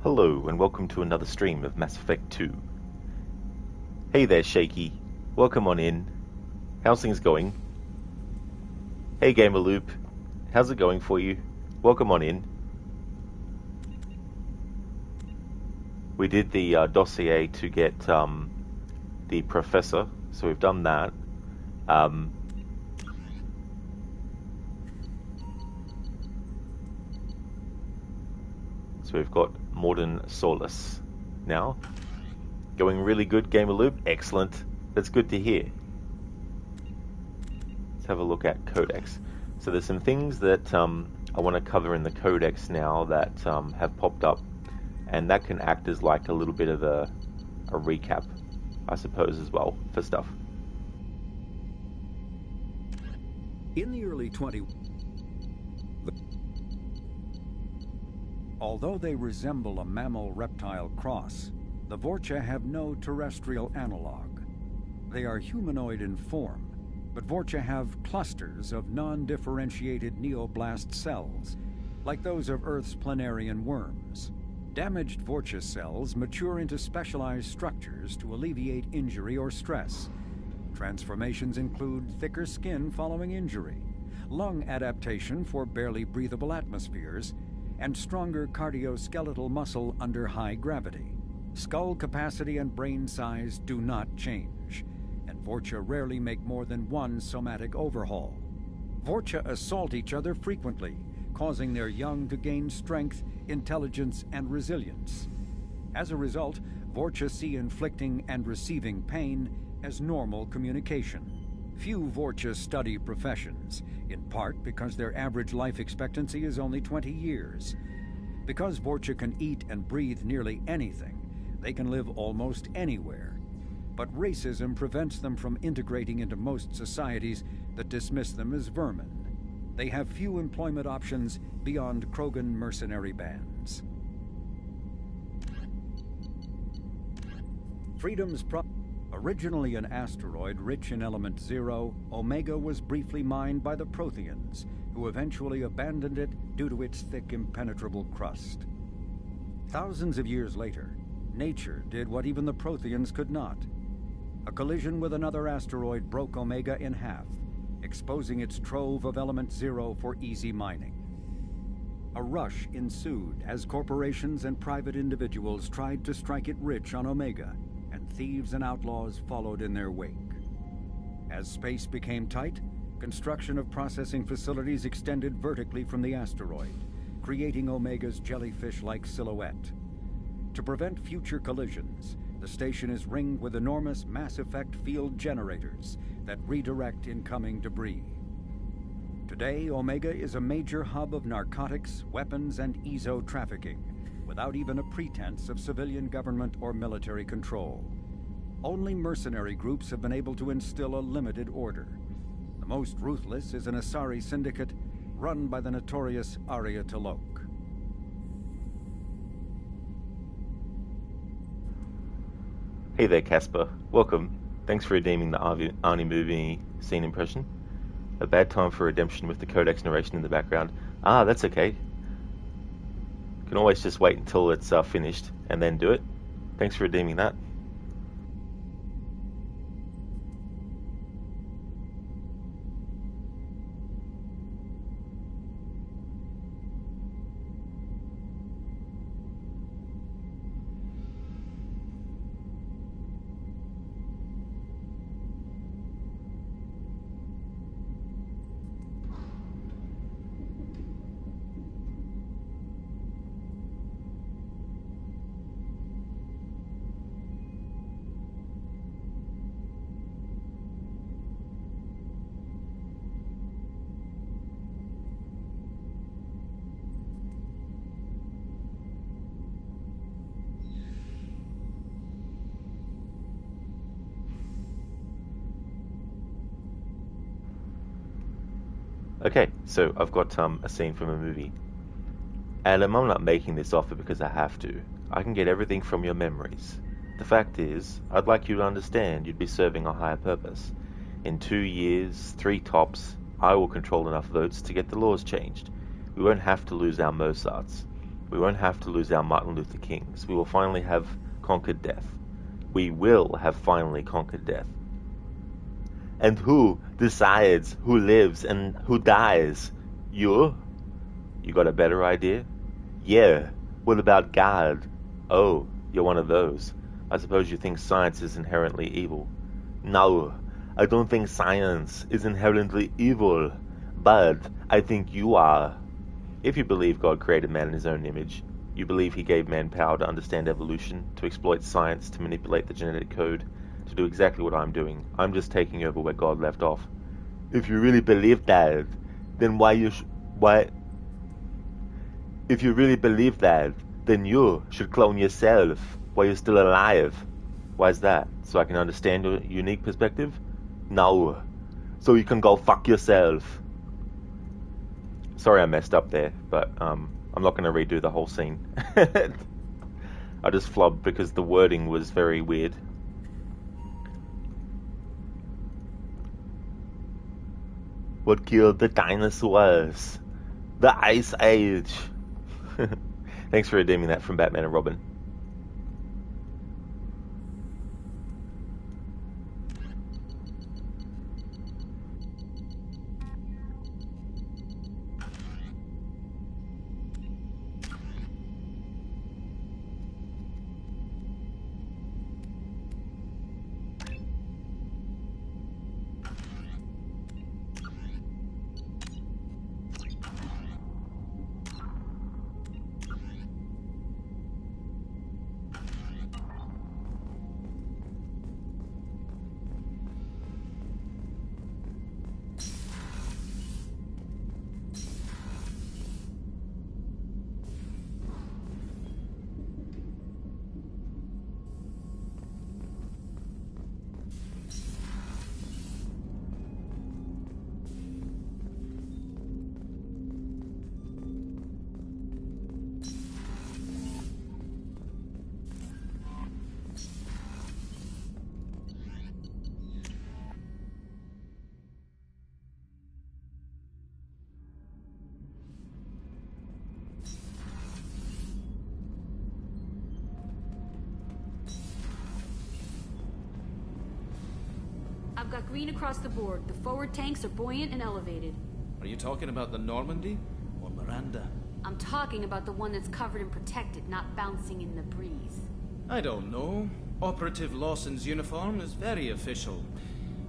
Hello and welcome to another stream of Mass Effect 2. Hey there, Shaky. Welcome on in. How's things going? Hey, Gamer Loop. How's it going for you? Welcome on in. We did the dossier to get the professor, so we've done that. So we've got Morden Solus now. Going really good, Gamer Loop. Excellent. That's good to hear. Let's have a look at Codex. So there's some things that I want to cover in the Codex now that have popped up, and that can act as like a little bit of a recap, I suppose, as well, for stuff. In the early 20s, although they resemble a mammal-reptile cross, the Vorcha have no terrestrial analog. They are humanoid in form, but Vorcha have clusters of non-differentiated neoblast cells, like those of Earth's planarian worms. Damaged Vorcha cells mature into specialized structures to alleviate injury or stress. Transformations include thicker skin following injury, lung adaptation for barely breathable atmospheres, and stronger cardioskeletal muscle under high gravity. Skull capacity and brain size do not change, and Vorcha rarely make more than one somatic overhaul. Vorcha assault each other frequently, causing their young to gain strength, intelligence, and resilience. As a result, Vorcha see inflicting and receiving pain as normal communication. Few Vorcha study professions, in part because their average life expectancy is only 20 years. Because Vorcha can eat and breathe nearly anything, They can live almost anywhere, but racism prevents them from integrating into most societies that dismiss them as vermin. They have few employment options beyond Krogan mercenary bands. Originally an asteroid rich in element 0, Omega was briefly mined by the Protheans, who eventually abandoned it due to its thick, impenetrable crust. Thousands of years later, nature did what even the Protheans could not. A collision with another asteroid broke Omega in half, exposing its trove of element 0 for easy mining. A rush ensued as corporations and private individuals tried to strike it rich on Omega, and thieves and outlaws followed in their wake. As space became tight, construction of processing facilities extended vertically from the asteroid, creating Omega's jellyfish-like silhouette. To prevent future collisions, the station is ringed with enormous mass-effect field generators that redirect incoming debris. Today, Omega is a major hub of narcotics, weapons, and EZO trafficking, without even a pretense of civilian government or military control. Only mercenary groups have been able to instill a limited order. The most ruthless is an Asari syndicate run by the notorious Arya T'Loak. Hey there, Casper. Welcome. Thanks for redeeming the Arnie movie scene impression. A bad time for redemption with the Codex narration in the background. Ah, that's okay. You can always just wait until it's finished and then do it. Thanks for redeeming that. Okay, so I've got a scene from a movie. And I'm not making this offer because I have to. I can get everything from your memories. The fact is, I'd like you to understand you'd be serving a higher purpose. In 2 years, 3 tops, I will control enough votes to get the laws changed. We won't have to lose our Mozarts. We won't have to lose our Martin Luther Kings. We will finally have conquered death. We will have finally conquered death. And who decides who lives and who dies? You? You got a better idea? Yeah. What about God? Oh, you're one of those. I suppose you think science is inherently evil. No, I don't think science is inherently evil, but I think you are. If you believe God created man in his own image, you believe he gave man power to understand evolution, to exploit science, to manipulate the genetic code, to do exactly what I'm doing. I'm just taking over where God left off. If you really believe that, then if you really believe that, then you should clone yourself while you're still alive. Why is that? So I can understand your unique perspective? No. So you can go fuck yourself. Sorry I messed up there, but I'm not going to redo the whole scene. I just flubbed because the wording was very weird. What killed the dinosaurs? The Ice Age. Thanks for redeeming that from Batman and Robin. I've got green across the board. The forward tanks are buoyant and elevated. Are you talking about the Normandy or Miranda? I'm talking about the one that's covered and protected, not bouncing in the breeze. I don't know. Operative Lawson's uniform is very official.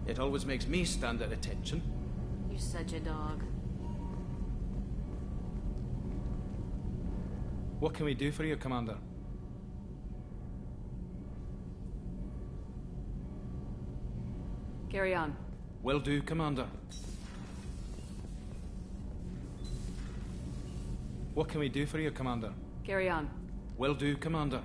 It always makes me stand at attention. You're such a dog. What can we do for you, Commander? Carry on. Will do, Commander. What can we do for you, Commander? Carry on. Will do, Commander.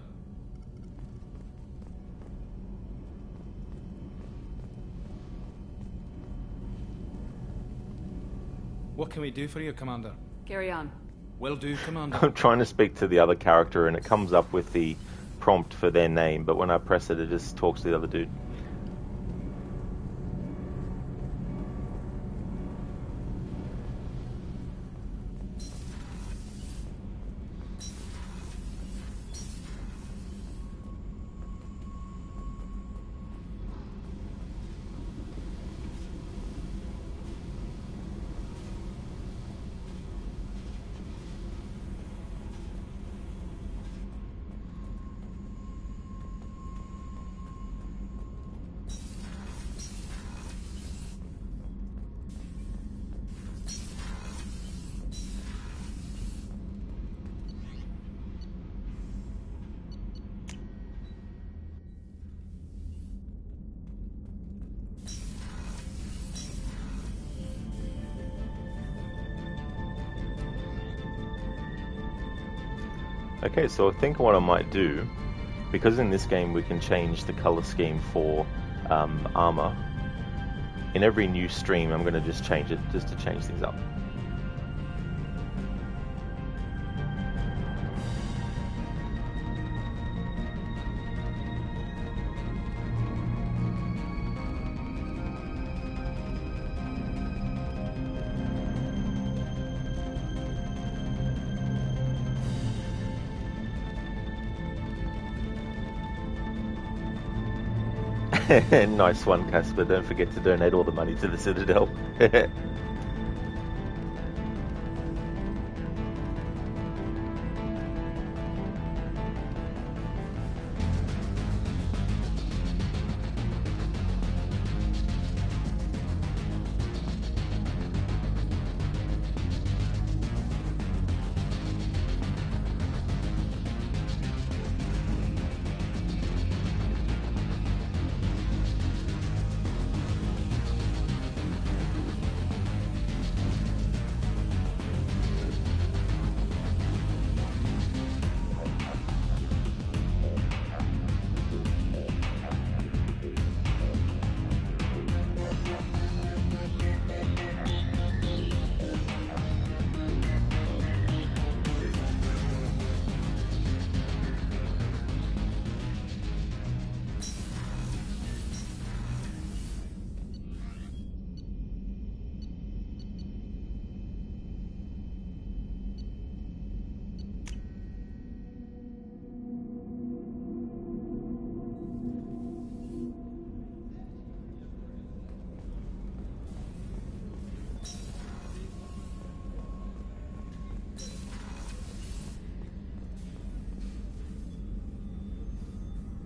What can we do for you, Commander? Carry on. Will do, Commander. I'm trying to speak to the other character and it comes up with the prompt for their name, but when I press it, it just talks to the other dude. Okay, so I think what I might do, because in this game we can change the color scheme for armor, in every new stream I'm going to just change it, just to change things up. Nice one, Casper. Don't forget to donate all the money to the Citadel.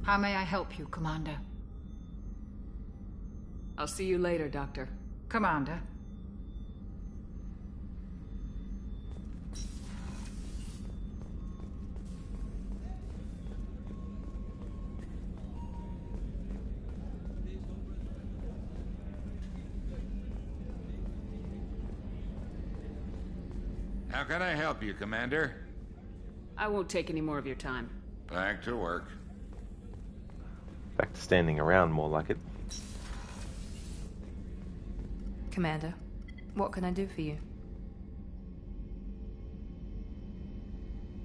How may I help you, Commander? I'll see you later, Doctor. Commander? How can I help you, Commander? I won't take any more of your time. Back to work. Back to standing around, more like it. Commander, what can I do for you?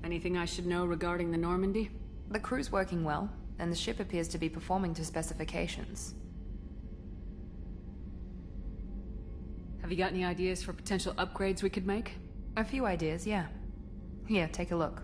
Anything I should know regarding the Normandy? The crew's working well, and the ship appears to be performing to specifications. Have you got any ideas for potential upgrades we could make? A few ideas, yeah. Here, take a look.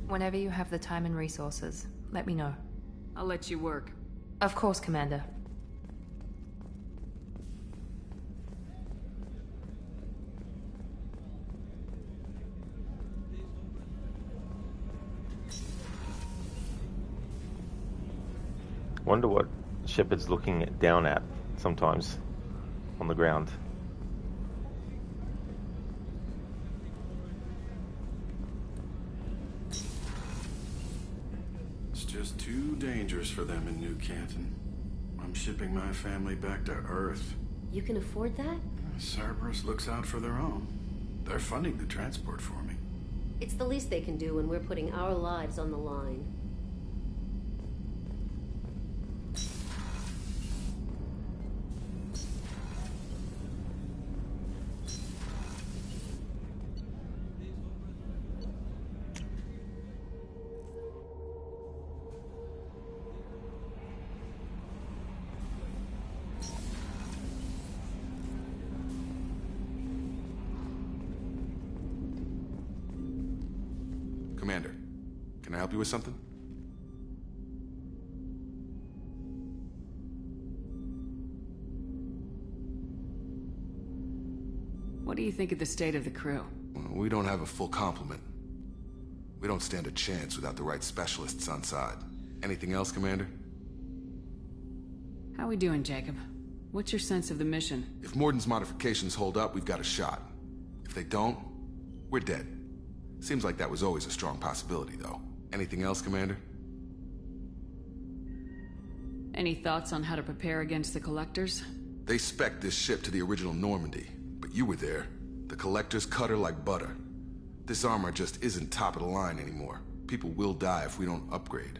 Whenever you have the time and resources, let me know. I'll let you work. Of course, Commander. Wonder what Shepard's looking down at sometimes on the ground. It's just too dangerous for them in New Canton. I'm shipping my family back to Earth. You can afford that? Cerberus looks out for their own. They're funding the transport for me. It's the least they can do when we're putting our lives on the line. Commander, can I help you with something? What do you think of the state of the crew? Well, we don't have a full complement. We don't stand a chance without the right specialists on side. Anything else, Commander? How we doing, Jacob? What's your sense of the mission? If Morden's modifications hold up, we've got a shot. If they don't, we're dead. Seems like that was always a strong possibility, though. Anything else, Commander? Any thoughts on how to prepare against the Collectors? They spec'd this ship to the original Normandy, but you were there. The Collectors cut her like butter. This armor just isn't top of the line anymore. People will die if we don't upgrade.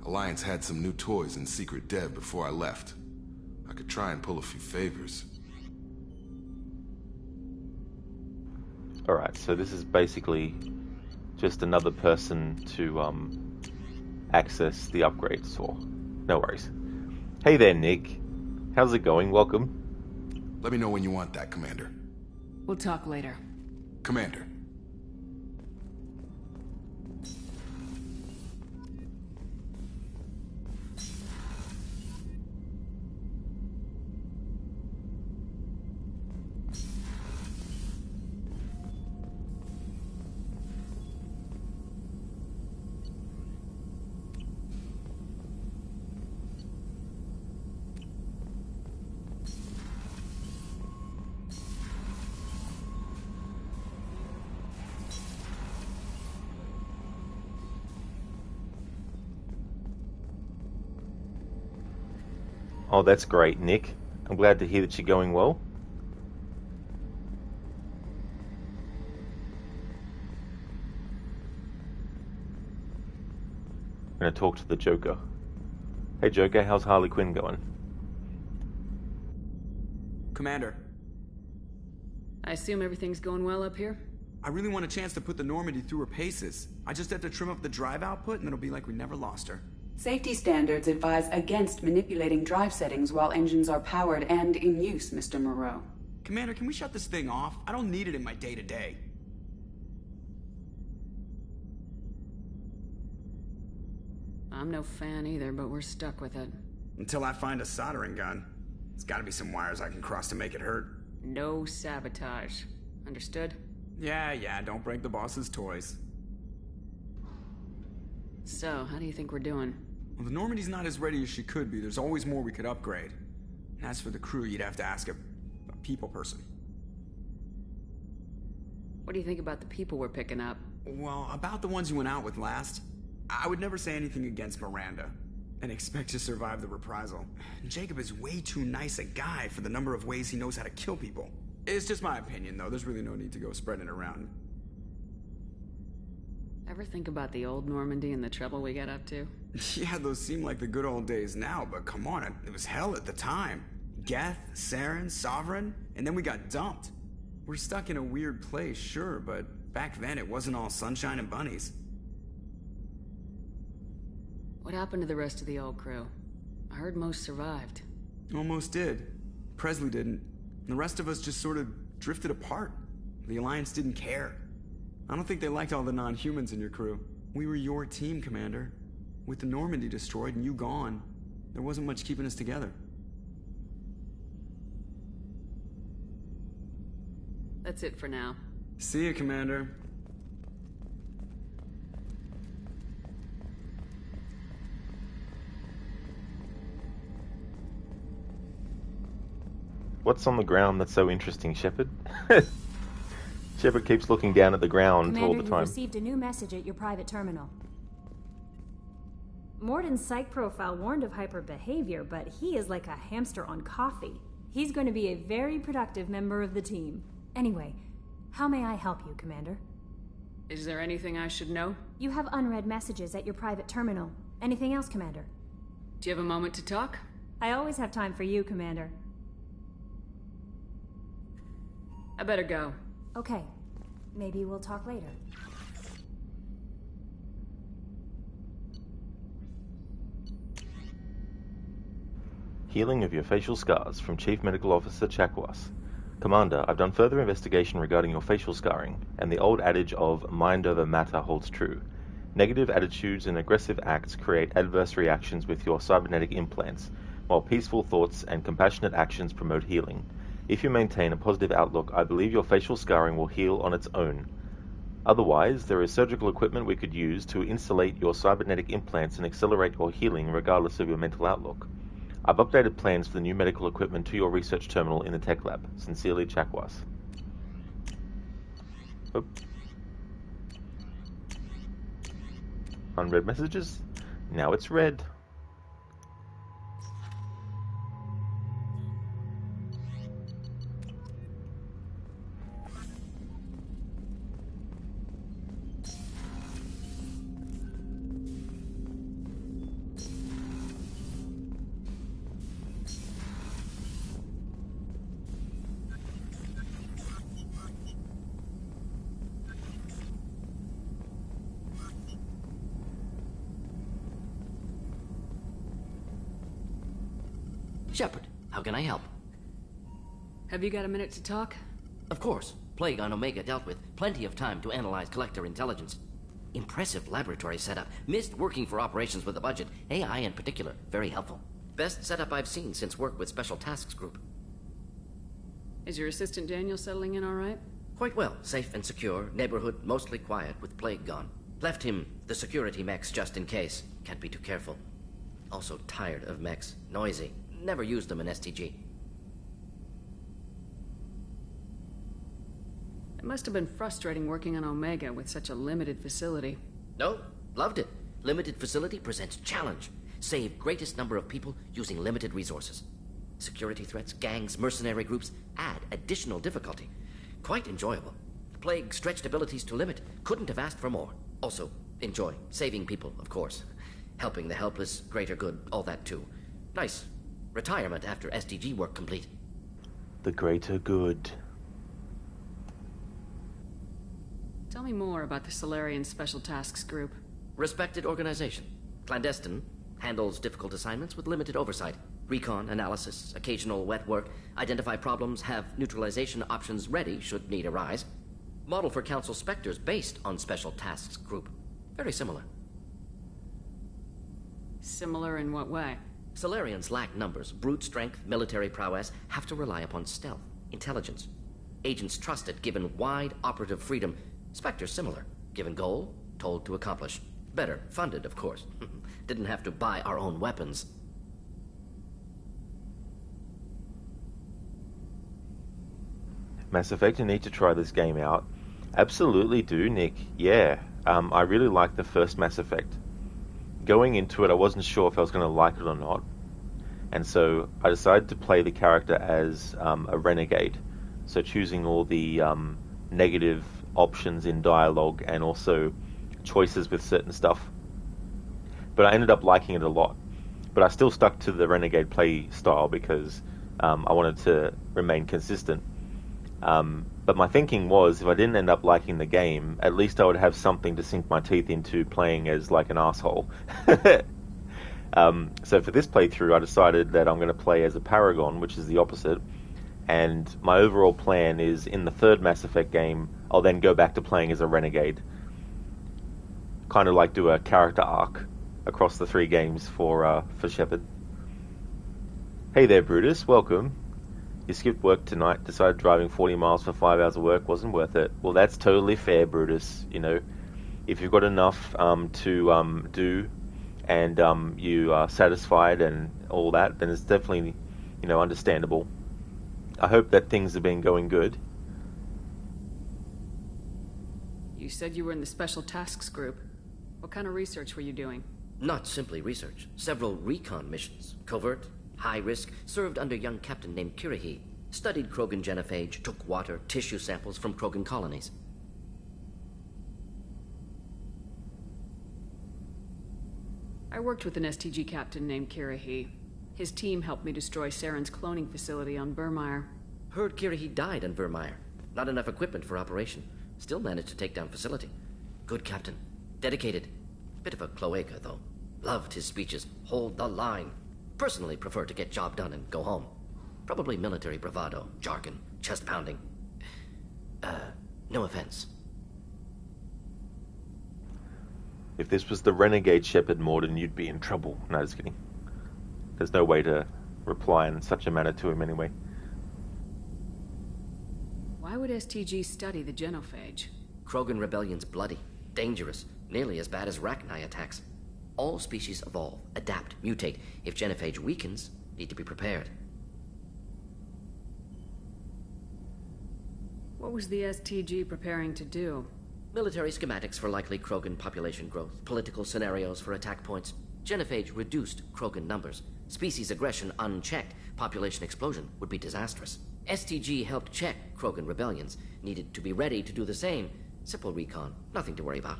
Alliance had some new toys in secret dev before I left. I could try and pull a few favors. Alright, so this is basically just another person to access the upgrade store. No worries. Hey there, Nick. How's it going? Welcome. Let me know when you want that, Commander. We'll talk later. Commander. Oh, that's great, Nick. I'm glad to hear that you're going well. I'm going to talk to the Joker. Hey, Joker, how's Harley Quinn going? Commander, I assume everything's going well up here? I really want a chance to put the Normandy through her paces. I just have to trim up the drive output and it'll be like we never lost her. Safety standards advise against manipulating drive settings while engines are powered and in use, Mr. Moreau. Commander, can we shut this thing off? I don't need it in my day-to-day. I'm no fan either, but we're stuck with it. Until I find a soldering gun. There's gotta be some wires I can cross to make it hurt. No sabotage. Understood? Yeah, don't break the boss's toys. So, how do you think we're doing? Well, the Normandy's not as ready as she could be. There's always more we could upgrade. And as for the crew, you'd have to ask a people person. What do you think about the people we're picking up? Well, about the ones you went out with last, I would never say anything against Miranda. And expect to survive the reprisal. Jacob is way too nice a guy for the number of ways he knows how to kill people. It's just my opinion, though. There's really no need to go spreading it around. Ever think about the old Normandy and the trouble we got up to? Yeah, those seem like the good old days now, but come on, it was hell at the time. Geth, Saren, Sovereign, and then we got dumped. We're stuck in a weird place, sure, but back then it wasn't all sunshine and bunnies. What happened to the rest of the old crew? I heard most survived. Almost did. Presley didn't. The rest of us just sort of drifted apart. The Alliance didn't care. I don't think they liked all the non-humans in your crew. We were your team, Commander. With the Normandy destroyed and you gone, there wasn't much keeping us together. That's it for now. See you, Commander. What's on the ground that's so interesting, Shepard? Shepard keeps looking down at the ground Commander, all the time. you received a new message at your private terminal. Morden's psych profile warned of hyper behavior, but he is like a hamster on coffee. He's going to be a very productive member of the team. Anyway, how may I help you, Commander? Is there anything I should know? You have unread messages at your private terminal. Anything else, Commander? Do you have a moment to talk? I always have time for you, Commander. I better go. Okay. Maybe we'll talk later. Healing of your facial scars from Chief Medical Officer Chakwas. Commander, I've done further investigation regarding your facial scarring, and the old adage of mind over matter holds true. Negative attitudes and aggressive acts create adverse reactions with your cybernetic implants, while peaceful thoughts and compassionate actions promote healing. If you maintain a positive outlook, I believe your facial scarring will heal on its own. Otherwise, there is surgical equipment we could use to insulate your cybernetic implants and accelerate your healing regardless of your mental outlook. I've updated plans for the new medical equipment to your research terminal in the tech lab. Sincerely, Chakwas. Oop. Unread messages? Now it's read. Shepard, how can I help? Have you got a minute to talk? Of course. Plague on Omega dealt with. Plenty of time to analyze collector intelligence. Impressive laboratory setup. Missed working for operations with a budget. AI in particular. Very helpful. Best setup I've seen since work with Special Tasks Group. Is your assistant Daniel settling in all right? Quite well. Safe and secure. Neighborhood mostly quiet with Plague gone. Left him the security mechs just in case. Can't be too careful. Also tired of mechs. Noisy. Never used them in STG. It must have been frustrating working on Omega with such a limited facility. No, loved it. Limited facility presents challenge. Save greatest number of people using limited resources. Security threats, gangs, mercenary groups add additional difficulty. Quite enjoyable. Plague stretched abilities to limit. Couldn't have asked for more. Also, enjoy. Saving people, of course. Helping the helpless, greater good, all that too. Nice. Retirement after SDG work complete. The greater good. Tell me more about the Solarian Special Tasks Group. Respected organization. Clandestine. Handles difficult assignments with limited oversight. Recon, analysis, occasional wet work. Identify problems, have neutralization options ready should need arise. Model for Council Spectres based on Special Tasks Group. Very similar. Similar in what way? Solarians lack numbers, brute strength, military prowess, have to rely upon stealth, intelligence. Agents trusted, given wide operative freedom. Spectres similar, given goal, told to accomplish. Better, funded, of course. Didn't have to buy our own weapons. Mass Effect, you need to try this game out. Absolutely do, Nick. Yeah, I really like the first Mass Effect. Going into it, I wasn't sure if I was going to like it or not. And so I decided to play the character as a renegade. So choosing all the negative options in dialogue and also choices with certain stuff. But I ended up liking it a lot. But I still stuck to the renegade play style because I wanted to remain consistent. But my thinking was, if I didn't end up liking the game, at least I would have something to sink my teeth into playing as like an asshole. So for this playthrough, I decided that I'm going to play as a Paragon, which is the opposite. And my overall plan is, in the third Mass Effect game, I'll then go back to playing as a renegade. kind of like do a character arc across the 3 games for Shepard. Hey there, Brutus. Welcome. You skipped work tonight, decided driving 40 miles for 5 hours of work wasn't worth it. Well, that's totally fair, Brutus. You know, if you've got enough to do and you are satisfied and all that, then it's definitely, you know, understandable. I hope that things have been going good. You said you were in the Special Tasks Group. What kind of research were you doing? Not simply research. Several recon missions. Covert, high risk, served under a young captain named Kirahi. Studied Krogan genophage, took water, tissue samples from Krogan colonies. I worked with an STG captain named Kirahi. His team helped me destroy Saren's cloning facility on Burmire. Heard Kirahi died on Burmire. Not enough equipment for operation. Still managed to take down facility. Good captain. Dedicated. Bit of a cloaca, though. Loved his speeches. Hold the line. Personally prefer to get job done and go home. Probably military bravado, jargon, chest pounding. No offense. If this was the renegade Shepard Morden, you'd be in trouble. No, just kidding. There's no way to reply in such a manner to him anyway. Why would STG study the genophage? Krogan rebellion's bloody, dangerous, nearly as bad as Rachni attacks. All species evolve, adapt, mutate. If genophage weakens, need to be prepared. What was the STG preparing to do? Military schematics for likely Krogan population growth, political scenarios for attack points. Genophage reduced Krogan numbers. Species aggression unchecked, population explosion would be disastrous. STG helped check Krogan rebellions, needed to be ready to do the same. Simple recon, nothing to worry about.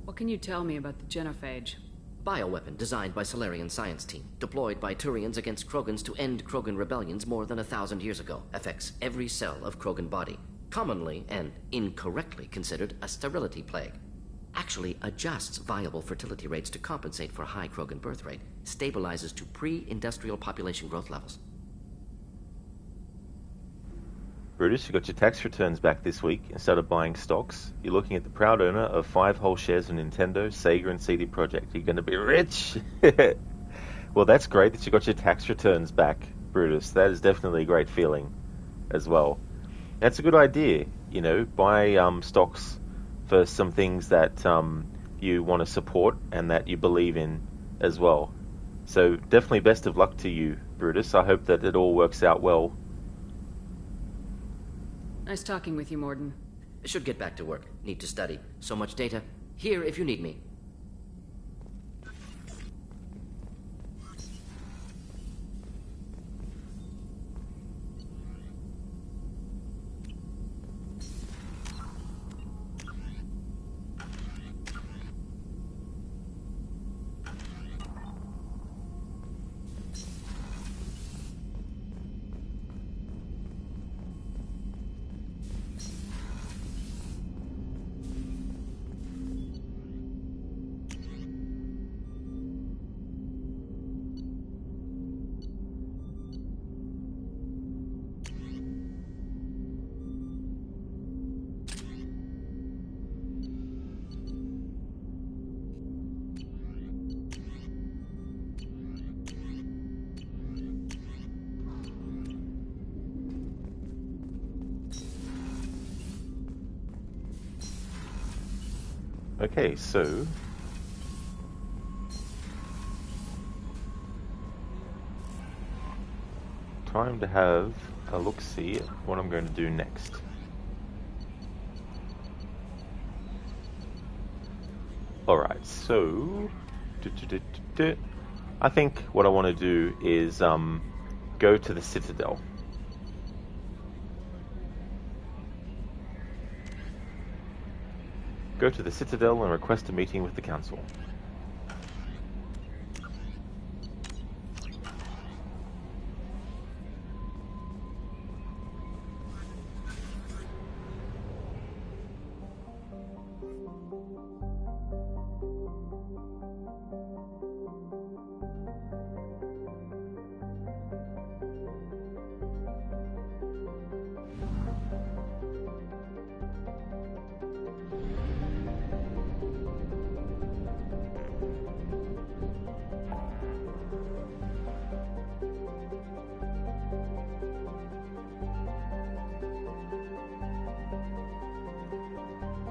What can you tell me about the genophage? Bioweapon designed by Solarian science team, deployed by Turians against Krogans to end Krogan rebellions more than 1,000 years ago. Affects every cell of Krogan body. Commonly and incorrectly considered a sterility plague. Actually adjusts viable fertility rates to compensate for high Krogan birth rate. Stabilizes to pre-industrial population growth levels. Brutus, you got your tax returns back this week. Instead of buying stocks, you're looking at the proud owner of 5 whole shares of Nintendo, Sega, and CD Projekt. You're going to be rich! Well, that's great that you got your tax returns back, Brutus. That is definitely a great feeling as well. That's a good idea, you know, buy stocks for some things that you want to support and that you believe in as well. So definitely best of luck to you, Brutus. I hope that it all works out well. Nice talking with you, Morden. Should get back to work. Need to study. So much data. Here if you need me. Okay, so time to have a look-see at what I'm going to do next. Alright, so I think what I want to do is go to the Citadel. Go to the Citadel and request a meeting with the Council.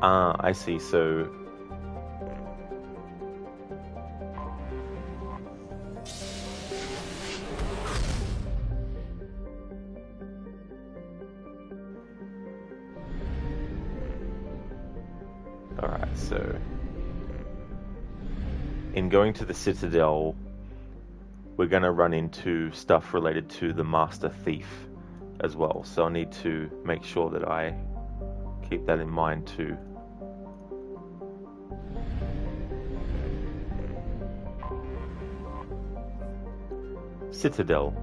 Ah, I see. So... Alright, so... in going to the Citadel, we're going to run into stuff related to the Master Thief as well. So I need to make sure that I keep that in mind too. Citadel.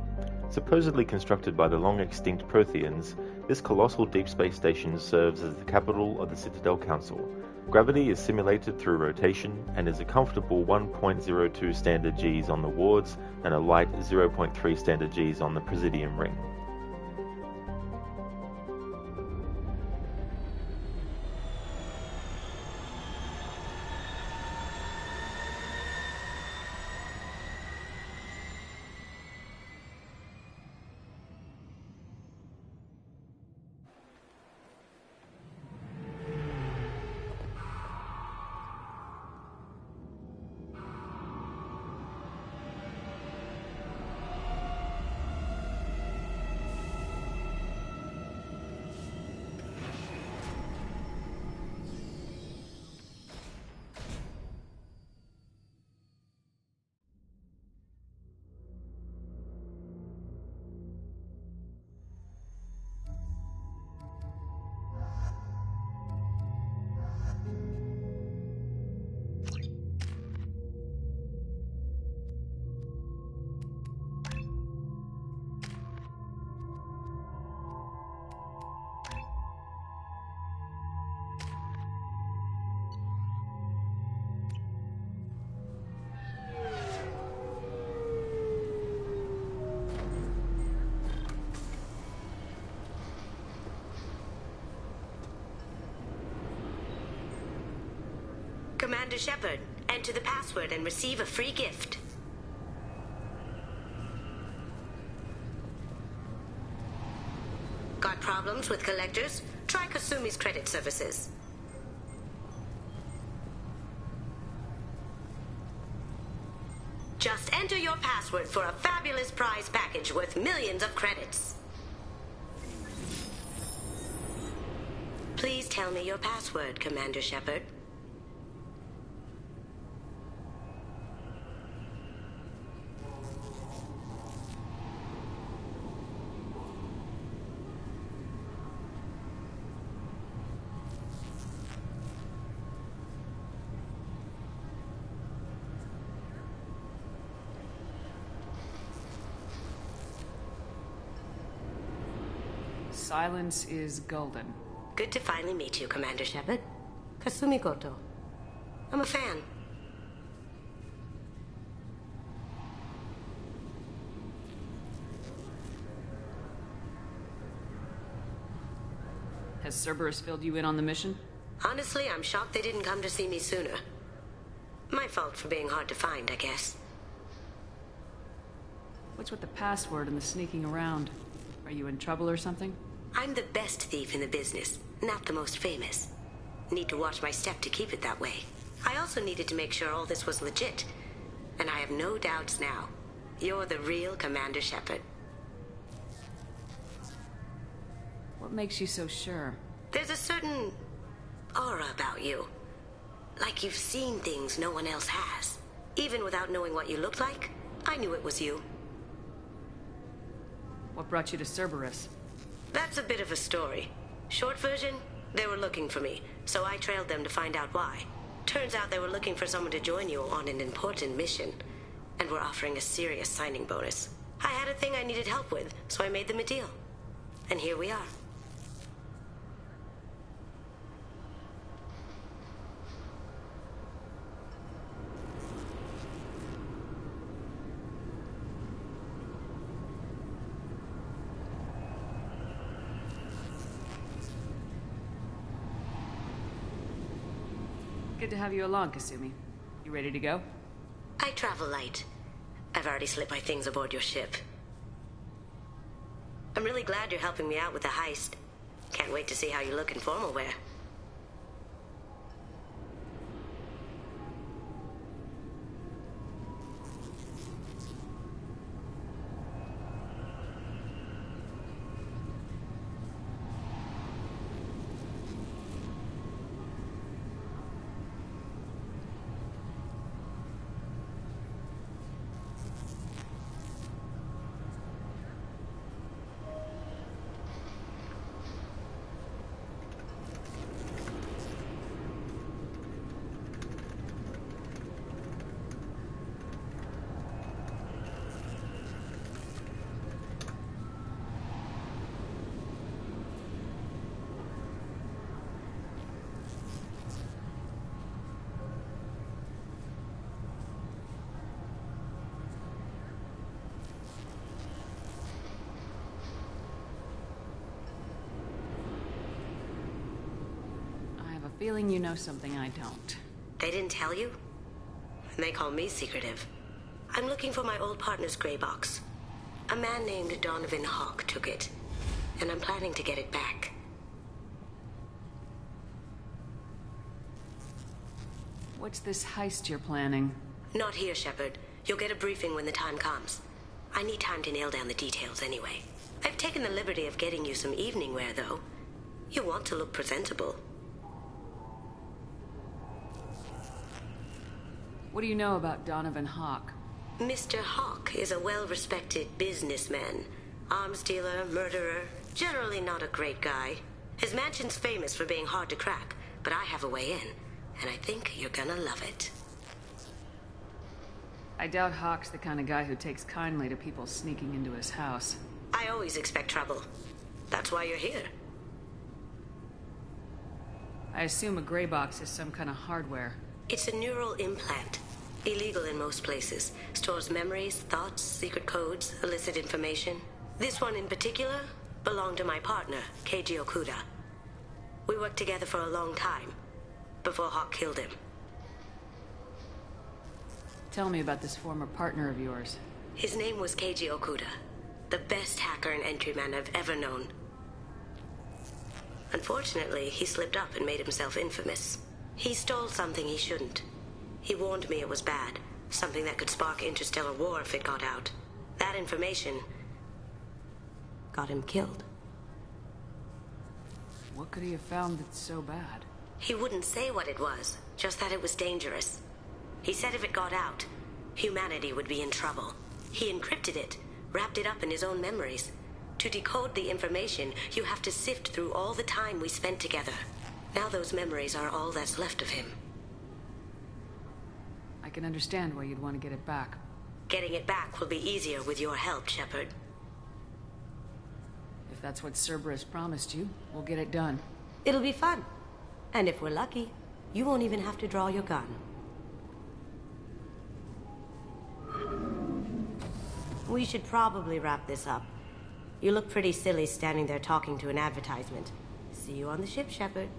Supposedly constructed by the long-extinct Protheans, this colossal deep space station serves as the capital of the Citadel Council. Gravity is simulated through rotation and is a comfortable 1.02 standard Gs on the wards and a light 0.3 standard Gs on the Presidium ring. Commander Shepard, enter the password and receive a free gift. Got problems with collectors? Try Kasumi's credit services. Just enter your password for a fabulous prize package worth millions of credits. Please tell me your password, Commander Shepard. Silence is golden. Good to finally meet you, Commander Shepard. Kasumi Goto. I'm a fan. Has Cerberus filled you in on the mission? Honestly, I'm shocked they didn't come to see me sooner. My fault for being hard to find, I guess. What's with the password and the sneaking around? Are you in trouble or something? I'm the best thief in the business, not the most famous. Need to watch my step to keep it that way. I also needed to make sure all this was legit. And I have no doubts now. You're the real Commander Shepard. What makes you so sure? There's a certain aura about you. Like you've seen things no one else has. Even without knowing what you looked like, I knew it was you. What brought you to Cerberus? That's a bit of a story. Short version, they were looking for me, so I trailed them to find out why. Turns out they were looking for someone to join you on an important mission, and were offering a serious signing bonus. I had a thing I needed help with, so I made them a deal. And here we are. Good to have you along, Kasumi. You ready to go? I travel light. I've already slipped my things aboard your ship. I'm really glad you're helping me out with the heist. Can't wait to see how you look in formal wear. feeling you know something I don't. They didn't tell you? And they call me secretive. I'm looking for my old partner's gray box. A man named Donovan Hawk took it, and I'm planning to get it back. What's this heist you're planning? Not here, Shepard. You'll get a briefing when the time comes. I need time to nail down the details anyway. I've taken the liberty of getting you some evening wear, though. You want to look presentable. What do you know about Donovan Hawk? Mr. Hawk is a well-respected businessman. Arms dealer, murderer, generally not a great guy. His mansion's famous for being hard to crack, but I have a way in, and I think you're gonna love it. I doubt Hawk's the kind of guy who takes kindly to people sneaking into his house. I always expect trouble. That's why you're here. I assume a gray box is some kind of hardware. It's a neural implant. Illegal in most places. Stores memories, thoughts, secret codes, illicit information. This one in particular belonged to my partner, Keiji Okuda. We worked together for a long time, before Hawk killed him. Tell me about this former partner of yours. His name was Keiji Okuda, the best hacker and entryman I've ever known. Unfortunately, he slipped up and made himself infamous. He stole something he shouldn't. He warned me it was bad, something that could spark interstellar war if it got out. That information got him killed. What could he have found that's so bad? He wouldn't say what it was, just that it was dangerous. He said if it got out, humanity would be in trouble. He encrypted it, wrapped it up in his own memories. To decode the information, you have to sift through all the time we spent together. Now those memories are all that's left of him. I can understand why you'd want to get it back. Getting it back will be easier with your help, Shepard. If that's what Cerberus promised you, we'll get it done. It'll be fun. And if we're lucky, you won't even have to draw your gun. We should probably wrap this up. You look pretty silly standing there talking to an advertisement. See you on the ship, Shepard.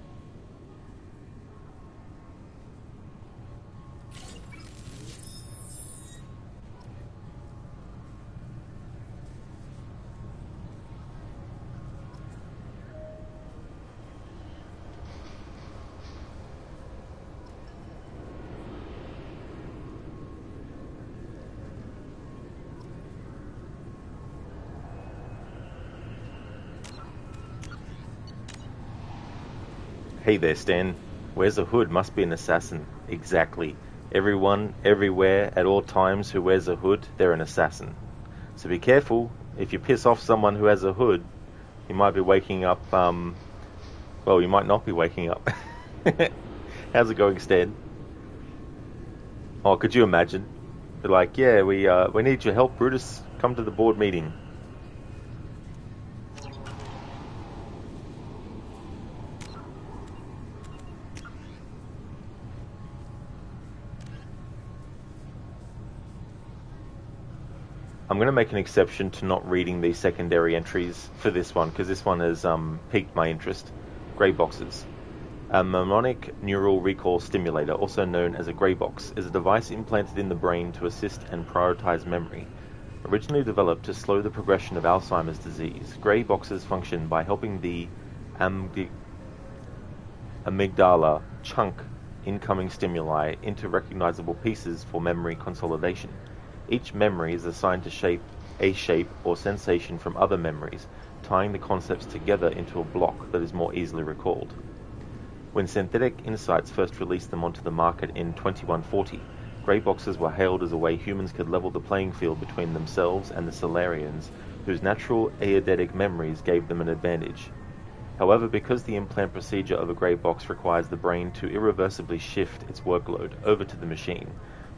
Hey there, Stan. Wears a hood must be an assassin. Exactly. Everyone, everywhere, at all times who wears a hood, they're an assassin. So be careful. If you piss off someone who has a hood, you might be waking up, well, you might not be waking up. How's it going, Stan? Oh, could you imagine? Be like, yeah, we need your help, Brutus. Come to the board meeting. I'm going to make an exception to not reading the secondary entries for this one, because this one has piqued my interest. Grey boxes. A mnemonic neural recall stimulator, also known as a grey box, is a device implanted in the brain to assist and prioritize memory. Originally developed to slow the progression of Alzheimer's disease, grey boxes function by helping the amygdala chunk incoming stimuli into recognizable pieces for memory consolidation. Each memory is assigned to a shape or sensation from other memories, tying the concepts together into a block that is more easily recalled. When Synthetic Insights first released them onto the market in 2140, grey boxes were hailed as a way humans could level the playing field between themselves and the Solarians, whose natural eidetic memories gave them an advantage. However, because the implant procedure of a grey box requires the brain to irreversibly shift its workload over to the machine,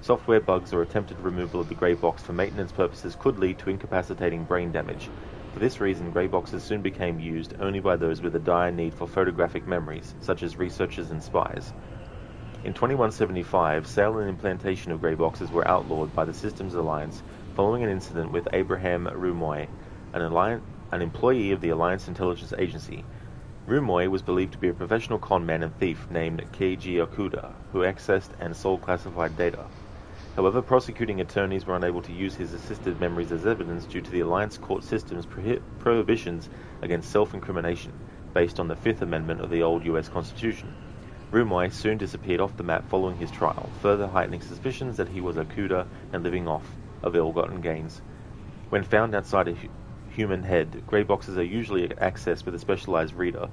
software bugs or attempted removal of the grey box for maintenance purposes could lead to incapacitating brain damage. For this reason, grey boxes soon became used only by those with a dire need for photographic memories, such as researchers and spies. In 2175, sale and implantation of grey boxes were outlawed by the Systems Alliance following an incident with Abraham Rumoy, an employee of the Alliance Intelligence Agency. Rumoi was believed to be a professional conman and thief named Keiji Okuda, who accessed and sold classified data. However, prosecuting attorneys were unable to use his assisted memories as evidence due to the Alliance Court system's prohibitions against self-incrimination, based on the Fifth Amendment of the old US Constitution. Rumoi soon disappeared off the map following his trial, further heightening suspicions that he was Okuda and living off of ill-gotten gains. When found outside a human head, grey boxes are usually accessed with a specialized reader.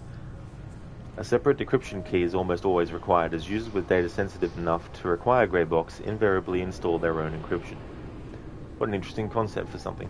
A separate decryption key is almost always required, as users with data sensitive enough to require grey box invariably install their own encryption. What an interesting concept for something.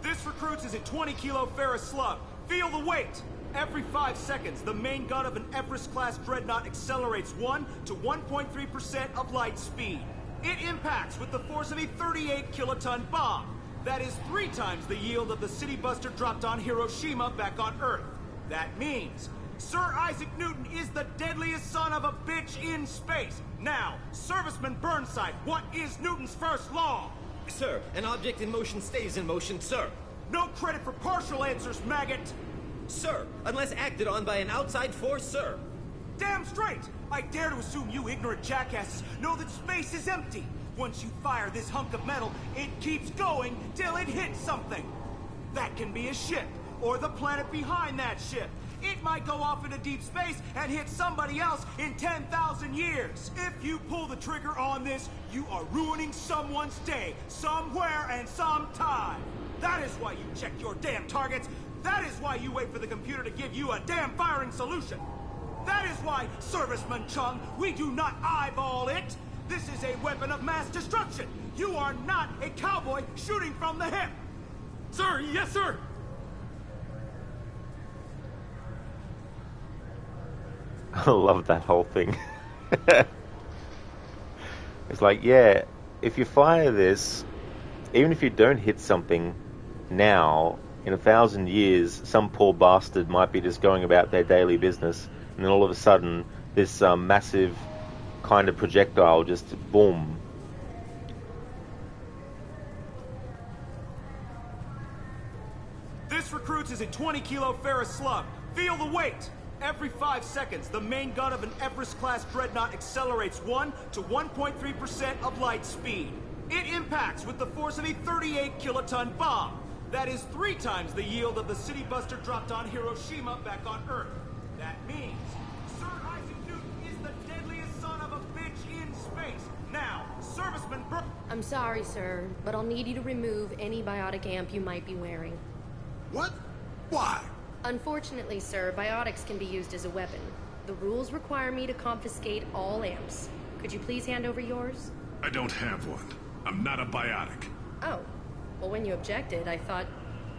This recruits is a 20-kilo ferrous slug. Feel the weight! Every 5 seconds, the main gun of an Everest-class dreadnought accelerates 1 to 1.3% of light speed. It impacts with the force of a 38-kiloton bomb. That is 3 times the yield of the city buster dropped on Hiroshima back on Earth. That means Sir Isaac Newton is the deadliest son of a bitch in space. Now, Serviceman Burnside, what is Newton's first law? Sir, an object in motion stays in motion, sir. No credit for partial answers, maggot! Sir, unless acted on by an outside force, sir. Damn straight! I dare to assume you ignorant jackasses know that space is empty. Once you fire this hunk of metal, it keeps going till it hits something. That can be a ship, or the planet behind that ship. It might go off into deep space and hit somebody else in 10,000 years. If you pull the trigger on this, you are ruining someone's day, somewhere and sometime. That is why you check your damn targets. That is why you wait for the computer to give you a damn firing solution. That is why, Serviceman Chung, we do not eyeball it. This is a weapon of mass destruction. You are not a cowboy shooting from the hip. Sir, yes, sir. I love that whole thing. It's like, yeah, if you fire this, even if you don't hit something now, in 1,000 years, some poor bastard might be just going about their daily business, and then all of a sudden, this massive kind of projectile just boom. This recruits is a 20-kilo ferrous slug. Feel the weight! Every 5 seconds, the main gun of an Everest-class dreadnought accelerates 1 to 1.3% of light speed. It impacts with the force of a 38-kiloton bomb. That is 3 times the yield of the city buster dropped on Hiroshima back on Earth. That means Sir Isaac Newton is the deadliest son of a bitch in space. Now, Serviceman I'm sorry, sir, but I'll need you to remove any biotic amp you might be wearing. What? Why? Unfortunately, sir, biotics can be used as a weapon. The rules require me to confiscate all amps. Could you please hand over yours? I don't have one. I'm not a biotic. Oh. Well, when you objected, I thought...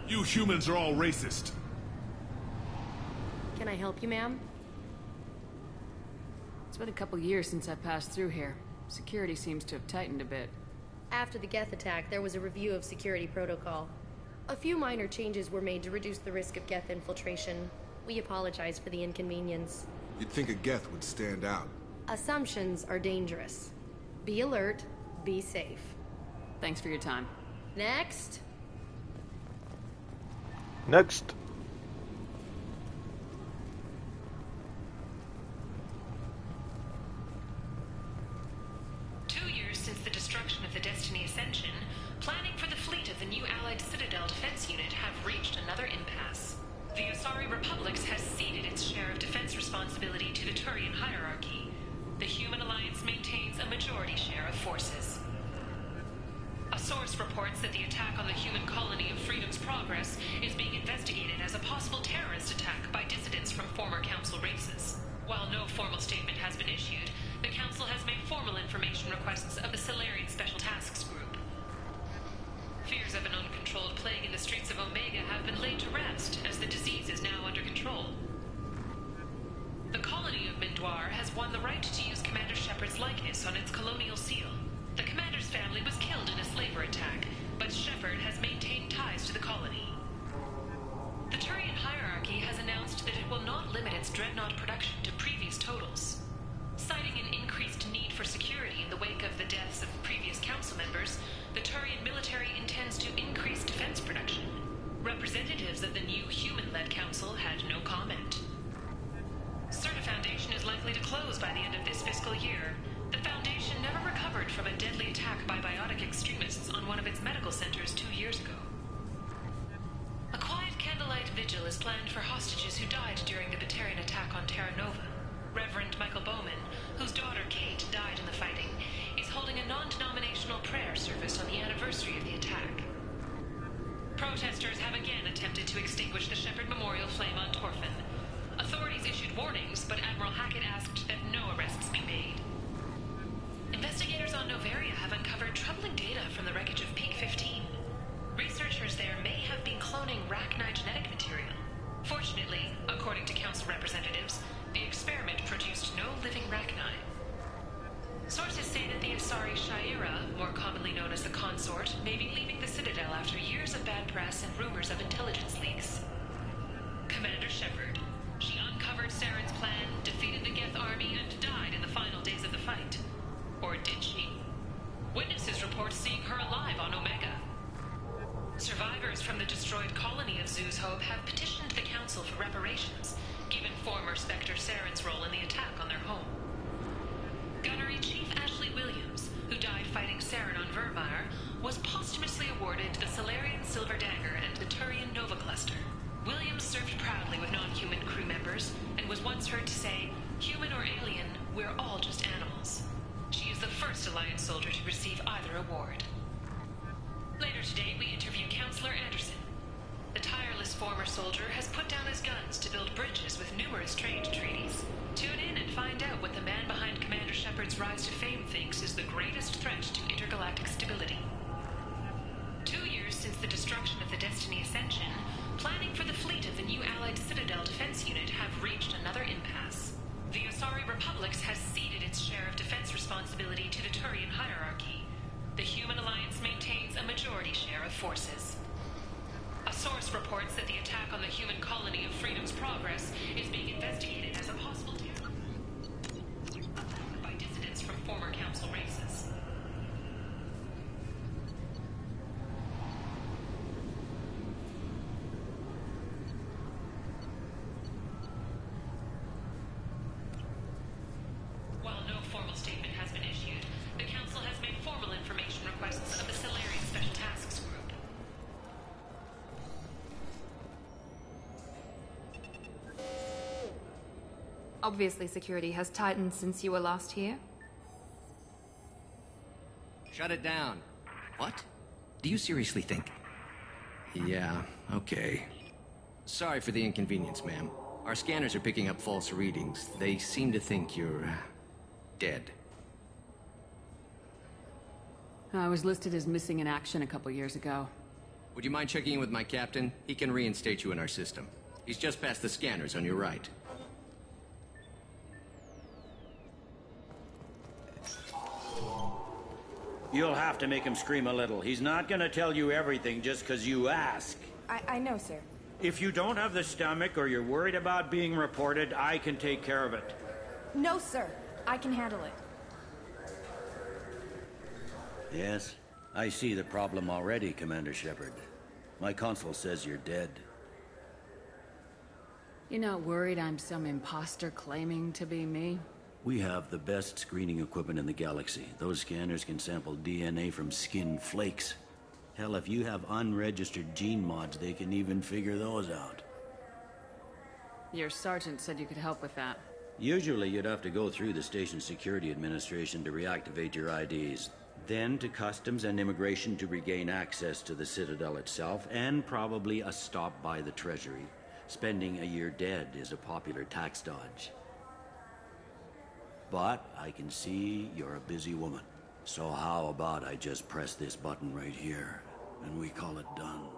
You humans are all racist. Can I help you, ma'am? It's been a couple years since I passed through here. Security seems to have tightened a bit. After the Geth attack, there was a review of security protocol. A few minor changes were made to reduce the risk of Geth infiltration. We apologize for the inconvenience. You'd think a Geth would stand out. Assumptions are dangerous. Be alert, be safe. Thanks for your time. Next. Next. Since the destruction of the Destiny Ascension, planning for the fleet of the new Allied Citadel Defense Unit have reached another impasse. The Osari Republics has ceded its share of defense responsibility to the Turian hierarchy. The Human Alliance maintains a majority share of forces. A source reports that the attack on the human colony of Freedom's Progress is being investigated as a possible terrorist attack by dissidents from former Council races. While no formal statement has been issued, the Council has made formal information requests of the Solarian Special Tasks Group. Fears of an uncontrolled plague in the streets of Omega have been laid to rest, as the disease is now under control. The colony of Mindoir has won the right to use Commander Shepard's likeness on its colonial seal. The Commander's family was killed in a slaver attack, but Shepard has maintained Dreadnought production to previous totals. Citing an increased need for security in the wake of the deaths of previous council members, the Turian military intends to increase defense production. Representatives of the new human-led council had no comment. Certa Foundation is likely to close by the end of this fiscal year. The Foundation never recovered from a deadly attack by biotic extremists on one of its medical centers 2 years ago. A quiet candlelight vigil is planned for hostages who died during the Batarian attack on Terra Nova. Reverend Michael Bowman, whose daughter Kate died in the fighting, is holding a non-denominational prayer service on the anniversary of the attack. Protesters have again attempted to extinguish the Shepherd Memorial flame on Torfin. Authorities issued warnings, but Admiral Hackett asked that no arrests be made. Investigators on Noveria have uncovered troubling data from the wreckage of Peak 15. Researchers there may have been cloning Rachni genetic material. Fortunately, according to Council representatives, the experiment produced no living Rachni. Sources say that the Asari Shaira, more commonly known as the Consort, may be leaving the Citadel after years of bad press and rumors of intelligence leaks. Commander Shepard. She uncovered Saren's plan, defeated the Geth army, and died in the final days of the fight. Or did she? Witnesses report seeing her alive on Omega. Survivors from the destroyed colony of Zoo's Hope have petitioned the Council for reparations, given former Spectre Saren's role in the attack on their home. Gunnery Chief Ashley Williams, who died fighting Saren on Vermeer, was posthumously awarded the Solarian Silver Dagger and the Turian Nova Cluster. Williams served proudly with non-human crew members, and was once heard to say, "Human or alien, we're all just animals." She is the first Alliance soldier to receive either award. Later today, we interview Counselor Anderson. The tireless former soldier has put down his guns to build bridges with numerous trade treaties. Tune in and find out what the man behind Commander Shepard's rise to fame thinks is the greatest threat to intergalactic stability. 2 years since the destruction of the Destiny Ascension, planning for the fleet of the new Allied Citadel Defense Unit have reached another impasse. The Asari Republics has ceded its share of defense responsibility to the Turian hierarchy. The Human Alliance maintains a majority share of forces. A source reports that the attack on the human colony of Freedom's Progress is being investigated as a possible terror by dissidents from former Council races. While no formal statement has been issued, the Council has made formal information requests of the Solarian Special Tasks Group. Obviously, security has tightened since you were last here. Shut it down. What? Do you seriously think? Yeah, okay. Sorry for the inconvenience, ma'am. Our scanners are picking up false readings. They seem to think you're dead. I was listed as missing in action a couple years ago. Would you mind checking in with my captain? He can reinstate you in our system. He's just past the scanners on your right. You'll have to make him scream a little. He's not gonna tell you everything just because you ask. I know, sir. If you don't have the stomach or you're worried about being reported, I can take care of it. No, sir. I can handle it. Yes, I see the problem already, Commander Shepard. My console says you're dead. You're not worried I'm some imposter claiming to be me? We have the best screening equipment in the galaxy. Those scanners can sample DNA from skin flakes. Hell, if you have unregistered gene mods, they can even figure those out. Your sergeant said you could help with that. Usually you'd have to go through the station security administration to reactivate your IDs. Then to customs and immigration to regain access to the Citadel itself, and probably a stop by the Treasury. Spending a year dead is a popular tax dodge. But I can see you're a busy woman. So how about I just press this button right here, and we call it done?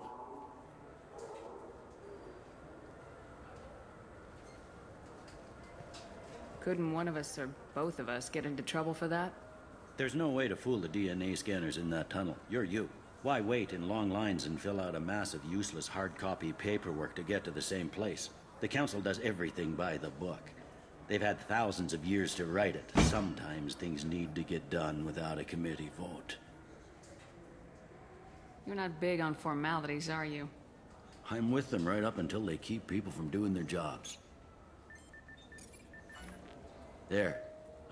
Couldn't one of us or both of us get into trouble for that? There's no way to fool the DNA scanners in that tunnel. You're you. Why wait in long lines and fill out a massive useless hard copy paperwork to get to the same place? The Council does everything by the book. They've had thousands of years to write it. Sometimes things need to get done without a committee vote. You're not big on formalities, are you? I'm with them right up until they keep people from doing their jobs. There.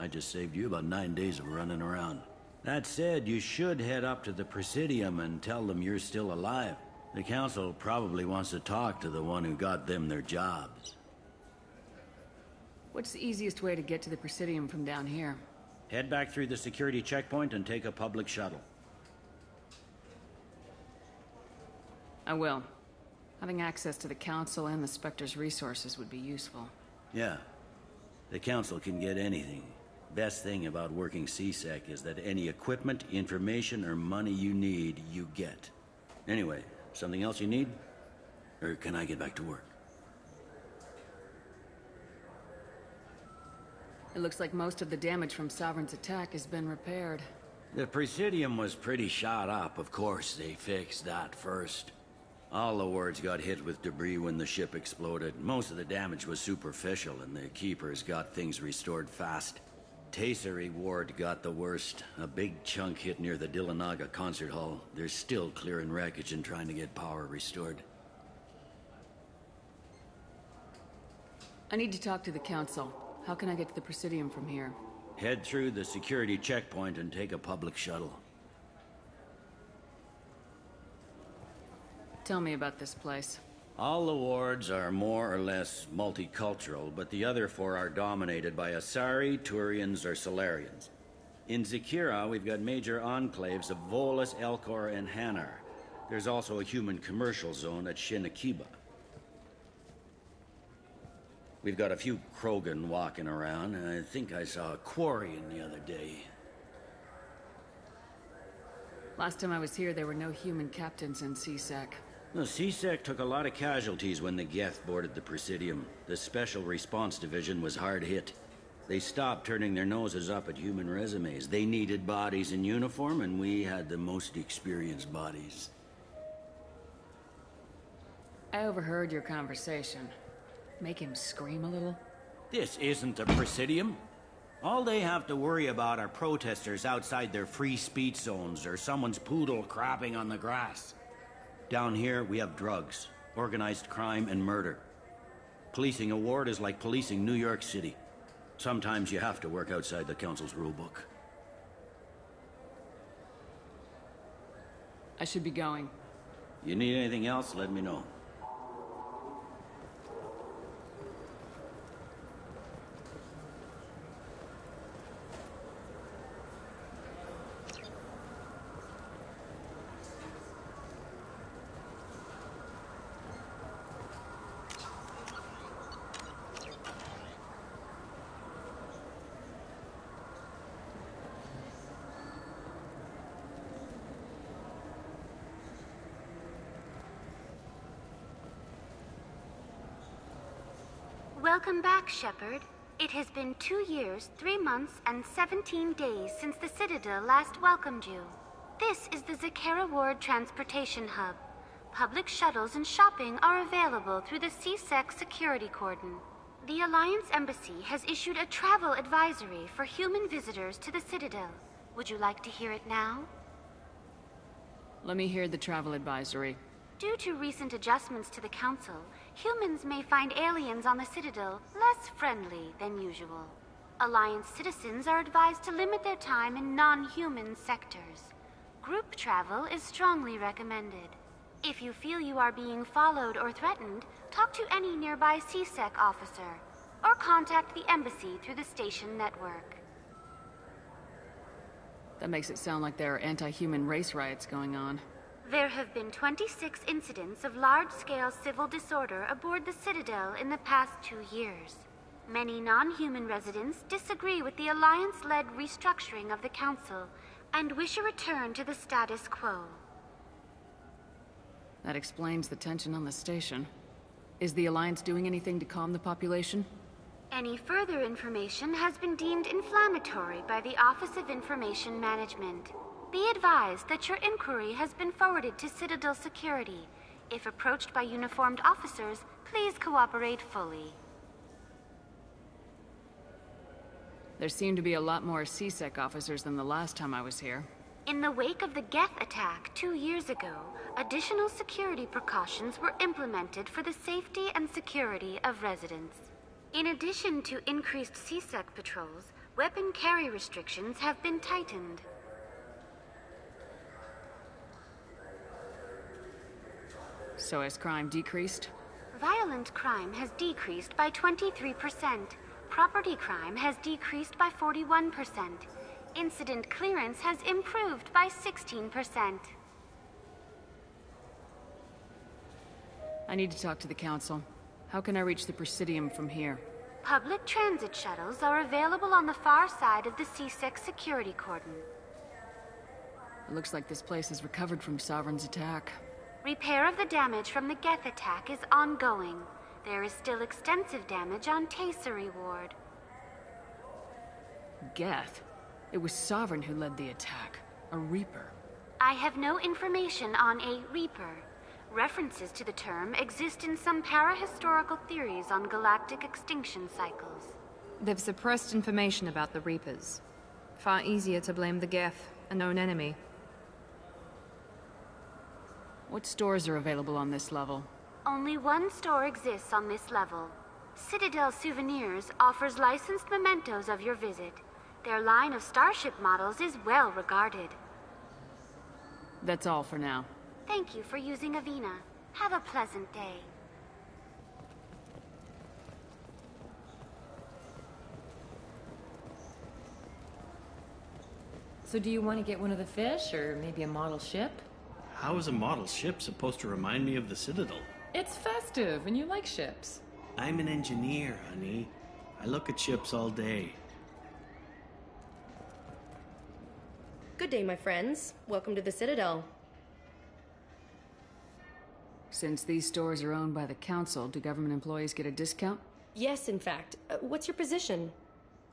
I just saved you about 9 days of running around. That said, you should head up to the Presidium and tell them you're still alive. The Council probably wants to talk to the one who got them their jobs. What's the easiest way to get to the Presidium from down here? Head back through the security checkpoint and take a public shuttle. I will. Having access to the Council and the Spectre's resources would be useful. Yeah. The Council can get anything. Best thing about working CSEC is that any equipment, information, or money you need, you get. Anyway, something else you need? Or can I get back to work? It looks like most of the damage from Sovereign's attack has been repaired. The Presidium was pretty shot up. Of course, they fixed that first. All the wards got hit with debris when the ship exploded. Most of the damage was superficial, and the Keepers got things restored fast. Tasery Ward got the worst. A big chunk hit near the Dillanaga concert hall. They're still clearing wreckage and trying to get power restored. I need to talk to the Council. How can I get to the Presidium from here? Head through the security checkpoint and take a public shuttle. Tell me about this place. All the wards are more or less multicultural, but the other 4 are dominated by Asari, Turians, or Solarians. In Zakira, we've got major enclaves of Volus, Elcor, and Hanar. There's also a human commercial zone at Shinakiba. We've got a few Krogan walking around, and I think I saw a Quarian the other day. Last time I was here, there were no human captains in CSEC. The CSEC took a lot of casualties when the Geth boarded the Presidium. The Special Response Division was hard hit. They stopped turning their noses up at human resumes. They needed bodies in uniform, and we had the most experienced bodies. I overheard your conversation. Make him scream a little? This isn't a Presidium. All they have to worry about are protesters outside their free speech zones or someone's poodle crapping on the grass. Down here, we have drugs, organized crime, and murder. Policing a ward is like policing New York City. Sometimes you have to work outside the Council's rulebook. I should be going. You need anything else, let me know. Welcome back, Shepard. It has been 2 years, 3 months, and 17 days since the Citadel last welcomed you. This is the Zakera Ward Transportation Hub. Public shuttles and shopping are available through the CSEC security cordon. The Alliance Embassy has issued a travel advisory for human visitors to the Citadel. Would you like to hear it now? Let me hear the travel advisory. Due to recent adjustments to the Council, humans may find aliens on the Citadel less friendly than usual. Alliance citizens are advised to limit their time in non-human sectors. Group travel is strongly recommended. If you feel you are being followed or threatened, talk to any nearby CSEC officer, or contact the Embassy through the station network. That makes it sound like there are anti-human race riots going on. There have been 26 incidents of large-scale civil disorder aboard the Citadel in the past 2 years. Many non-human residents disagree with the Alliance-led restructuring of the Council and wish a return to the status quo. That explains the tension on the station. Is the Alliance doing anything to calm the population? Any further information has been deemed inflammatory by the Office of Information Management. Be advised that your inquiry has been forwarded to Citadel Security. If approached by uniformed officers, please cooperate fully. There seem to be a lot more CSEC officers than the last time I was here. In the wake of the Geth attack 2 years ago, additional security precautions were implemented for the safety and security of residents. In addition to increased CSEC patrols, weapon carry restrictions have been tightened. So has crime decreased? Violent crime has decreased by 23%. Property crime has decreased by 41%. Incident clearance has improved by 16%. I need to talk to the Council. How can I reach the Presidium from here? Public transit shuttles are available on the far side of the CSEC security cordon. It looks like this place has recovered from Sovereign's attack. Repair of the damage from the Geth attack is ongoing. There is still extensive damage on Tasery Ward. Geth? It was Sovereign who led the attack. A Reaper. I have no information on a Reaper. References to the term exist in some parahistorical theories on galactic extinction cycles. They've suppressed information about the Reapers. Far easier to blame the Geth, a known enemy. What stores are available on this level? Only one store exists on this level. Citadel Souvenirs offers licensed mementos of your visit. Their line of starship models is well regarded. That's all for now. Thank you for using Avina. Have a pleasant day. So do you want to get one of the fish, or maybe a model ship? How is a model ship supposed to remind me of the Citadel? It's festive, and you like ships. I'm an engineer, honey. I look at ships all day. Good day, my friends. Welcome to the Citadel. Since these stores are owned by the Council, do government employees get a discount? Yes, in fact. What's your position?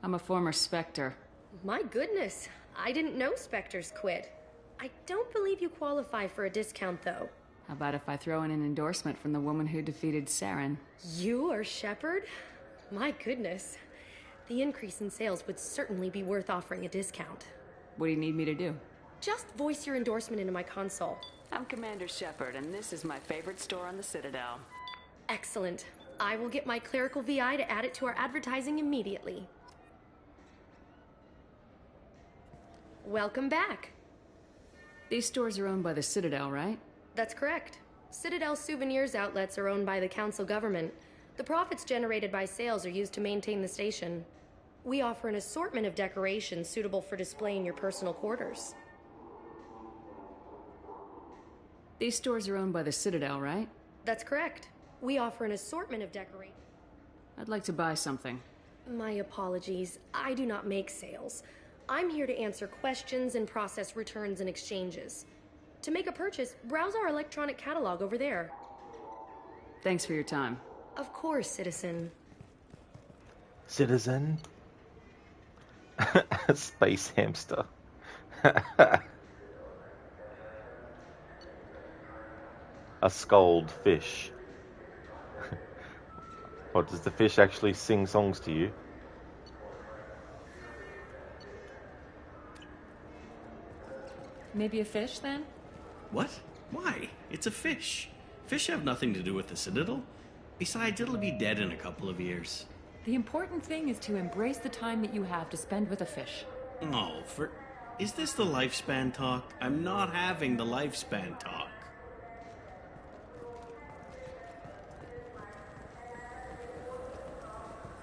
I'm a former Spectre. My goodness. I didn't know Spectres quit. I don't believe you qualify for a discount, though. How about if I throw in an endorsement from the woman who defeated Saren? You are Shepard? My goodness. The increase in sales would certainly be worth offering a discount. What do you need me to do? Just voice your endorsement into my console. I'm Commander Shepard, and this is my favorite store on the Citadel. Excellent. I will get my clerical VI to add it to our advertising immediately. Welcome back. These stores are owned by the Citadel, right? That's correct. Citadel Souvenirs outlets are owned by the Council government. The profits generated by sales are used to maintain the station. We offer an assortment of decorations suitable for display in your personal quarters. These stores are owned by the Citadel, right? That's correct. We offer an assortment of decorations. I'd like to buy something. My apologies. I do not make sales. I'm here to answer questions and process returns and exchanges. To make a purchase, browse our electronic catalog over there. Thanks for your time. Of course, citizen. Citizen? Space hamster. A scold fish. What, does the fish actually sing songs to you? Maybe a fish, then? What? Why? It's a fish. Fish have nothing to do with the Citadel. Besides, it'll be dead in a couple of years. The important thing is to embrace the time that you have to spend with a fish. Oh, is this the lifespan talk? I'm not having the lifespan talk.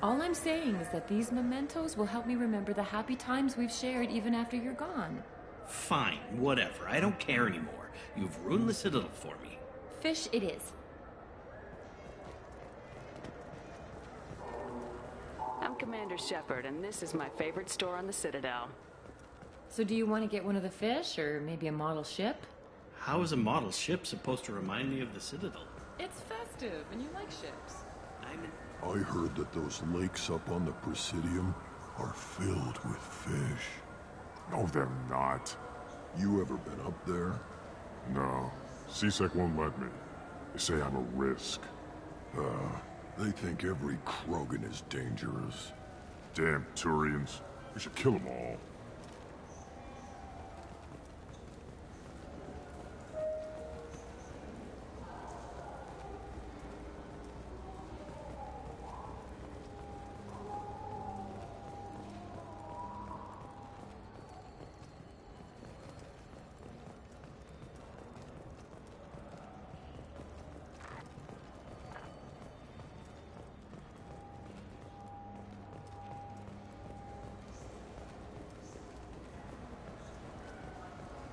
All I'm saying is that these mementos will help me remember the happy times we've shared even after you're gone. Fine, whatever. I don't care anymore. You've ruined the Citadel for me. Fish it is. I'm Commander Shepard, and this is my favorite store on the Citadel. So do you want to get one of the fish, or maybe a model ship? How is a model ship supposed to remind me of the Citadel? It's festive, and you like ships. I heard that those lakes up on the Presidium are filled with fish. No, they're not. You ever been up there? No. CSEC won't let me. They say I'm a risk. They think every Krogan is dangerous. Damn Turians. We should kill them all.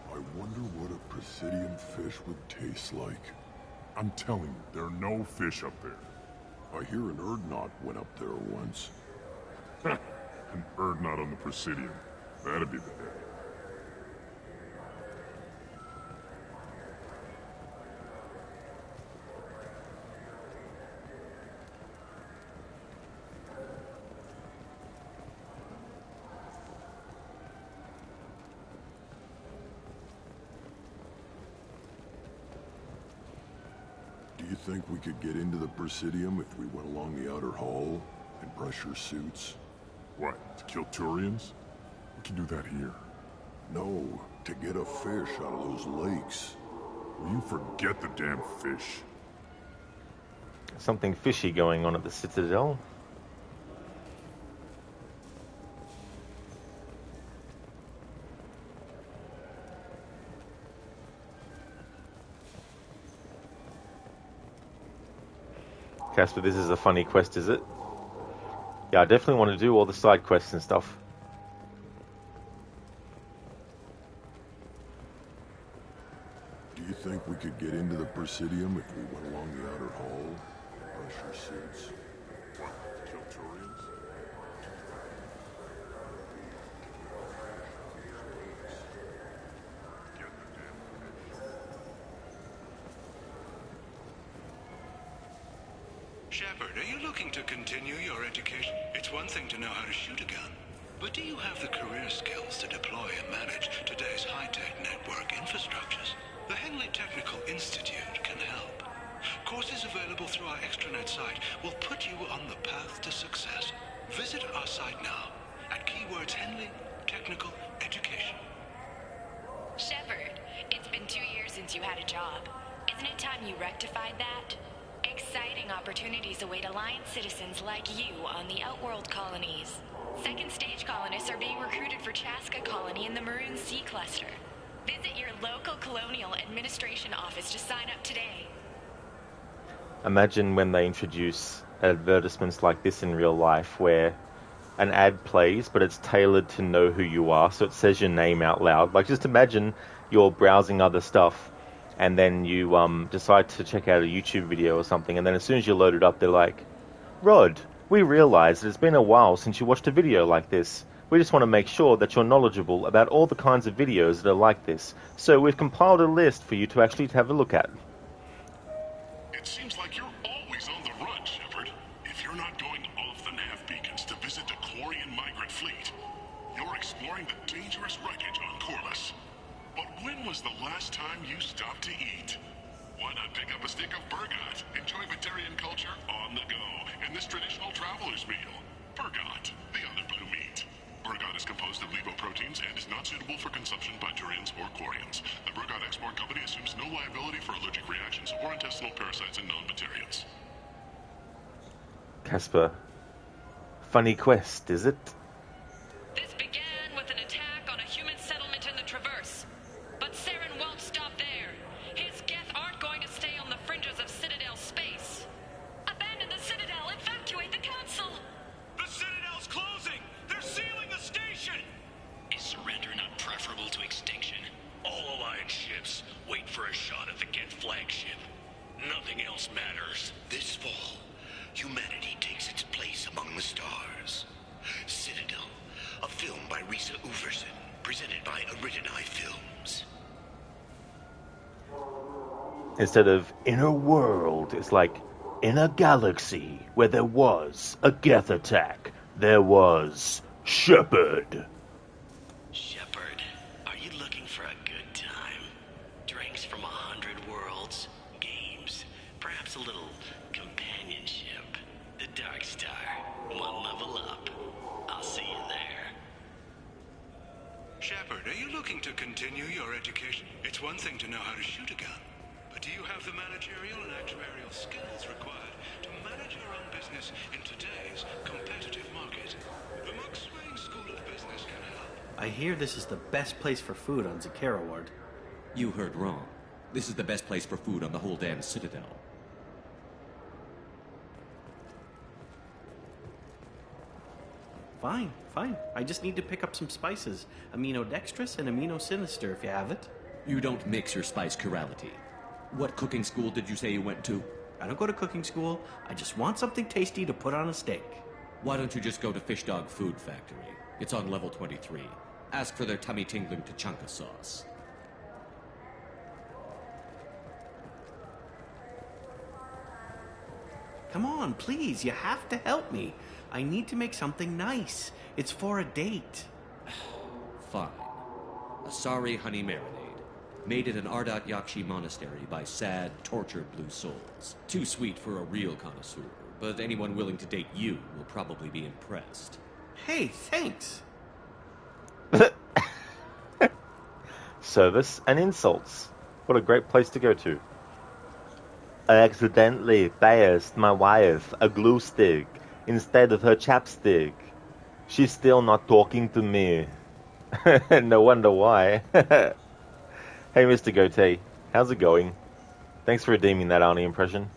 I wonder what a Presidium fish would taste like. I'm telling you, there are no fish up there. I hear an Urdnot went up there once. An Urdnot on the Presidium. That'd be the day. Do you think we could get into the Presidium if we went along the outer hall in pressure suits? What, to kill Turians? We can do that here. No, to get a fish out of those lakes. Will you forget the damn fish? Something fishy going on at the Citadel. Casper, this is a funny quest, is it? Yeah, I definitely want to do all the side quests and stuff. Do you think we could get into the Presidium if we went along the outer hall in pressure suits? What, to kill Turians? Get the damn fish. Shepard, are you looking to continue your education? It's one thing to know how to shoot a gun, but do you have the career skills to deploy and manage today's high-tech network infrastructures? The Henley Technical Institute can help. Courses available through our extranet site will put you on the path to success. Visit our site now at keywords Henley Technical Education. Shepard, it's been 2 years since you had a job. Isn't it time you rectified that? Exciting opportunities await Alliance citizens like you on the Outworld colonies. Second stage colonists are being recruited for Chaska Colony in the Maroon Sea Cluster. Visit your local Colonial Administration office to sign up today. Imagine when they introduce advertisements like this in real life where an ad plays, but it's tailored to know who you are, so it says your name out loud. Like, just imagine you're browsing other stuff, and then you decide to check out a YouTube video or something, and then as soon as you load it up, they're like, Rod, we realize that it's been a while since you watched a video like this. We just want to make sure that you're knowledgeable about all the kinds of videos that are like this. So we've compiled a list for you to actually have a look at. It seems like you're always on the run, Shepard. If you're not going off the nav beacons to visit the Quarian migrant fleet, you're exploring the dangerous wreckage on Corliss. But when was the last time you stopped to eat? Why not pick up a stick of Burgot? Enjoy Batarian culture on the go in this traditional traveler's meal. Burgot, the other blue meat. Burgot is composed of lipoproteins and is not suitable for consumption by Turians or Quarians. The Burgot Export Company assumes no liability for allergic reactions or intestinal parasites in non-Batarians. Casper, funny quest, is it? This began with an attack on a human settlement in the Traverse. But Saren won't stop there. His Geth aren't going to stay on the fringes of Citadel space. Abandon the Citadel! Evacuate the Council! The Citadel's closing! They're sealing the station! Is surrender not preferable to extinction? All Alliance ships wait for a shot at the Geth flagship. Nothing else matters. This fall, humanity takes its place among the stars. Citadel, a film by Risa Uverson, presented by Aridani Films. Instead of in a world, it's like in a galaxy where there was a Geth attack, there was Shepard. Shepard, are you looking for a good time? Drinks from 100 worlds, games, Perhaps a little companionship. The Dark Star. One level up. I'll see you there. Shepard, are you looking to continue your education? It's one thing to know how to shoot a gun, but do you have the managerial and actuarial skills required to manage your own business in today's competitive market? The Muck-Swain School of Business can help. I hear this is the best place for food on Zakera Ward. You heard wrong. This is the best place for food on the whole damn Citadel. Fine, fine. I just need to pick up some spices. Amino dextrous and amino sinister if you have it. You don't mix your spice chirality. What cooking school did you say you went to? I don't go to cooking school. I just want something tasty to put on a steak. Why don't you just go to Fish Dog Food Factory? It's on level 23. Ask for their tummy-tingling tachanka sauce. Come on, please. You have to help me. I need to make something nice. It's for a date. Fine. Asari honey marinade. Made at an Ardat Yakshi monastery by sad, tortured blue souls. Too sweet for a real connoisseur, but anyone willing to date you will probably be impressed. Hey, thanks. Service and insults. What a great place to go to. I accidentally passed my wife a glue stick instead of her chapstick. She's still not talking to me. No wonder why. Hey, Mr. Goatee, how's it going? Thanks for redeeming that Arnie impression.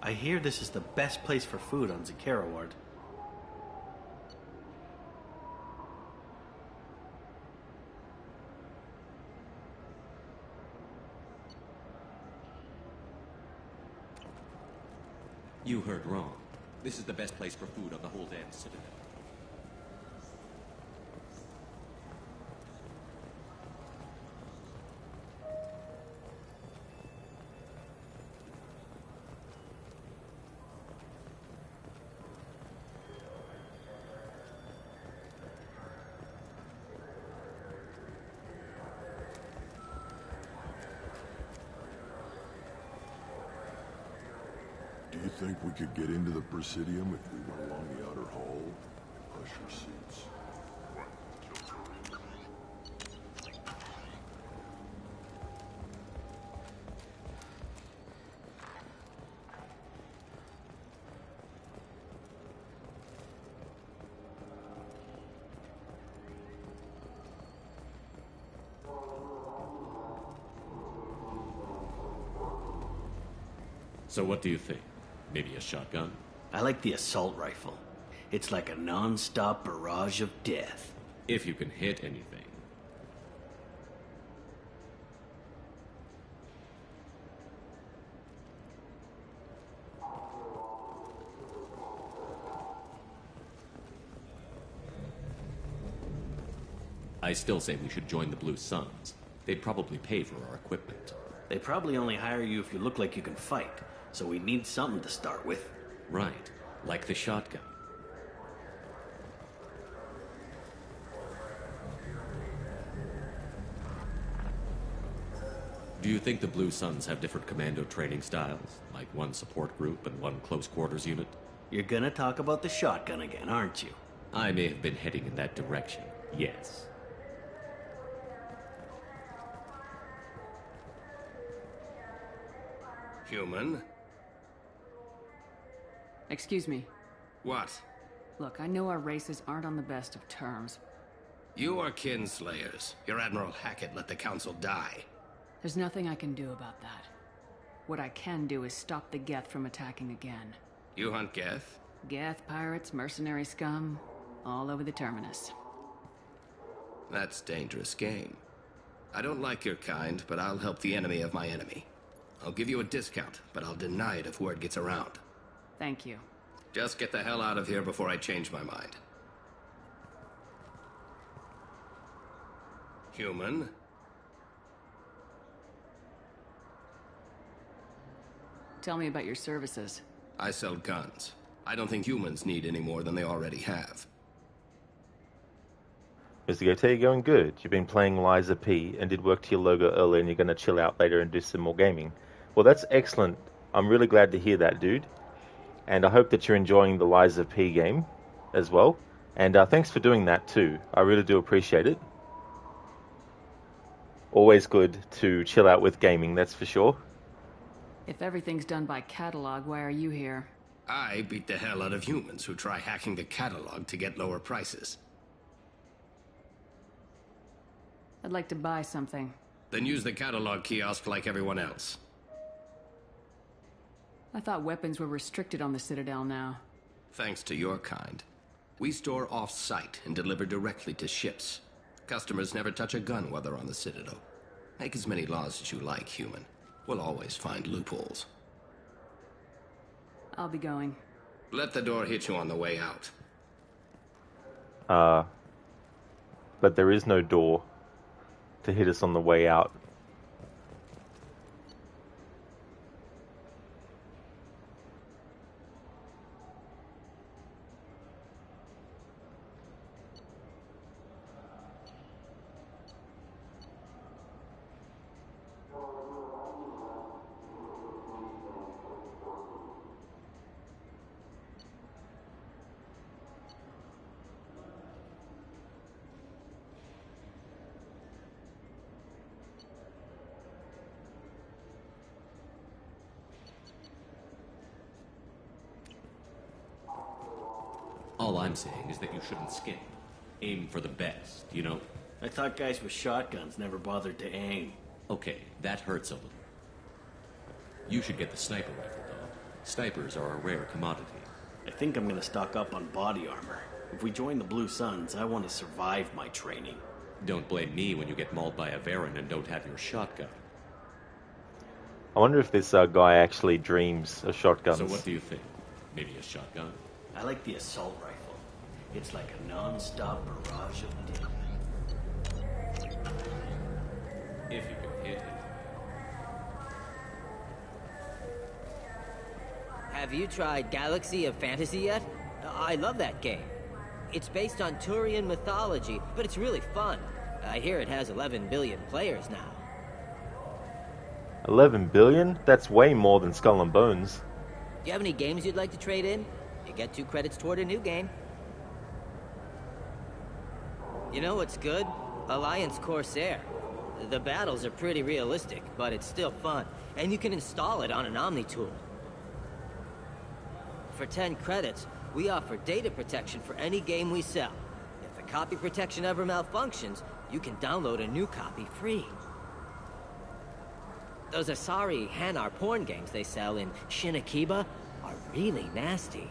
I hear this is the best place for food on Zakera Ward. You heard wrong. This is the best place for food on the whole damn Citadel. Do you think we could get into the Presidium if we went along the outer hall? Usher seats. So what do you think? Maybe a shotgun? I like the assault rifle. It's like a non-stop barrage of death. If you can hit anything. I still say we should join the Blue Suns. They'd probably pay for our equipment. They probably only hire you if you look like you can fight, so we need something to start with. Right, like the shotgun. Do you think the Blue Suns have different commando training styles? Like one support group and one close quarters unit? You're gonna talk about the shotgun again, aren't you? I may have been heading in that direction, yes. Human? Excuse me. What? Look, I know our races aren't on the best of terms. You are kinslayers. Your Admiral Hackett let the Council die. There's nothing I can do about that. What I can do is stop the Geth from attacking again. You hunt Geth? Geth, pirates, mercenary scum, all over the Terminus. That's dangerous game. I don't like your kind, but I'll help the enemy of my enemy. I'll give you a discount, but I'll deny it if word gets around. Thank you. Just get the hell out of here before I change my mind. Human? Tell me about your services. I sell guns. I don't think humans need any more than they already have. Mr. Goethe, you're going good. You've been playing Liza P and did work to your logo earlier and you're going to chill out later and do some more gaming. Well, that's excellent. I'm really glad to hear that, dude. And I hope that you're enjoying the Liza P game as well. And thanks for doing that too. I really do appreciate it. Always good to chill out with gaming, that's for sure. If everything's done by catalog, why are you here? I beat the hell out of humans who try hacking the catalog to get lower prices. I'd like to buy something. Then use the catalog kiosk like everyone else. I thought weapons were restricted on the Citadel now. Thanks to your kind. We store off-site and deliver directly to ships. Customers never touch a gun while they're on the Citadel. Make as many laws as you like, human. We'll always find loopholes. I'll be going. Let the door hit you on the way out. But there is no door to hit us on the way out. All I'm saying is that you shouldn't skimp. Aim for the best, you know? I thought guys with shotguns never bothered to aim. Okay, that hurts a little. You should get the sniper rifle, though. Snipers are a rare commodity. I think I'm gonna stock up on body armor. If we join the Blue Suns, I want to survive my training. Don't blame me when you get mauled by a Varan and don't have your shotgun. I wonder if this guy actually dreams of shotguns. So what do you think? Maybe a shotgun? I like the assault rifle. It's like a non-stop barrage of death. If you can hit it. Have you tried Galaxy of Fantasy yet? I love that game. It's based on Turian mythology, but it's really fun. I hear it has 11 billion players now. 11 billion? That's way more than Skull and Bones. Do you have any games you'd like to trade in? You get 2 credits toward a new game. You know what's good? Alliance Corsair. The battles are pretty realistic, but it's still fun. And you can install it on an Omni tool. For 10 credits, we offer data protection for any game we sell. If the copy protection ever malfunctions, you can download a new copy free. Those Asari Hanar porn games they sell in Shinakiba are really nasty.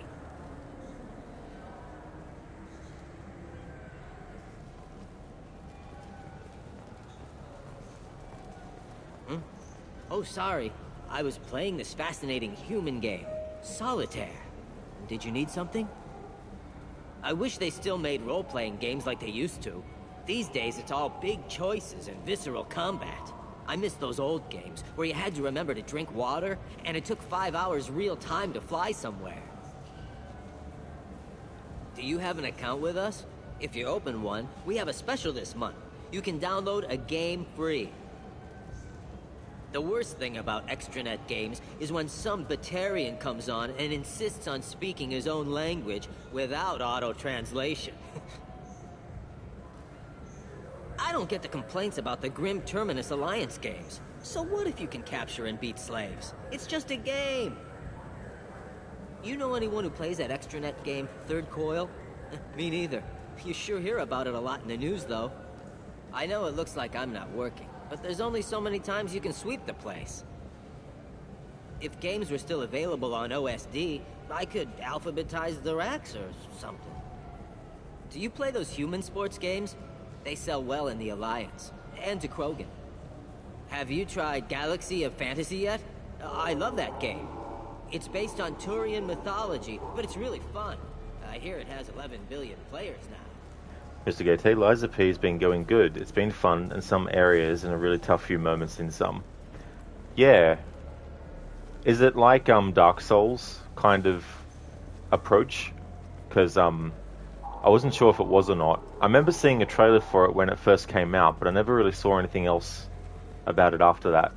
Oh, sorry. I was playing this fascinating human game, Solitaire. Did you need something? I wish they still made role-playing games like they used to. These days, it's all big choices and visceral combat. I miss those old games, where you had to remember to drink water, and it took 5 hours real time to fly somewhere. Do you have an account with us? If you open one, we have a special this month. You can download a game free. The worst thing about extranet games is when some Batarian comes on and insists on speaking his own language without auto-translation. I don't get the complaints about the Grim Terminus Alliance games. So what if you can capture and beat slaves? It's just a game. You know anyone who plays that extranet game, Third Coil? Me neither. You sure hear about it a lot in the news, though. I know it looks like I'm not working, but there's only so many times you can sweep the place. If games were still available on OSD, I could alphabetize the racks or something. Do you play those human sports games? They sell well in the Alliance, and to Krogan. Have you tried Galaxy of Fantasy yet? I love that game. It's based on Turian mythology, but it's really fun. I hear it has 11 billion players now. Mr. Goethe, Liza P has been going good. It's been fun in some areas and a really tough few moments in some. Yeah. Is it like Dark Souls kind of approach? Because I wasn't sure if it was or not. I remember seeing a trailer for it when it first came out, but I never really saw anything else about it after that.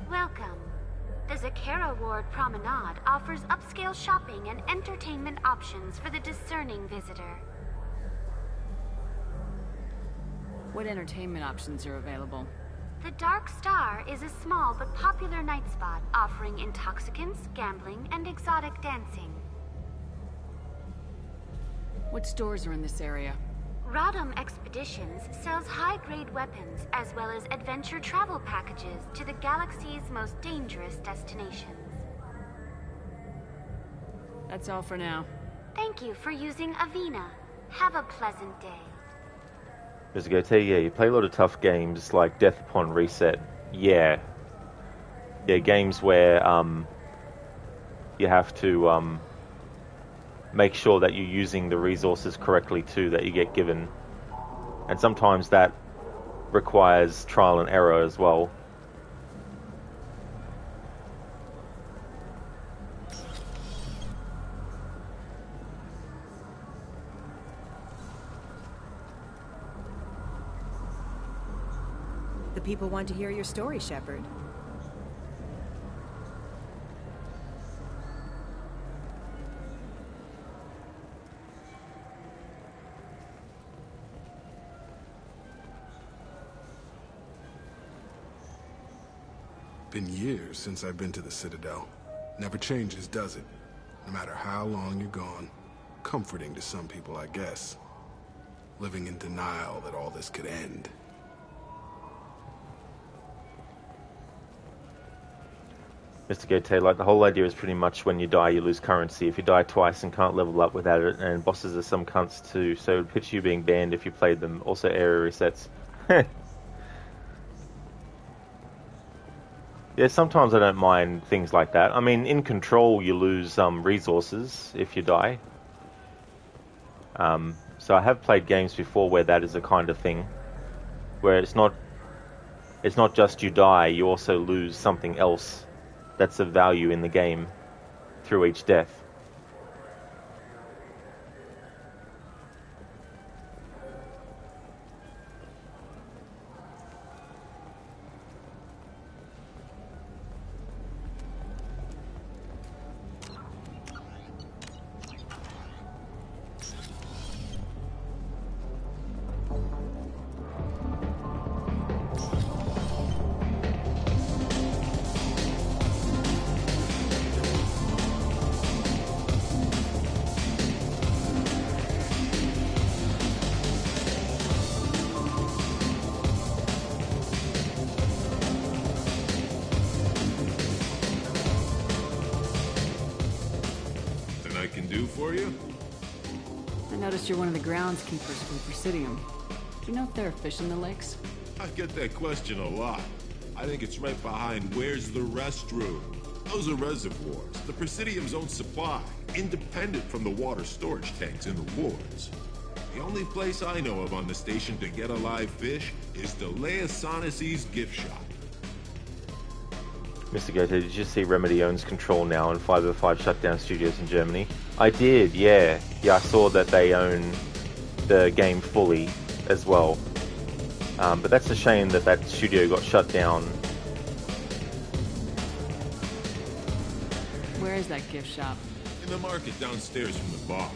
Welcome. The Zakara Ward Promenade offers upscale shopping and entertainment options for the discerning visitor. What entertainment options are available? The Dark Star is a small but popular night spot offering intoxicants, gambling, and exotic dancing. What stores are in this area? Rodham Expeditions sells high-grade weapons as well as adventure travel packages to the galaxy's most dangerous destinations. That's all for now. Thank you for using Avena. Have a pleasant day. Mr. Goethe, yeah, you play a lot of tough games like Death Upon Reset. Yeah, games where you have to make sure that you're using the resources correctly too that you get given, and sometimes that requires trial and error as well. The people want to hear your story, Shepard. Been years since I've been to the Citadel. Never changes, does it? No matter how long you're gone. Comforting to some people, I guess. Living in denial that all this could end. Mr. Goethe, like the whole idea is pretty much when you die, you lose currency. If you die twice and can't level up without it, and bosses are some cunts too, so it would pitch you being banned if you played them. Also area resets. Yeah, sometimes I don't mind things like that. I mean, in Control, you lose resources if you die. So I have played games before where that is a kind of thing, where it's not just you die, you also lose something else that's of value in the game through each death. You're one of the groundskeepers for the Presidium. Do you know if there are fish in the lakes? I get that question a lot. I think it's right behind where's the restroom. Those are reservoirs, the Presidium's own supply, independent from the water storage tanks in the wards. The only place I know of on the station to get a live fish is Delea Sonic's gift shop. Mr. Goethe, did you see Remedy owns Control now and 505 shut down studios in Germany? I did, yeah. Yeah, I saw that they own the game fully as well. But that's a shame that that studio got shut down. Where is that gift shop? In the market downstairs from the bar.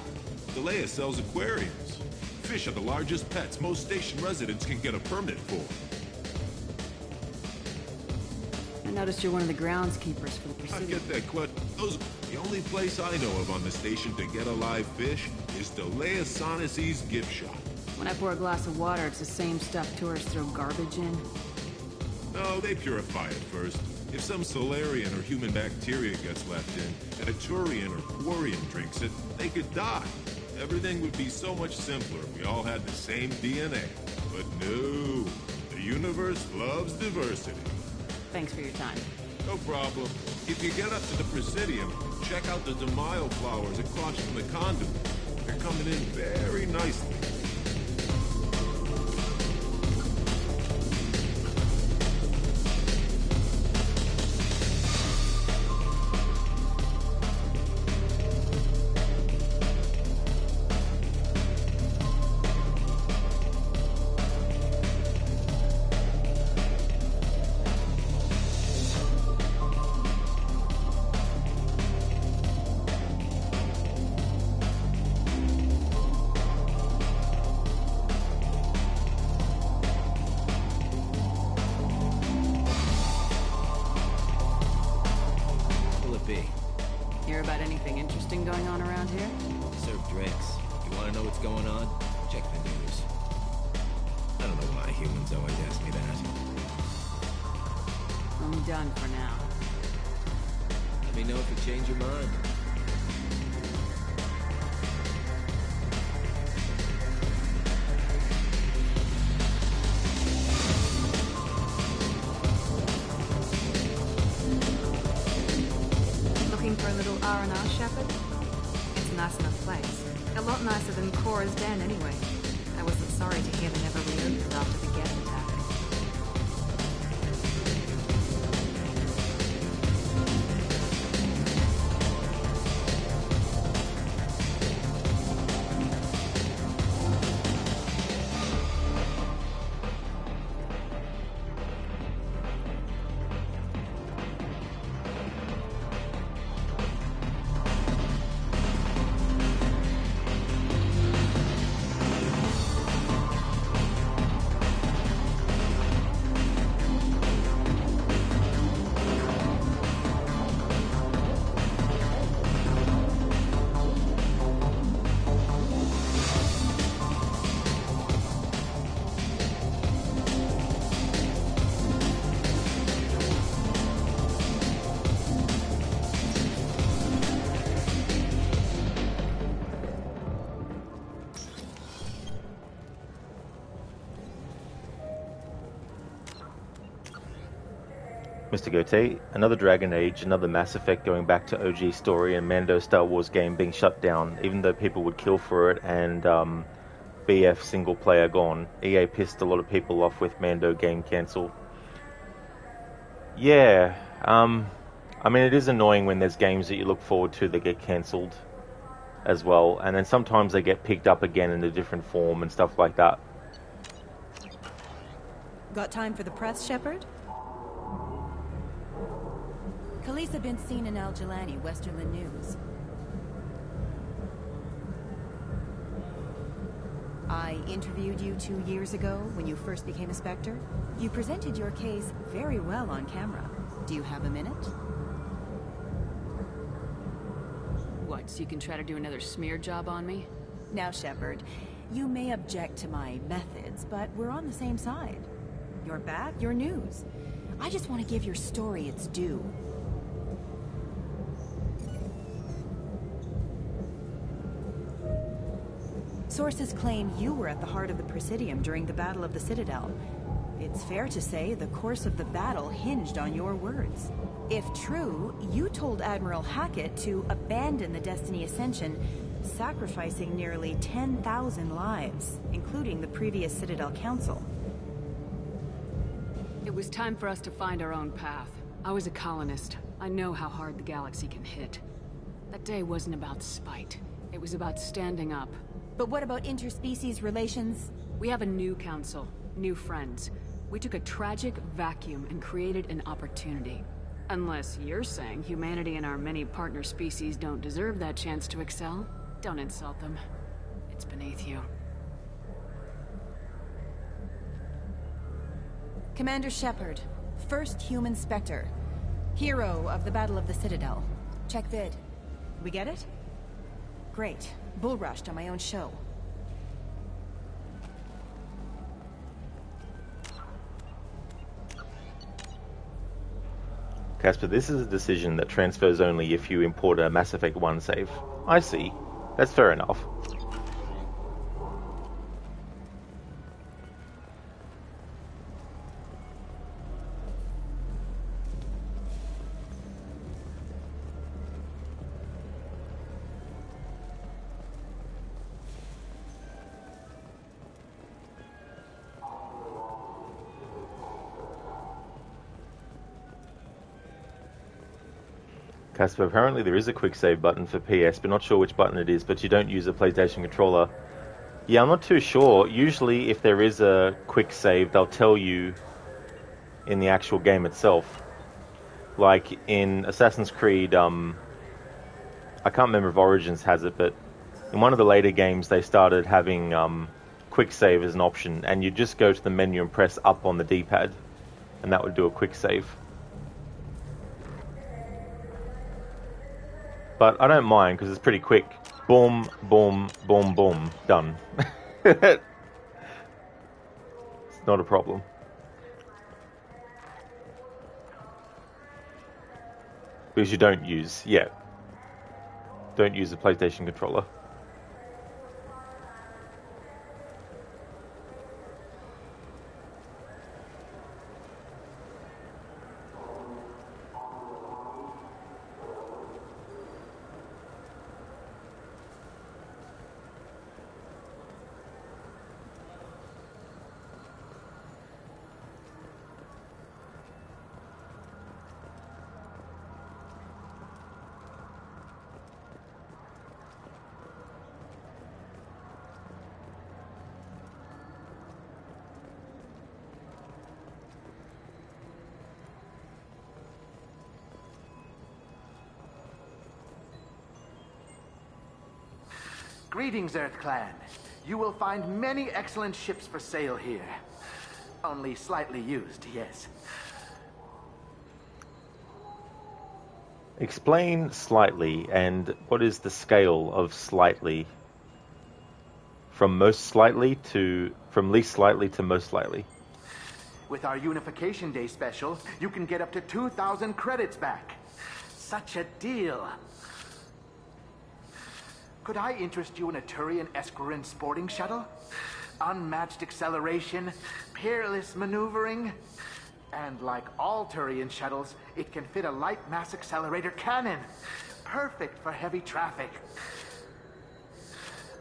Delea sells aquariums. Fish are the largest pets most station residents can get a permit for. I noticed you're one of the groundskeepers for the Presidium. I get that question. The only place I know of on the station to get a live fish is Delea Sonic's gift shop. When I pour a glass of water, it's the same stuff tourists throw garbage in? No, they purify it first. If some Solarian or human bacteria gets left in, and a Turian or Quarian drinks it, they could die. Everything would be so much simpler if we all had the same DNA. But no, the universe loves diversity. Thanks for your time. No problem. If you get up to the Presidium, check out the Demaio flowers across from the conduit. They're coming in very nicely. I'm done for now. Let me know if you change your mind. Looking for a little R&R, Shepard? It's a nice enough place. A lot nicer than Cora's den, anyway. I wasn't sorry to hear they never reopened after the Geth attack. Mr. Gote, another Dragon Age, another Mass Effect going back to OG story, and Mando Star Wars game being shut down, even though people would kill for it, and BF single player gone. EA pissed a lot of people off with Mando game cancelled. Yeah, I mean, it is annoying when there's games that you look forward to that get cancelled as well, and then sometimes they get picked up again in a different form and stuff like that. Got time for the press, Shepard? Khaleesa been seen in Al Jelani, Westerland News. I interviewed you 2 years ago when you first became a Spectre. You presented your case very well on camera. Do you have a minute? What, so you can try to do another smear job on me? Now, Shepard, you may object to my methods, but we're on the same side. You're back, your news. I just want to give your story its due. Sources claim you were at the heart of the Presidium during the Battle of the Citadel. It's fair to say the course of the battle hinged on your words. If true, you told Admiral Hackett to abandon the Destiny Ascension, sacrificing nearly 10,000 lives, including the previous Citadel Council. It was time for us to find our own path. I was a colonist. I know how hard the galaxy can hit. That day wasn't about spite. It was about standing up. But what about interspecies relations? We have a new council, new friends. We took a tragic vacuum and created an opportunity. Unless you're saying humanity and our many partner species don't deserve that chance to excel, don't insult them. It's beneath you. Commander Shepard, first human Spectre. Hero of the Battle of the Citadel. Check vid. We get it? Great. Bull rushed on my own show. Casper, this is a decision that transfers only if you import a Mass Effect 1 save. I see. That's fair enough. Casper, apparently there is a quick save button for PS, but not sure which button it is, but you don't use a PlayStation controller. Yeah, I'm not too sure. Usually if there is a quick save, they'll tell you in the actual game itself. Like in Assassin's Creed, I can't remember if Origins has it, but in one of the later games they started having quick save as an option, and you just go to the menu and press up on the D-pad, and that would do a quick save. But I don't mind, because it's pretty quick. Boom, boom, boom, boom. Done. It's not a problem. Because you don't use the PlayStation controller. Greetings, Earth Clan. You will find many excellent ships for sale here. Only slightly used, yes. Explain slightly, and what is the scale of slightly? From least slightly to most slightly. With our Unification Day special, you can get up to 2,000 credits back. Such a deal. Could I interest you in a Turian Esquirin sporting shuttle? Unmatched acceleration, peerless maneuvering, and like all Turian shuttles, it can fit a light mass accelerator cannon. Perfect for heavy traffic.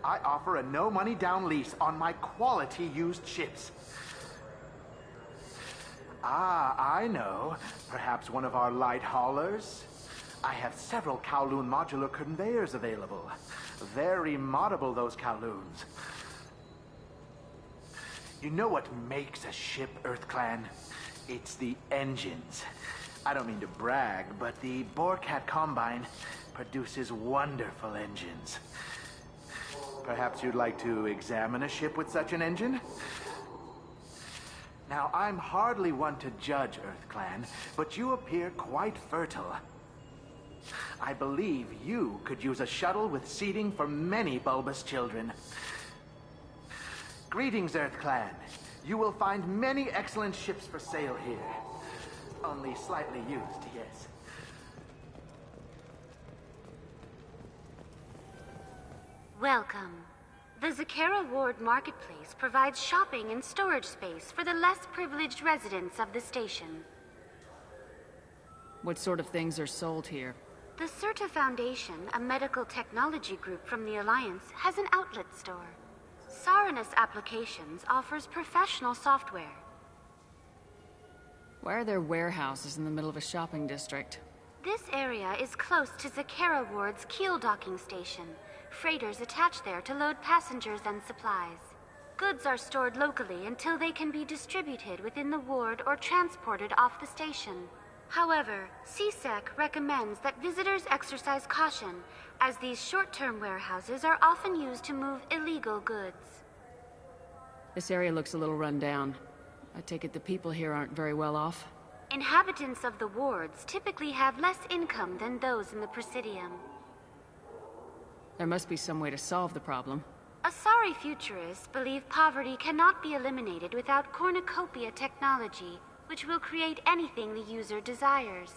I offer a no money down lease on my quality used ships. Ah, I know. Perhaps one of our light haulers? I have several Kowloon modular conveyors available. Very moddable, those Kowloons. You know what makes a ship, Earth Clan? It's the engines. I don't mean to brag, but the Borecat Combine produces wonderful engines. Perhaps you'd like to examine a ship with such an engine? Now, I'm hardly one to judge, Earth Clan, but you appear quite fertile. I believe you could use a shuttle with seating for many bulbous children. Greetings, Earth Clan. You will find many excellent ships for sale here. Only slightly used, yes. Welcome. The Zakera Ward Marketplace provides shopping and storage space for the less privileged residents of the station. What sort of things are sold here? The Certa Foundation, a medical technology group from the Alliance, has an outlet store. Saranus Applications offers professional software. Why are there warehouses in the middle of a shopping district? This area is close to Zakera Ward's keel docking station. Freighters attach there to load passengers and supplies. Goods are stored locally until they can be distributed within the ward or transported off the station. However, CSEC recommends that visitors exercise caution, as these short-term warehouses are often used to move illegal goods. This area looks a little run down. I take it the people here aren't very well off? Inhabitants of the wards typically have less income than those in the Presidium. There must be some way to solve the problem. Asari futurists believe poverty cannot be eliminated without cornucopia technology, which will create anything the user desires.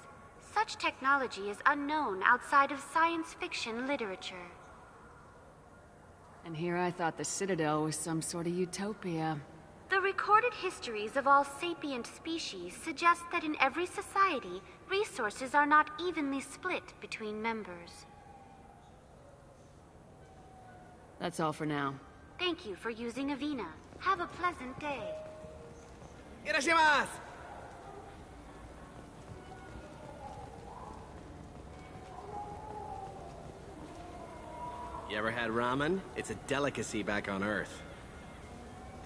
Such technology is unknown outside of science fiction literature. And here I thought the Citadel was some sort of utopia. The recorded histories of all sapient species suggest that in every society, resources are not evenly split between members. That's all for now. Thank you for using Avina. Have a pleasant day. Irashimasu! You ever had ramen? It's a delicacy back on Earth.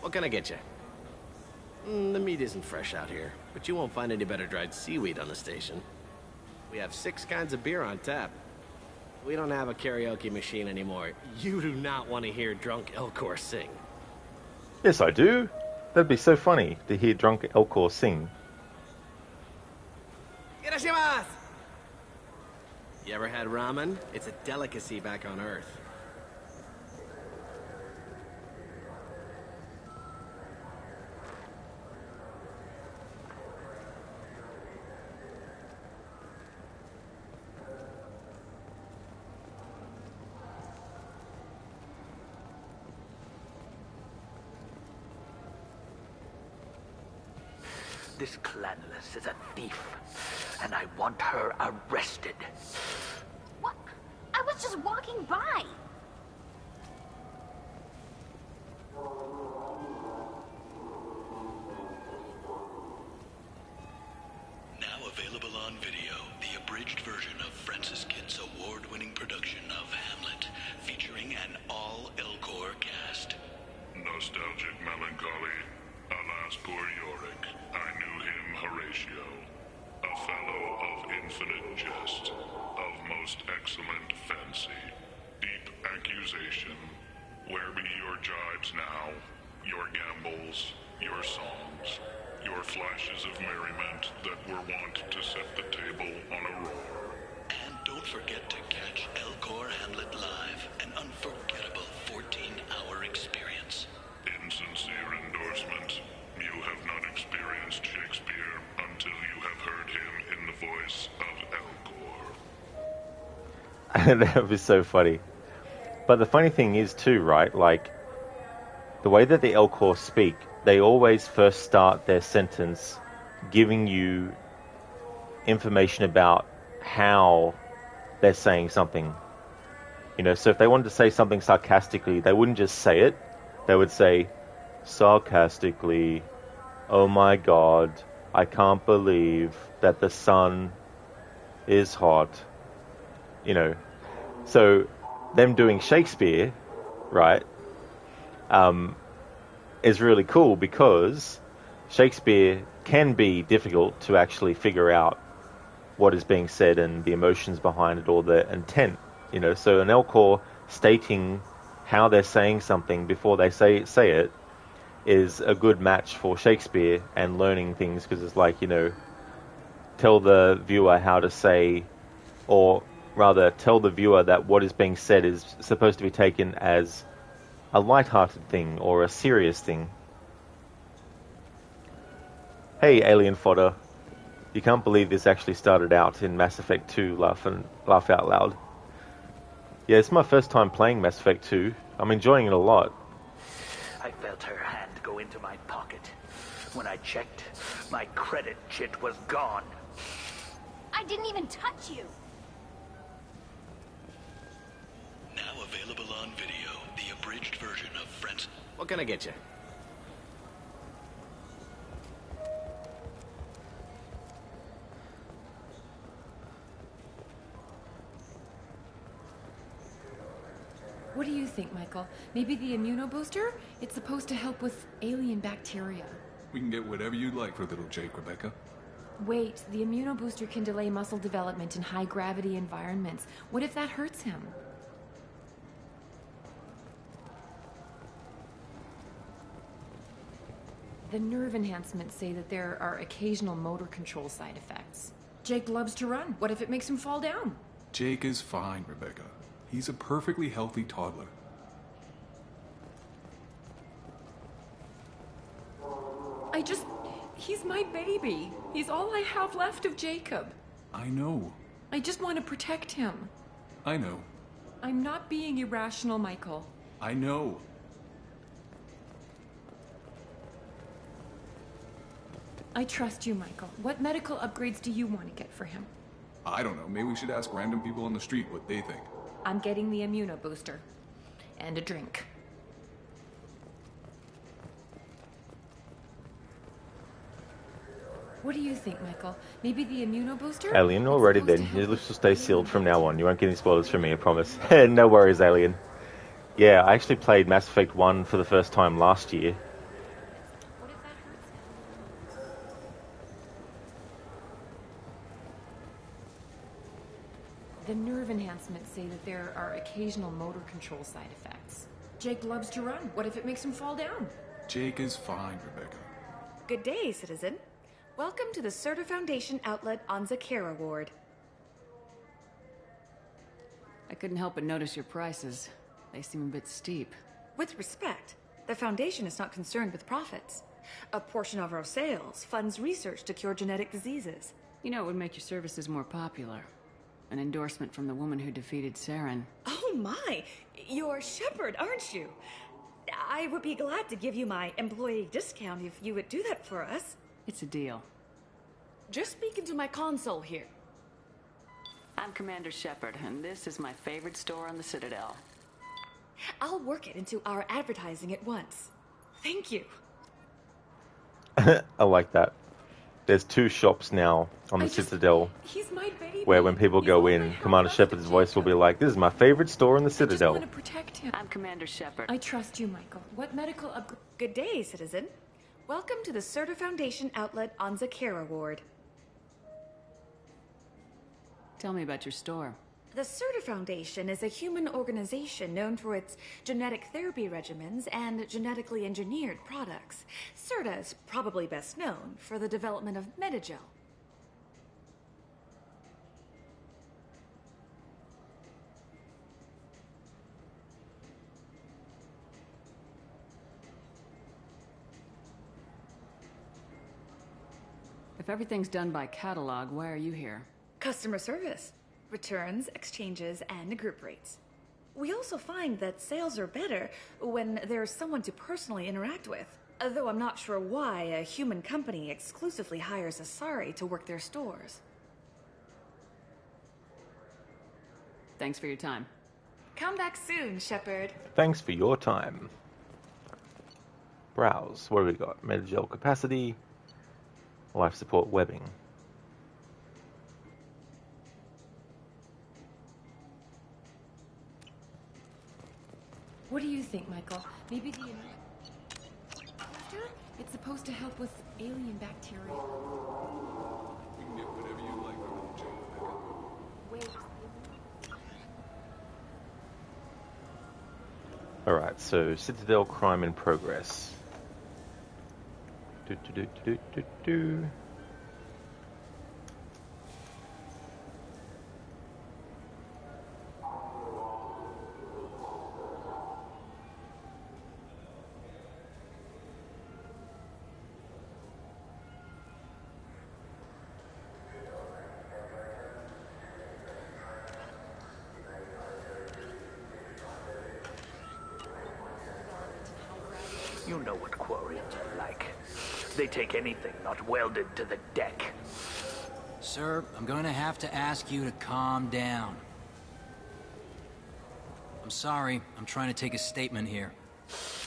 What can I get you? The meat isn't fresh out here, but you won't find any better dried seaweed on the station. We have 6 kinds of beer on tap. We don't have a karaoke machine anymore. You do not want to hear drunk Elcor sing. Yes, I do. That'd be so funny to hear drunk Elcor sing. Irashimasu! You ever had ramen? It's a delicacy back on Earth. This clanless is a thief, and I want her arrested. What? I was just walking by. Now available on video, the abridged version of Francis Kidd's award-winning production of Hamlet, featuring an all-Elcor cast. Nostalgic melancholy. Alas, poor Yorick. I knew him, Horatio. A fellow of infinite jest, of most excellent fancy. Deep accusation. Where be your jibes now? Your gambols, your songs, your flashes of merriment that were wont to set the table on a roar. And don't forget to catch Elcor Hamlet live, an unforgettable 14-hour experience. Insincere endorsement. You have not experienced Shakespeare until you have heard him in the voice of Elcor. That was so funny. But the funny thing is too, right? Like, the way that the Elcor speak, they always first start their sentence giving you information about how they're saying something. You know, so if they wanted to say something sarcastically, they wouldn't just say it. They would say, sarcastically, oh my god, I can't believe that the sun is hot. You know, so them doing Shakespeare, right, is really cool because Shakespeare can be difficult to actually figure out what is being said and the emotions behind it or the intent, you know. So an Elcor stating how they're saying something before they say it is a good match for Shakespeare and learning things, because it's like, you know, tell the viewer how to say, or rather tell the viewer that what is being said is supposed to be taken as a light-hearted thing or a serious thing. Hey, Alien Fodder. You can't believe this actually started out in Mass Effect 2, laugh out loud. Yeah, it's my first time playing Mass Effect 2. I'm enjoying it a lot. I felt her hand go into my pocket. When I checked, my credit chit was gone. I didn't even touch you. Now available on video, the abridged version of Francis. What can I get you? What do you think, Michael? Maybe the immunobooster? It's supposed to help with alien bacteria. We can get whatever you'd like for little Jake, Rebecca. Wait, the immunobooster can delay muscle development in high-gravity environments. What if that hurts him? The nerve enhancements say that there are occasional motor control side effects. Jake loves to run. What if it makes him fall down? Jake is fine, Rebecca. He's a perfectly healthy toddler. He's my baby. He's all I have left of Jacob. I know. I just want to protect him. I know. I'm not being irrational, Michael. I know. I trust you, Michael. What medical upgrades do you want to get for him? I don't know. Maybe we should ask random people on the street what they think. I'm getting the immunobooster. And a drink. What do you think, Michael? Maybe the immunobooster? Alien, already then. Your lips will stay sealed from now on. You won't get any spoilers from me, I promise. No worries, Alien. Yeah, I actually played Mass Effect 1 for the first time last year. The nerve enhancements say that there are occasional motor control side effects. Jake loves to run. What if it makes him fall down? Jake is fine, Rebecca. Good day, citizen. Welcome to the Certa Foundation outlet on Zakara Ward. I couldn't help but notice your prices. They seem a bit steep. With respect, the Foundation is not concerned with profits. A portion of our sales funds research to cure genetic diseases. You know, it would make your services more popular. An endorsement from the woman who defeated Saren. Oh my! You're Shepard, aren't you? I would be glad to give you my employee discount if you would do that for us. It's a deal. Just speak into my console here. I'm Commander Shepard, and this is my favorite store on the Citadel. I'll work it into our advertising at once. Thank you. I like that. There's 2 shops now on the Citadel He's my baby. where when people go in, Commander Shepard's voice will be like, "This is my favorite store in the I just Citadel." want to protect him. I'm Commander Shepard. I trust you, Michael. What medical upgrade? Good day, citizen. Welcome to the Serta Foundation outlet on Zakara Ward. Tell me about your store. The Serta Foundation is a human organization known for its genetic therapy regimens and genetically engineered products. Serta is probably best known for the development of Metagel. If everything's done by catalog, why are you here? Customer service, returns, exchanges, and group rates. We also find that sales are better when there's someone to personally interact with. Though I'm not sure why a human company exclusively hires Asari to work their stores. Thanks for your time. Come back soon, Shepard. Thanks for your time. Browse. What do we got? Metagel capacity. Life support webbing. What do you think, Michael? Maybe the... It's supposed to help with alien bacteria. You can get whatever you like from the gym, Rebecca. Wait. Alright, so Citadel crime in progress. Do. You know what Quarians are like. They take anything not welded to the deck. Sir, I'm going to have to ask you to calm down. I'm sorry, I'm trying to take a statement here.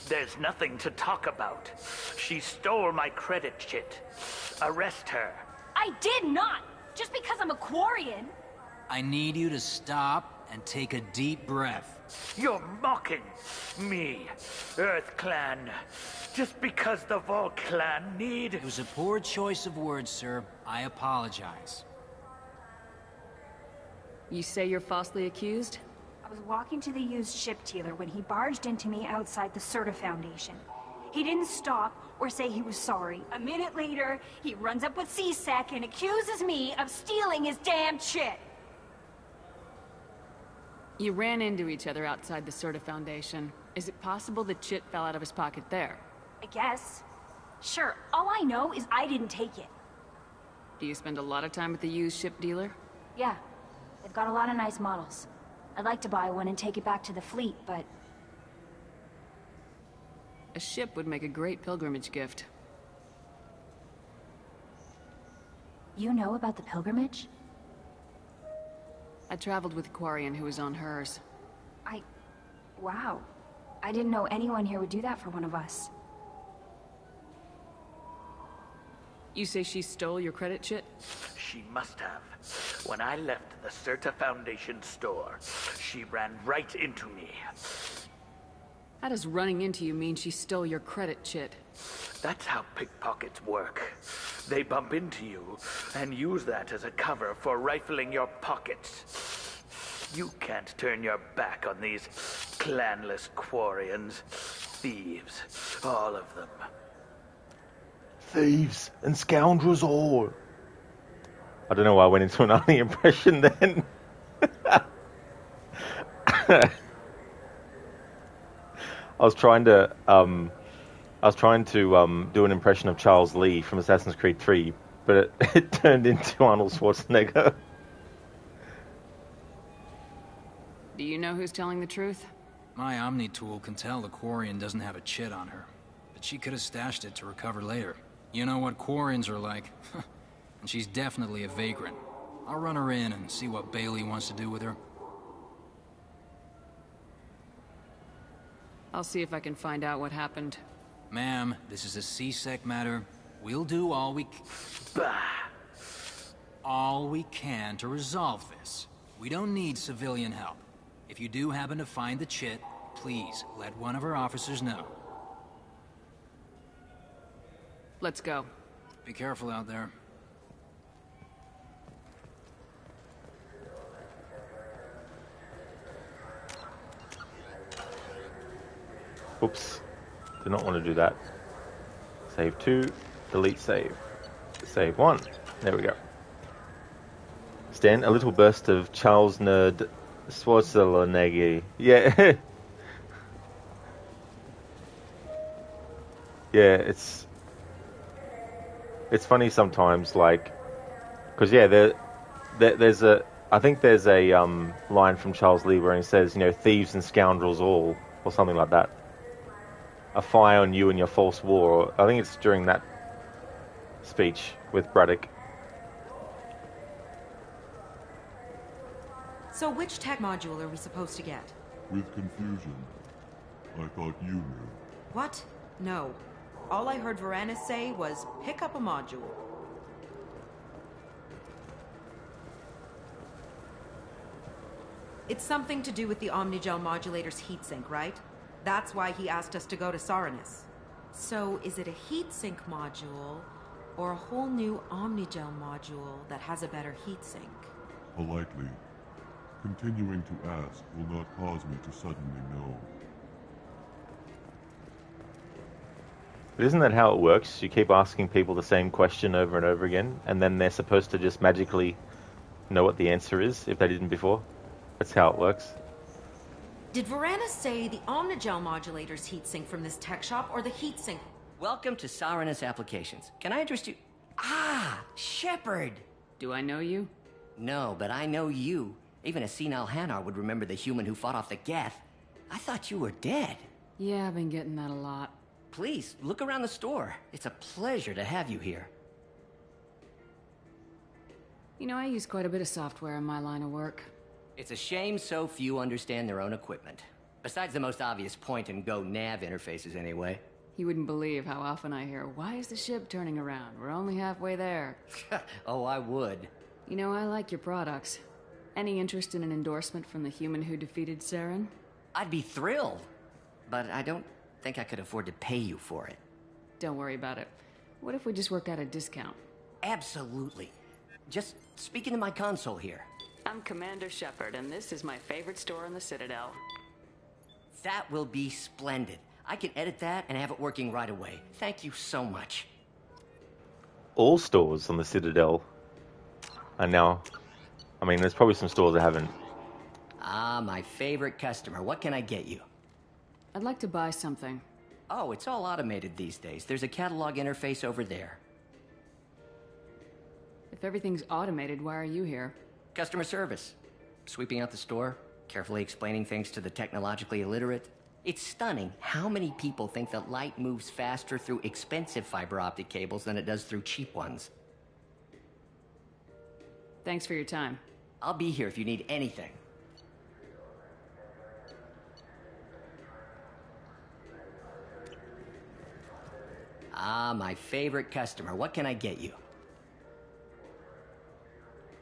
There's nothing to talk about. She stole my credit chit. Arrest her. I did not! Just because I'm a Quarian! I need you to stop and take a deep breath. You're mocking me, Earth Clan. Just because the Vol Clan need... It was a poor choice of words, sir. I apologize. You say you're falsely accused? I was walking to the used ship dealer when he barged into me outside the Serta Foundation. He didn't stop or say he was sorry. A minute later, he runs up with C-Sec and accuses me of stealing his damn chit. You ran into each other outside the Serta Foundation. Is it possible the chit fell out of his pocket there? I guess. Sure, all I know is I didn't take it. Do you spend a lot of time at the used ship dealer? Yeah, they've got a lot of nice models. I'd like to buy one and take it back to the fleet, but... A ship would make a great pilgrimage gift. You know about the pilgrimage? I traveled with a Quarian who was on hers. Wow. I didn't know anyone here would do that for one of us. You say she stole your credit chit? She must have. When I left the Serta Foundation store, she ran right into me. How does running into you mean she stole your credit chit? That's how pickpockets work. They bump into you and use that as a cover for rifling your pockets. You can't turn your back on these clanless Quarians. Thieves, all of them. Thieves and scoundrels all. I don't know why I went into an Arnie impression then. I was trying to do an impression of Charles Lee from Assassin's Creed 3, but it turned into Arnold Schwarzenegger. Do you know who's telling the truth? My Omni tool can tell the Quarian doesn't have a chit on her, but she could have stashed it to recover later. You know what Quarians are like. And she's definitely a vagrant. I'll run her in and see what Bailey wants to do with her. I'll see if I can find out what happened. Ma'am, this is a C-Sec matter. We'll do all we can to resolve this. We don't need civilian help. If you do happen to find the chit, please let one of our officers know. Let's go. Be careful out there. Oops. Did not want to do that. Save 2. Delete save. Save 1. There we go. Stan, a little burst of Charles Nerd Schwarzenegger. Yeah. Yeah, it's funny sometimes, like, because yeah, there's a, I think there's a line from Charles Lee where he says, you know, thieves and scoundrels all, or something like that. A fire on you and your false war. I think it's during that speech with Braddock. So which tech module are we supposed to get? With confusion. I thought you knew. What? No. All I heard Varanus say was, pick up a module. It's something to do with the Omnigel modulator's heatsink, right? That's why he asked us to go to Saranus. So is it a heatsink module, or a whole new Omnigel module that has a better heatsink? Politely. Continuing to ask will not cause me to suddenly know. But isn't that how it works? You keep asking people the same question over and over again, and then they're supposed to just magically know what the answer is if they didn't before? That's how it works. Did Varanus say the Omnigel modulator's heatsink from this tech shop, or the heatsink? Welcome to Saranus Applications. Can I interest you? Ah, Shepard! Do I know you? No, but I know you. Even a senile Hanar would remember the human who fought off the Geth. I thought you were dead. Yeah, I've been getting that a lot. Please, look around the store. It's a pleasure to have you here. You know, I use quite a bit of software in my line of work. It's a shame so few understand their own equipment. Besides the most obvious point-and-go nav interfaces, anyway. You wouldn't believe how often I hear, why is the ship turning around? We're only halfway there. Oh, I would. You know, I like your products. Any interest in an endorsement from the human who defeated Saren? I'd be thrilled. But I don't think I could afford to pay you for it. Don't worry about it. What if we just work out a discount? Absolutely. Just speak into my console here. I'm Commander Shepard, and this is my favorite store in the Citadel. That will be splendid. I can edit that and have it working right away. Thank you so much. All stores on the Citadel are now... I mean, there's probably some stores that haven't. Ah, my favorite customer. What can I get you? I'd like to buy something. Oh, it's all automated these days. There's a catalog interface over there. If everything's automated, why are you here? Customer service. Sweeping out the store, carefully explaining things to the technologically illiterate. It's stunning how many people think that light moves faster through expensive fiber optic cables than it does through cheap ones. Thanks for your time. I'll be here if you need anything. Ah, my favorite customer. What can I get you?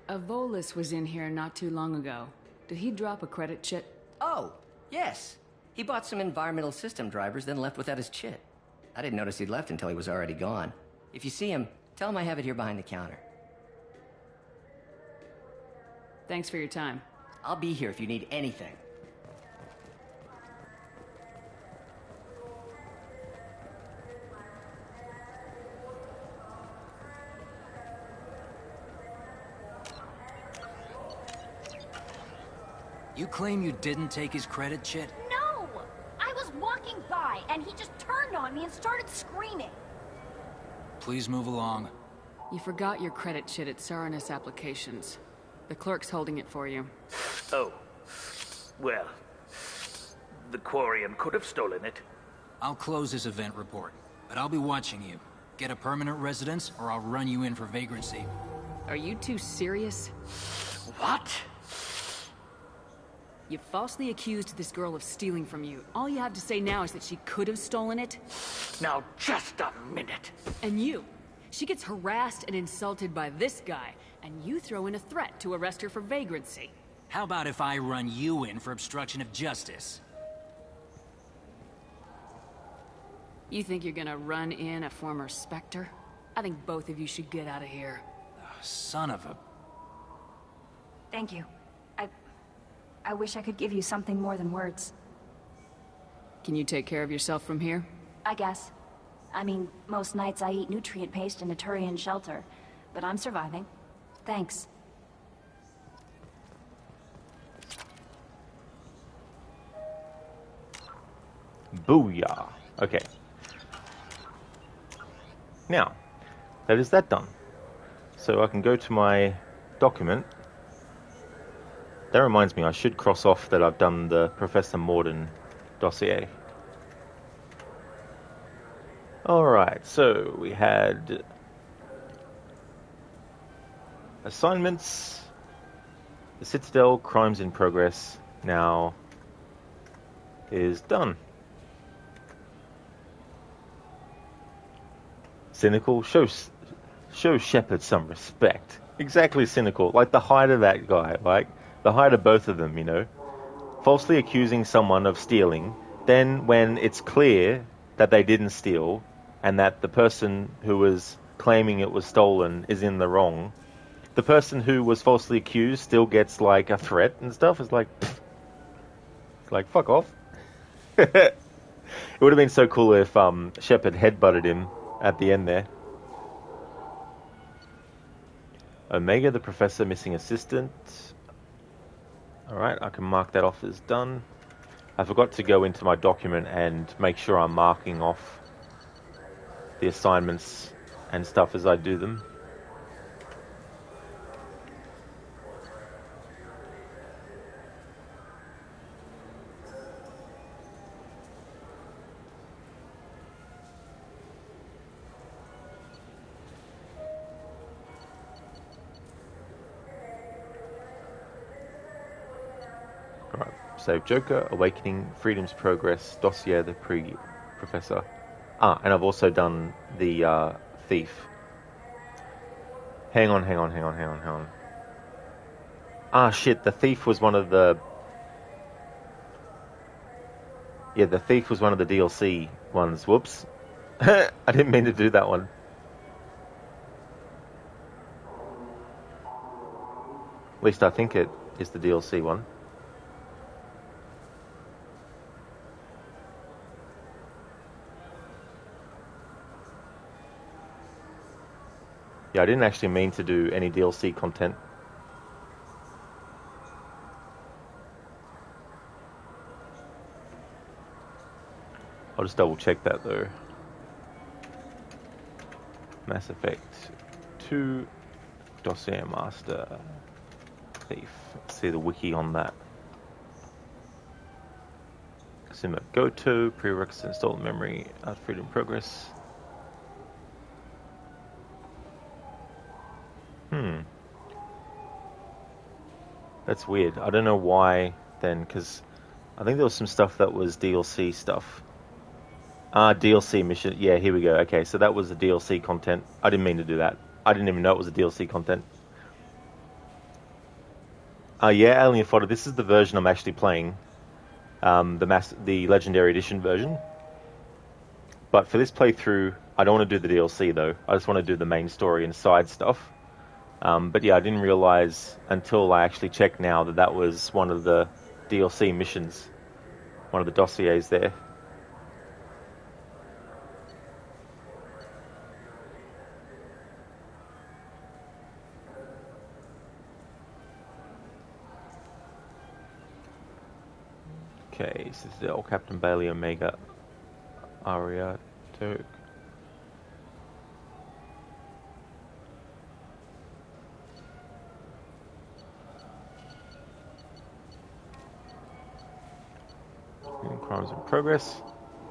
A Volus was in here not too long ago. Did he drop a credit chit? Oh, yes. He bought some environmental system drivers, then left without his chit. I didn't notice he'd left until he was already gone. If you see him, tell him I have it here behind the counter. Thanks for your time. I'll be here if you need anything. You claim you didn't take his credit chit? No! I was walking by, and he just turned on me and started screaming. Please move along. You forgot your credit chit at Saranus Applications. The clerk's holding it for you. Oh. Well, the Quarian could have stolen it. I'll close this event report, but I'll be watching you. Get a permanent residence, or I'll run you in for vagrancy. Are you two serious? What? You falsely accused this girl of stealing from you. All you have to say now is that she could have stolen it? Now, just a minute. And you. She gets harassed and insulted by this guy, and you throw in a threat to arrest her for vagrancy. How about if I run you in for obstruction of justice? You think you're gonna run in a former Spectre? I think both of you should get out of here. Son of a... Thank you. I wish I could give you something more than words. Can you take care of yourself from here? I guess. I mean, most nights I eat nutrient paste in a Turian shelter, but I'm surviving. Thanks. Booyah. Okay. Now, that is that done. So I can go to my document. That reminds me, I should cross off that I've done the Professor Morden dossier. Alright, so we had assignments, the Citadel, crimes in progress, now is done. Cynical, show Shepard some respect. Exactly, cynical, like the height of that guy, like the height of both of them, you know. Falsely accusing someone of stealing, then when it's clear that they didn't steal, and that the person who was claiming it was stolen is in the wrong, the person who was falsely accused still gets like a threat and stuff. It's like, fuck off. It would have been so cool if Shepard headbutted him at the end there. Omega, the Professor, missing assistant. Alright, I can mark that off as done. I forgot to go into my document and make sure I'm marking off the assignments and stuff as I do them. Alright, save Joker, Awakening, Freedom's Progress, Dossier, the Professor. And I've also done the Thief. Hang on. Ah, shit, the Thief was one of the... Yeah, the Thief was one of the DLC ones. Whoops. I didn't mean to do that one. At least I think it is the DLC one. Yeah, I didn't actually mean to do any DLC content. I'll just double check that though. Mass Effect 2, Dossier Master, Thief. Let's see the wiki on that. Sim Go To, prerequisite stolen memory, Freedom Progress. That's weird. I don't know why then, because I think there was some stuff that was DLC stuff. DLC mission. Yeah, here we go. Okay, so that was the DLC content. I didn't mean to do that. I didn't even know it was a DLC content. Yeah, Alien Fodder. This is the version I'm actually playing. The Legendary Edition version. But for this playthrough, I don't want to do the DLC though. I just want to do the main story and side stuff. But yeah, I didn't realize until I actually checked now that that was one of the DLC missions. One of the dossiers there. Okay, Citadel, Captain Bailey, Omega, Aria, Turk. Crimes in progress.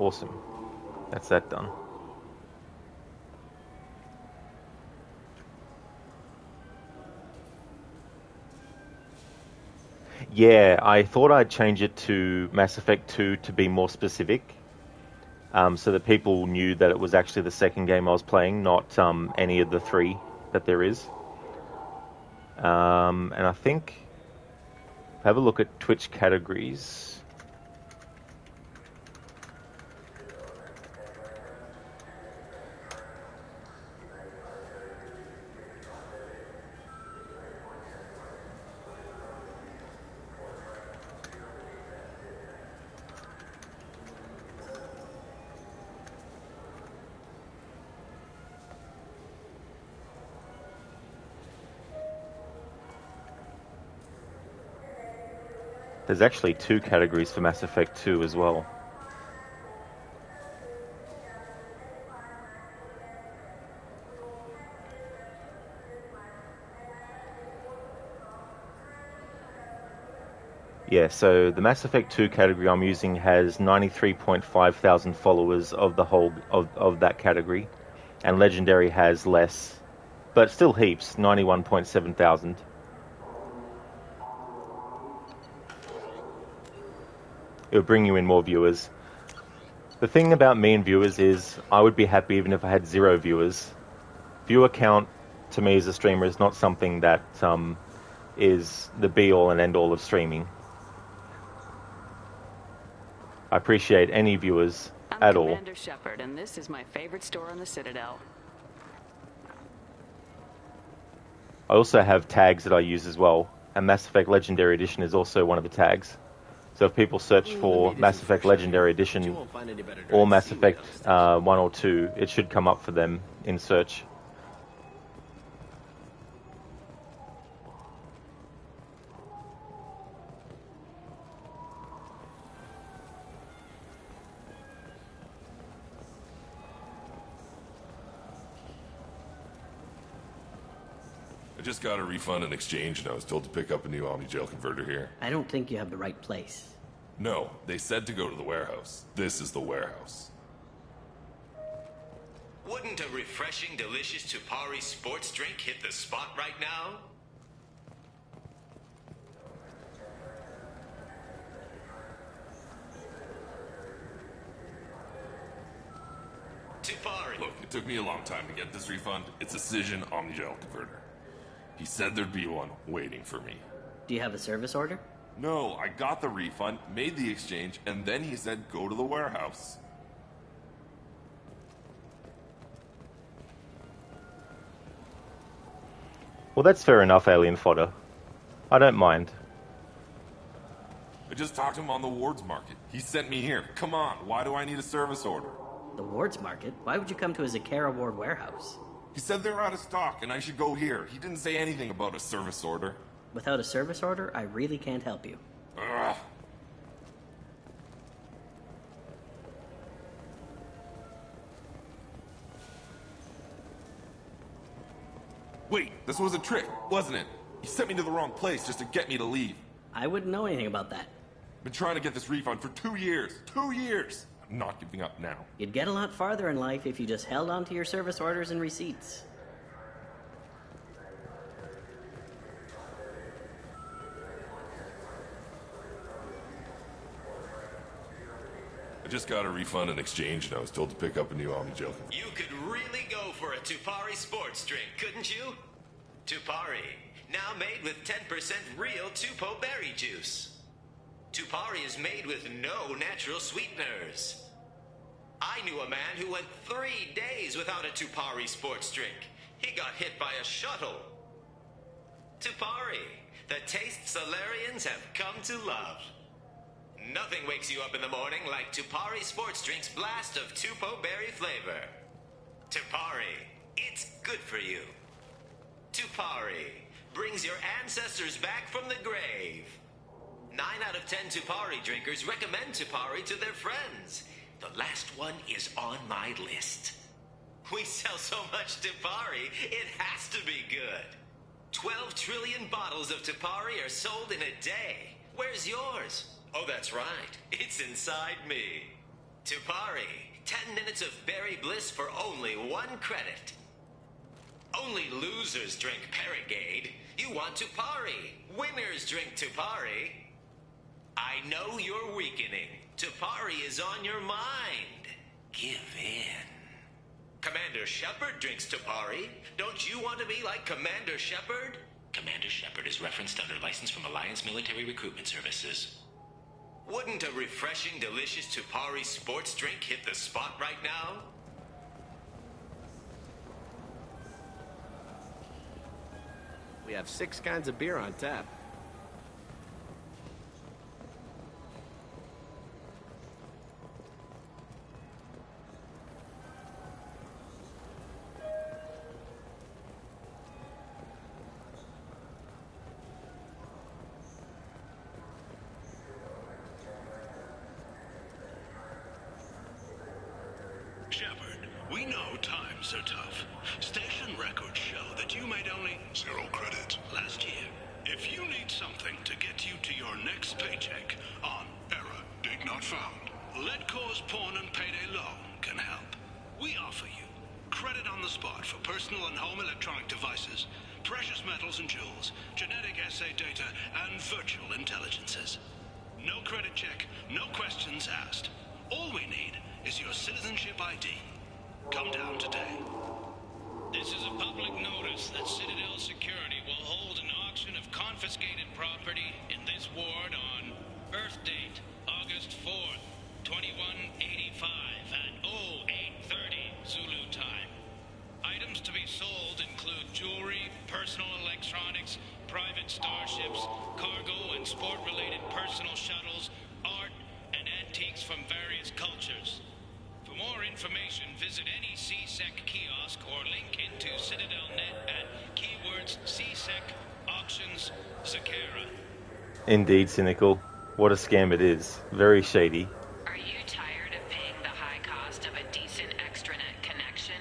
Awesome. That's that done. Yeah, I thought I'd change it to Mass Effect 2 to be more specific, so that people knew that it was actually the second game I was playing, not any of the 3 that there is. And I think, have a look at Twitch categories. There's actually 2 categories for Mass Effect 2 as well. Yeah, so the Mass Effect 2 category I'm using has 93.5 thousand followers of the whole of that category, and Legendary has less, but still heaps, 91.7 thousand. It'll bring you in more viewers. The thing about me and viewers is I would be happy even if I had 0 viewers. Viewer count to me as a streamer is not something that is the be-all and end-all of streaming. I appreciate any viewers at all. I'm Commander Shepard, and this is my favorite store on the Citadel. I also have tags that I use as well, and Mass Effect Legendary Edition is also one of the tags. So if people search for Mass Effect Legendary Edition or Mass Effect 1 or 2, it should come up for them in search. I just got a refund and exchange, and I was told to pick up a new Omni-Gel converter here. I don't think you have the right place. No, they said to go to the warehouse. This is the warehouse. Wouldn't a refreshing, delicious Tupari sports drink hit the spot right now? Tupari. Look, it took me a long time to get this refund. It's a Cision Omni-Gel converter. He said there'd be one waiting for me. Do you have a service order? No, I got the refund, made the exchange, and then he said go to the warehouse. Well, that's fair enough, alien fodder. I don't mind. I just talked to him on the Wards Market. He sent me here. Come on, why do I need a service order? The Wards Market? Why would you come to a Zakara Ward warehouse? He said they're out of stock and I should go here. He didn't say anything about a service order. Without a service order, I really can't help you. Ugh. Wait, this was a trick, wasn't it? He sent me to the wrong place just to get me to leave. I wouldn't know anything about that. Been trying to get this refund for 2 years. 2 years! I'm not giving up now. You'd get a lot farther in life if you just held on to your service orders and receipts. I just got a refund and exchange, and I was told to pick up a new Omni-Gel. You could really go for a Tupari sports drink, couldn't you? Tupari, now made with 10% real Tupo berry juice. Tupari is made with no natural sweeteners. I knew a man who went 3 days without a Tupari sports drink. He got hit by a shuttle. Tupari, the taste Solarians have come to love. Nothing wakes you up in the morning like Tupari Sports Drink's blast of Tupo berry flavor. Tupari, it's good for you. Tupari brings your ancestors back from the grave. 9 out of 10 Tupari drinkers recommend Tupari to their friends. The last one is on my list. We sell so much Tupari, it has to be good. 12 trillion bottles of Tupari are sold in a day. Where's yours? Oh, that's right. It's inside me. Tupari. 10 minutes of berry bliss for only 1 credit. Only losers drink Paragade. You want Tupari. Winners drink Tupari. I know you're weakening. Tupari is on your mind. Give in. Commander Shepard drinks Tupari. Don't you want to be like Commander Shepard? Commander Shepard is referenced under license from Alliance Military Recruitment Services. Wouldn't a refreshing, delicious Tupari sports drink hit the spot right now? We have 6 kinds of beer on tap. Shepard, we know times are tough. Station records show that you made only 0 credit last year. If you need something to get you to your next paycheck on error, date not found, Let Cause Pawn and Payday Loan can help. We offer you credit on the spot for personal and home electronic devices, precious metals and jewels, genetic assay data, and virtual intelligences. No credit check, no questions asked. All we need is your citizenship ID. Come down today. This is a public notice that Citadel Security will hold an auction of confiscated property in this ward on Earth date, August 4th, 2185 at 0830 Zulu time. Items to be sold include jewelry, personal electronics, private starships, cargo and sport-related personal shuttles, art, and antiques from various cultures. For more information, visit any CSEC kiosk or link into CitadelNet at keywords CSEC Auctions Zakera. Indeed, cynical. What a scam it is. Very shady. Are you tired of paying the high cost of a decent extranet connection?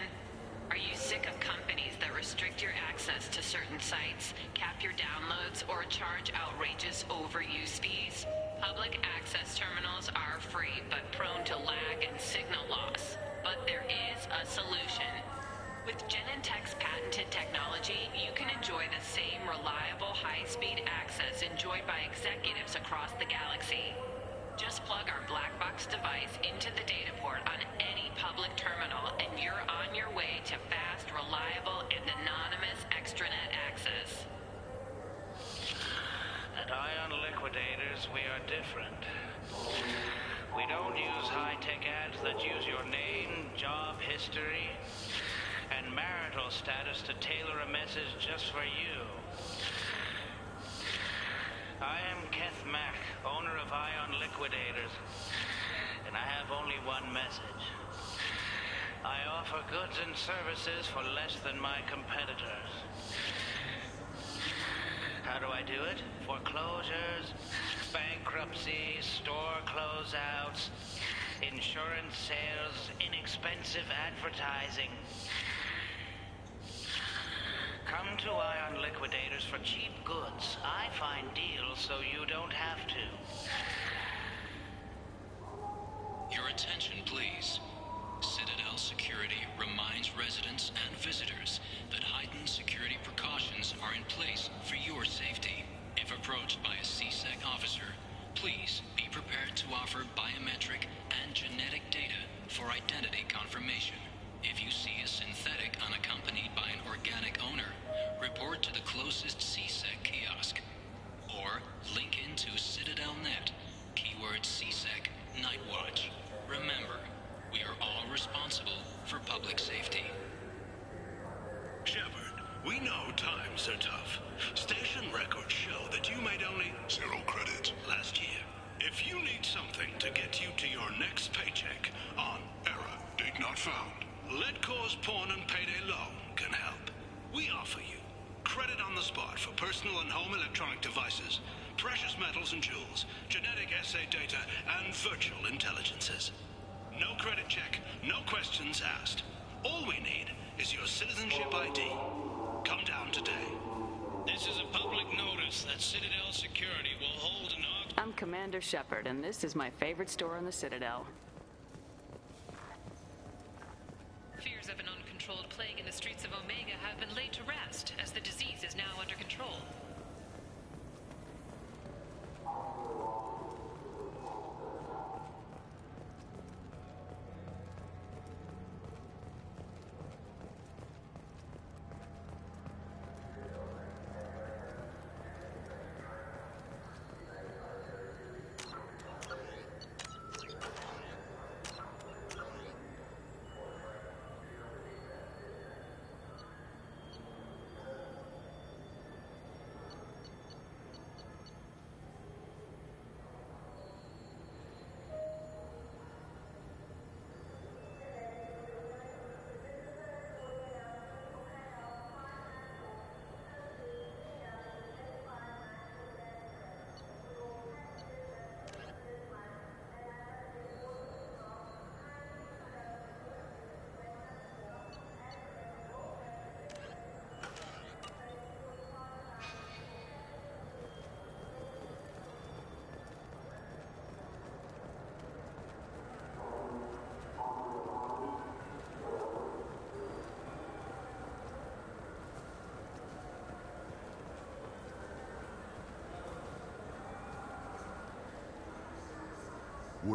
Are you sick of companies that restrict your access to certain sites, cap your downloads, or charge outrageous overuse fees? Public access terminals are free but prone to lag and signal loss. But there is a solution. With Genentech's patented technology, you can enjoy the same reliable high-speed access enjoyed by executives across the galaxy. Just plug our black box device into the data port on any public terminal and you're on your way to fast, reliable, and anonymous extranet access. At Ion Liquidators, we are different. We don't use high-tech ads that use your name, job history, and marital status to tailor a message just for you. I am Keth Mack, owner of Ion Liquidators, and I have only one message. I offer goods and services for less than my competitors. How do I do it? Foreclosures, bankruptcies, store closeouts, insurance sales, inexpensive advertising. Come to Ion Liquidators for cheap goods. I find deals so you don't have to. Your attention, please. Citadel Security reminds residents and visitors that heightened security precautions are in place for your safety. If approached by a CSEC officer, please be prepared to offer biometric and genetic data for identity confirmation. If you see a synthetic unaccompanied by an organic owner, report to the closest CSEC kiosk. Or link into CitadelNet, keyword CSEC Night Watch. Remember, we are all responsible for public safety. Shepard, we know times are tough. Station records show that you made only 0 credit last year. If you need something to get you to your next paycheck on error, date not found, Let Cause Pawn and Payday Loan can help. We offer you credit on the spot for personal and home electronic devices, precious metals and jewels, genetic assay data, and virtual intelligences. No credit check, no questions asked. All we need is your citizenship ID. Come down today. This is a public notice that Citadel Security will hold an auction. I'm Commander Shepard, and this is my favorite store on the Citadel. Fears of an uncontrolled plague in the streets of Omega have been laid to rest, as the disease is now under control.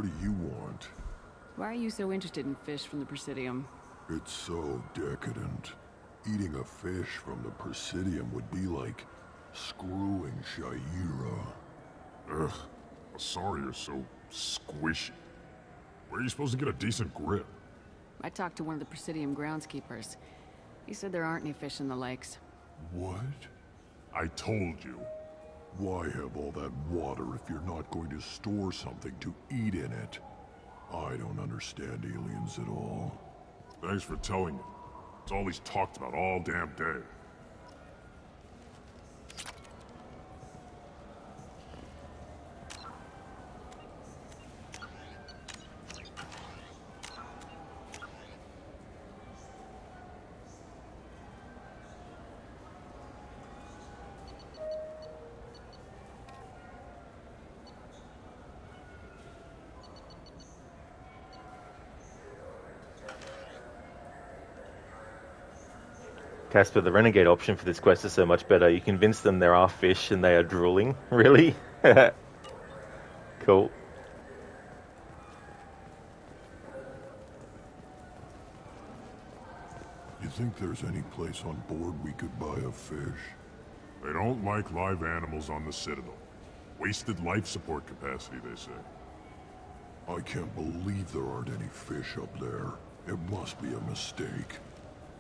What do you want? Why are you so interested in fish from the Presidium? It's so decadent. Eating a fish from the Presidium would be like screwing Shaira. Ugh, sorry you're so squishy. Where are you supposed to get a decent grip? I talked to one of the Presidium groundskeepers. He said there aren't any fish in the lakes. What? I told you. Why have all that water if you're not going to store something to eat in it? I don't understand aliens at all. Thanks for telling me. It's all he's talked about all damn day. Casper, the renegade option for this quest is so much better. You convince them there are fish and they are drooling. Really? Cool. You think there's any place on board we could buy a fish? They don't like live animals on the Citadel. Wasted life support capacity, they say. I can't believe there aren't any fish up there. It must be a mistake.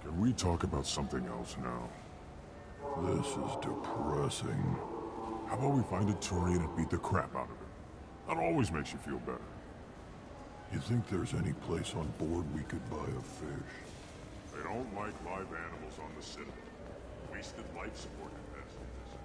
Can we talk about something else now? This is depressing. How about we find a Turian and beat the crap out of it? That always makes you feel better. You think there's any place on board we could buy a fish? They don't like live animals on the Citadel. Wasted life support capacity, they say.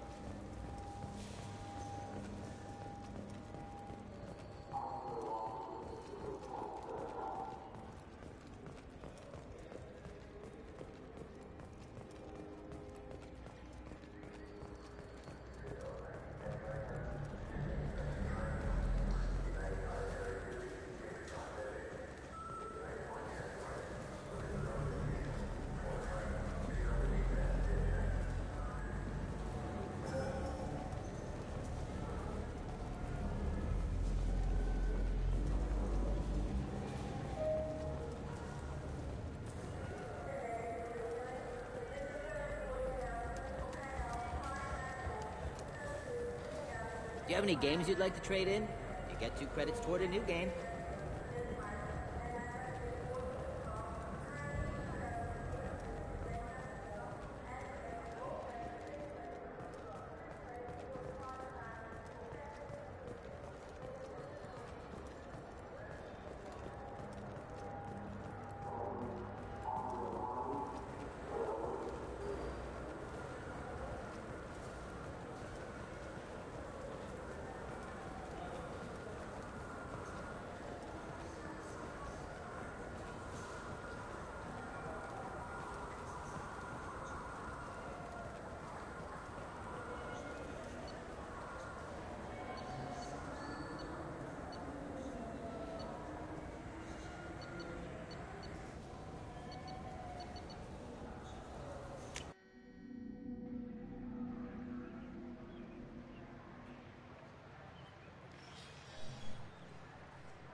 Do you have any games you'd like to trade in? You get 2 credits toward a new game.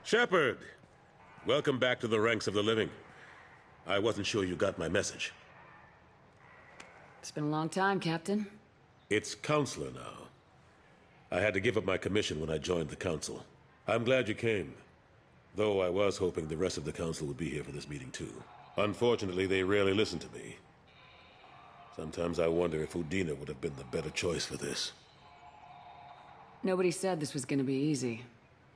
Shepard! Welcome back to the ranks of the living. I wasn't sure you got my message. It's been a long time, Captain. It's Counselor now. I had to give up my commission when I joined the Council. I'm glad you came. Though I was hoping the rest of the Council would be here for this meeting too. Unfortunately, they rarely listen to me. Sometimes I wonder if Udina would have been the better choice for this. Nobody said this was gonna be easy.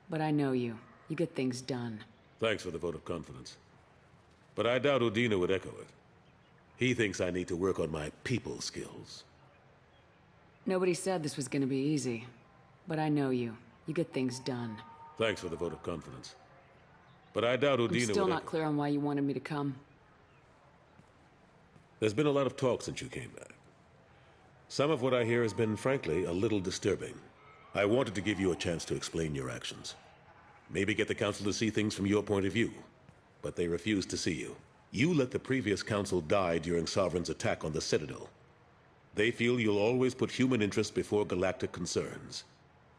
But I know you. You get things done. Thanks for the vote of confidence. But I doubt Udina would echo it. He thinks I need to work on my people skills. Nobody said this was gonna be easy. But I know you. You get things done. Thanks for the vote of confidence. But I doubt Udina would... I'm still not clear on why you wanted me to come. There's been a lot of talk since you came back. Some of what I hear has been, frankly, a little disturbing. I wanted to give you a chance to explain your actions. Maybe get the Council to see things from your point of view. But they refused to see you. You let the previous Council die during Sovereign's attack on the Citadel. They feel you'll always put human interest before galactic concerns.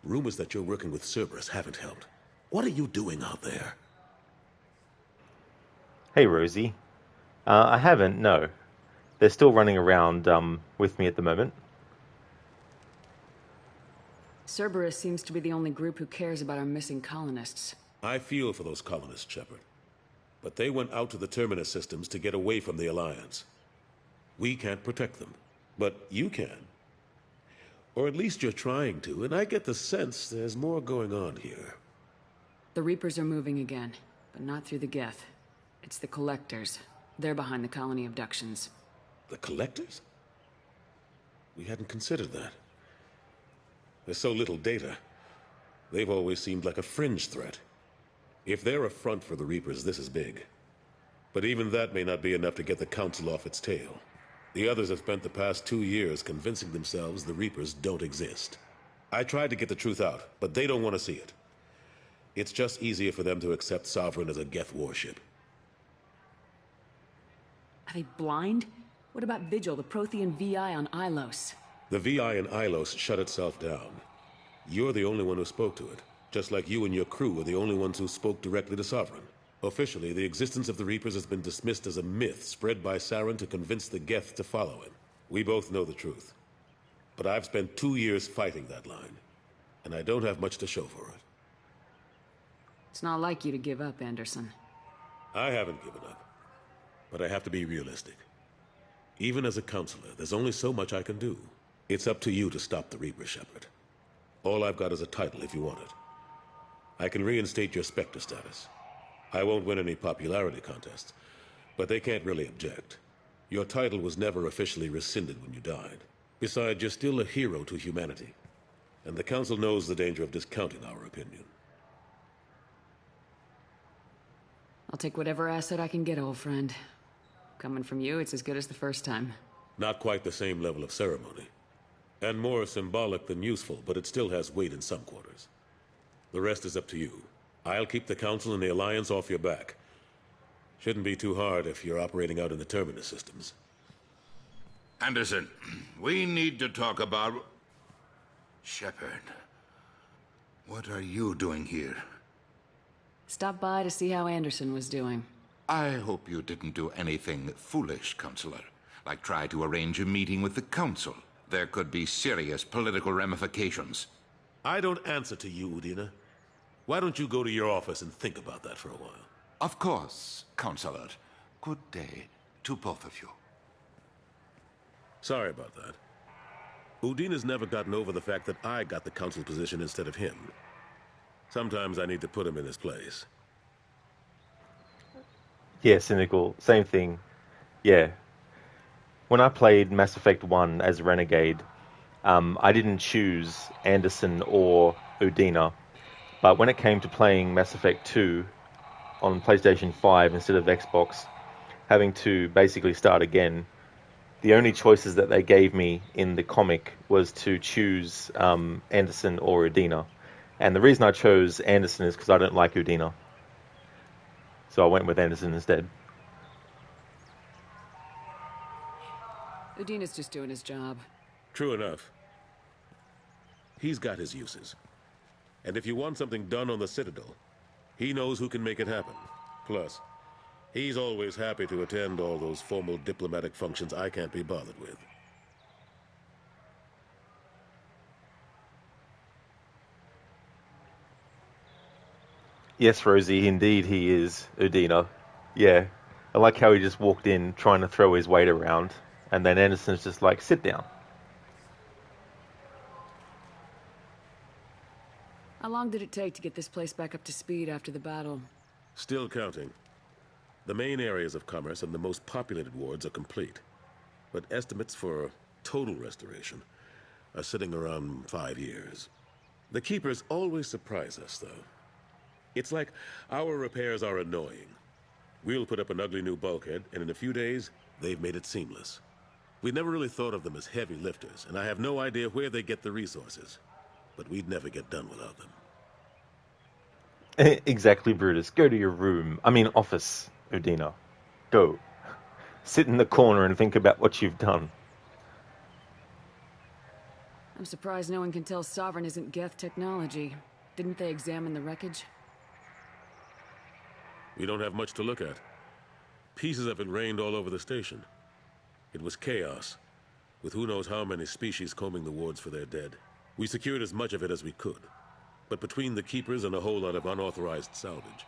Rumors that you're working with Cerberus haven't helped. What are you doing out there? Hey, Rosie. I haven't, no. They're still running around with me at the moment. Cerberus seems to be the only group who cares about our missing colonists. I feel for those colonists, Shepard. But they went out to the Terminus systems to get away from the Alliance. We can't protect them, but you can. Or at least you're trying to, and I get the sense there's more going on here. The Reapers are moving again, but not through the Geth. It's the Collectors. They're behind the colony abductions. The Collectors? We hadn't considered that. There's so little data. They've always seemed like a fringe threat. If they're a front for the Reapers, this is big. But even that may not be enough to get the Council off its tail. The others have spent the past 2 years convincing themselves the Reapers don't exist. I tried to get the truth out, but they don't want to see it. It's just easier for them to accept Sovereign as a Geth warship. Are they blind? What about Vigil, the Prothean VI on Ilos? The VI in Ilos shut itself down. You're the only one who spoke to it, just like you and your crew were the only ones who spoke directly to Sovereign. Officially, the existence of the Reapers has been dismissed as a myth spread by Saren to convince the Geth to follow him. We both know the truth. But I've spent 2 years fighting that line, and I don't have much to show for it. It's not like you to give up, Anderson. I haven't given up, but I have to be realistic. Even as a counselor, there's only so much I can do. It's up to you to stop the Reaper, Shepard. All I've got is a title if you want it. I can reinstate your Spectre status. I won't win any popularity contests, but they can't really object. Your title was never officially rescinded when you died. Besides, you're still a hero to humanity, and the Council knows the danger of discounting our opinion. I'll take whatever asset I can get, old friend. Coming from you, it's as good as the first time. Not quite the same level of ceremony. And more symbolic than useful, but it still has weight in some quarters. The rest is up to you. I'll keep the Council and the Alliance off your back. Shouldn't be too hard if you're operating out in the Terminus systems. Anderson, we need to talk about... Shepard, what are you doing here? Stop by to see how Anderson was doing. I hope you didn't do anything foolish, Counselor. Like try to arrange a meeting with the Council. There could be serious political ramifications. I don't answer to you, Udina. Why don't you go to your office and think about that for a while? Of course, Counselor. Good day to both of you. Sorry about that. Udina's never gotten over the fact that I got the Council position instead of him. Sometimes I need to put him in his place. Yeah, cynical. Same thing. Yeah. When I played Mass Effect 1 as Renegade, I didn't choose Anderson or Udina. But when it came to playing Mass Effect 2 on PlayStation 5 instead of Xbox, having to basically start again, the only choices that they gave me in the comic was to choose Anderson or Udina. And the reason I chose Anderson is because I don't like Udina. So I went with Anderson instead. Udina's just doing his job. True enough. He's got his uses. And if you want something done on the Citadel, he knows who can make it happen. Plus, he's always happy to attend all those formal diplomatic functions I can't be bothered with. Yes, Rosie, indeed he is Udina. Yeah. I like how he just walked in trying to throw his weight around, and then Anderson's just like, sit down. How long did it take to get this place back up to speed after the battle? Still counting. The main areas of commerce and the most populated wards are complete. But estimates for total restoration are sitting around 5 years. The Keepers always surprise us, though. It's like our repairs are annoying. We'll put up an ugly new bulkhead, and in a few days, they've made it seamless. We never really thought of them as heavy lifters, and I have no idea where they get the resources. But we'd never get done without them. Exactly, Brutus. Go to your room. Office, Udina. Go. Sit in the corner and think about what you've done. I'm surprised no one can tell Sovereign isn't Geth technology. Didn't they examine the wreckage? We don't have much to look at. Pieces of it rained all over the station. It was chaos, with who knows how many species combing the wards for their dead. We secured as much of it as we could. But between the keepers and a whole lot of unauthorized salvage,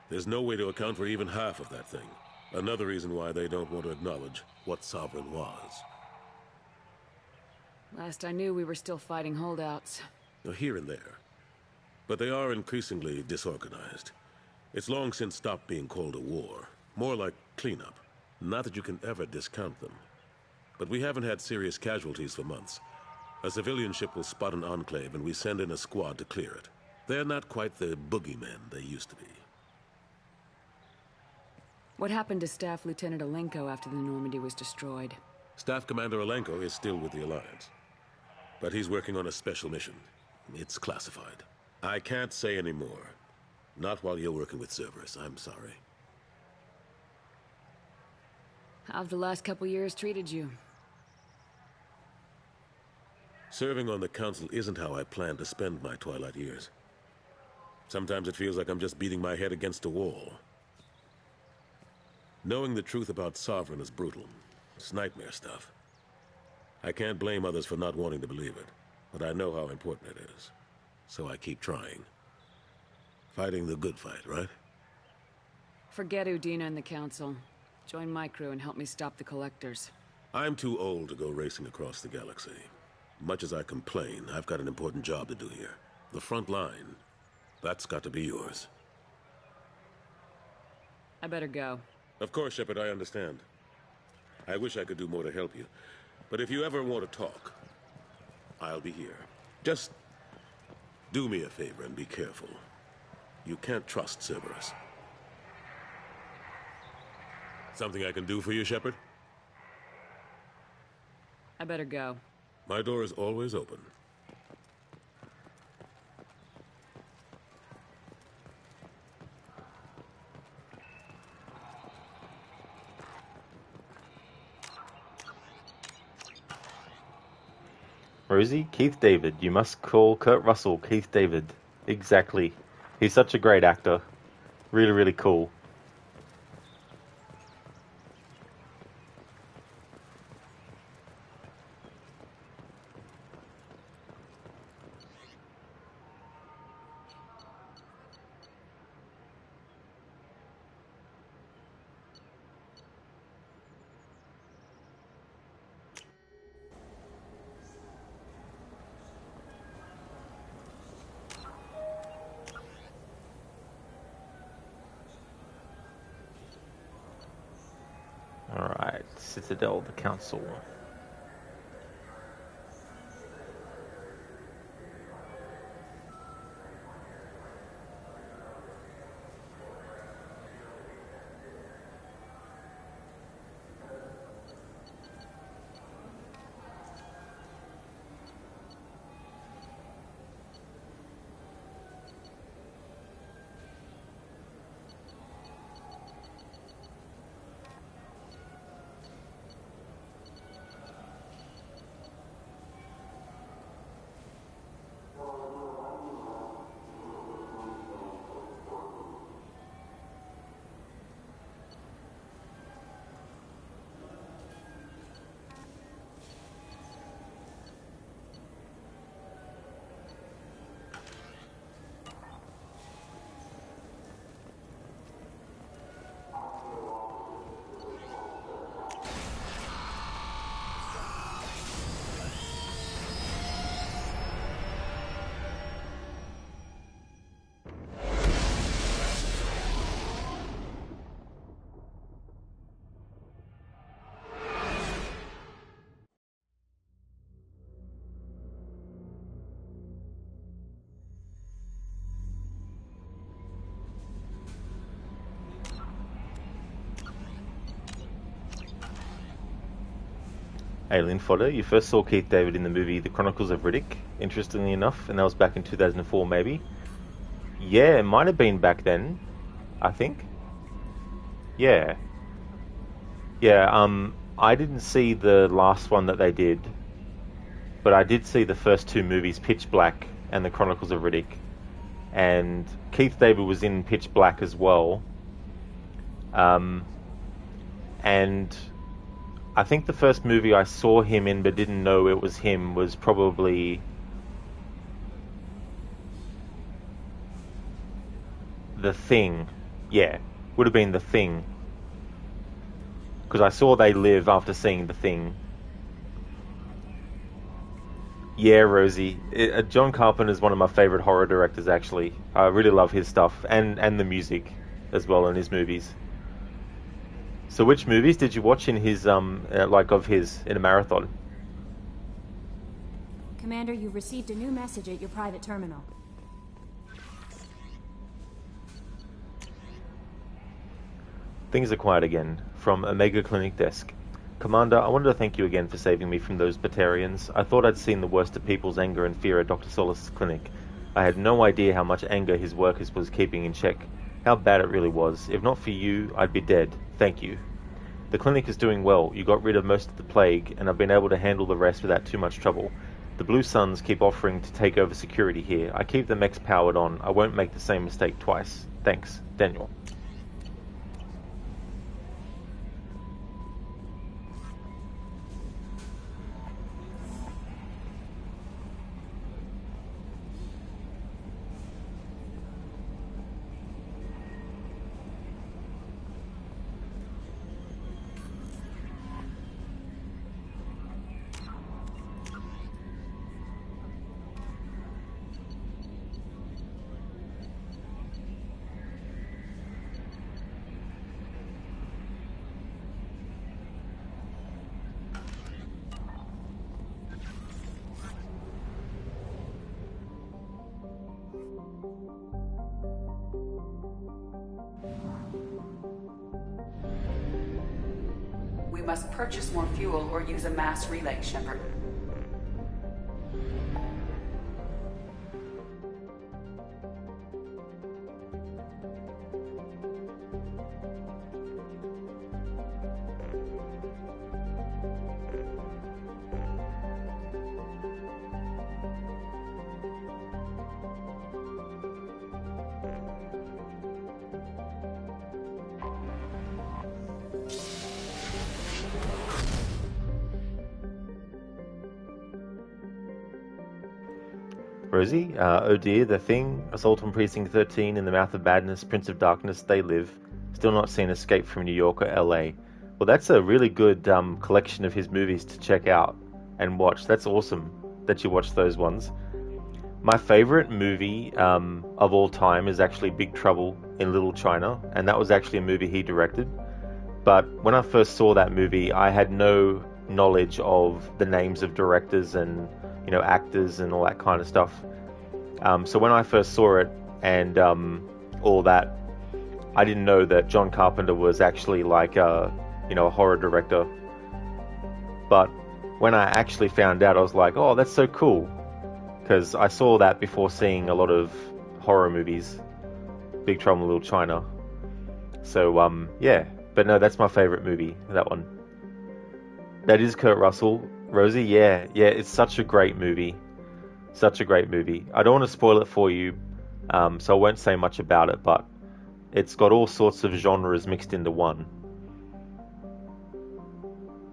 there's no way to account for even half of that thing. Another reason why they don't want to acknowledge what Sovereign was. Last I knew, we were still fighting holdouts. Here and there. But they are increasingly disorganized. It's long since stopped being called a war. More like cleanup. Not that you can ever discount them. But we haven't had serious casualties for months. A civilian ship will spot an enclave and we send in a squad to clear it. They're not quite the boogeymen they used to be. What happened to Staff Lieutenant Alenko after the Normandy was destroyed? Staff Commander Alenko is still with the Alliance. But he's working on a special mission. It's classified. I can't say any more. Not while you're working with Cerberus, I'm sorry. How've the last couple years treated you? Serving on the Council isn't how I plan to spend my twilight years. Sometimes it feels like I'm just beating my head against a wall. Knowing the truth about Sovereign is brutal. It's nightmare stuff. I can't blame others for not wanting to believe it, but I know how important it is. So I keep trying. Fighting the good fight, right? Forget Udina and the Council. Join my crew and help me stop the Collectors. I'm too old to go racing across the galaxy. Much as I complain, I've got an important job to do here. The front line. That's got to be yours. I better go. Of course, Shepard, I understand. I wish I could do more to help you. But if you ever want to talk, I'll be here. Just do me a favor and be careful. You can't trust Cerberus. Something I can do for you, Shepard? I better go. My door is always open. Rosie, Keith David. You must call Kurt Russell Keith David. Exactly. He's such a great actor. Really, really cool. Alright, Citadel, the Council. Alien fodder. You first saw Keith David in the movie The Chronicles of Riddick, interestingly enough, and that was back in 2004 maybe. Yeah, it might have been back then, I think. Yeah. Yeah, I didn't see the last one that they did, but I did see the first two movies, Pitch Black and The Chronicles of Riddick. And Keith David was in Pitch Black as well, And I think the first movie I saw him in but didn't know it was him was probably The Thing. Yeah, would have been The Thing. Because I saw They Live after seeing The Thing. Yeah, Rosie. John Carpenter is one of my favorite horror directors, actually. I really love his stuff, and the music as well in his movies. So which movies did you watch in his, of his, in a marathon? Commander, you've received a new message at your private terminal. Things are quiet again. From Omega Clinic Desk. Commander, I wanted to thank you again for saving me from those Batarians. I thought I'd seen the worst of people's anger and fear at Dr. Solis' clinic. I had no idea how much anger his workers was keeping in check. How bad it really was. If not for you, I'd be dead. Thank you. The clinic is doing well. You got rid of most of the plague, and I've been able to handle the rest without too much trouble. The Blue Suns keep offering to take over security here. I keep the mechs powered on. I won't make the same mistake twice. Thanks, Daniel. We must purchase more fuel or use a mass relay, Shepard. Rosie, oh dear, The Thing, Assault on Precinct 13, In the Mouth of Madness, Prince of Darkness, They Live, still not seen Escape from New York or LA. Well, that's a really good collection of his movies to check out and watch. That's awesome that you watched those ones. My favorite movie of all time is actually Big Trouble in Little China, and that was actually a movie he directed. But when I first saw that movie, I had no knowledge of the names of directors and actors and all that kind of stuff. So when I first saw it and all that, I didn't know that John Carpenter was actually like a horror director. But when I actually found out, I was like, oh, that's so cool, because I saw that before seeing a lot of horror movies, Big Trouble in Little China. So yeah, but no, that's my favorite movie, that one. That is Kurt Russell. Rosie, yeah, it's such a great movie. Such a great movie. I don't want to spoil it for you, so I won't say much about it, but it's got all sorts of genres mixed into one.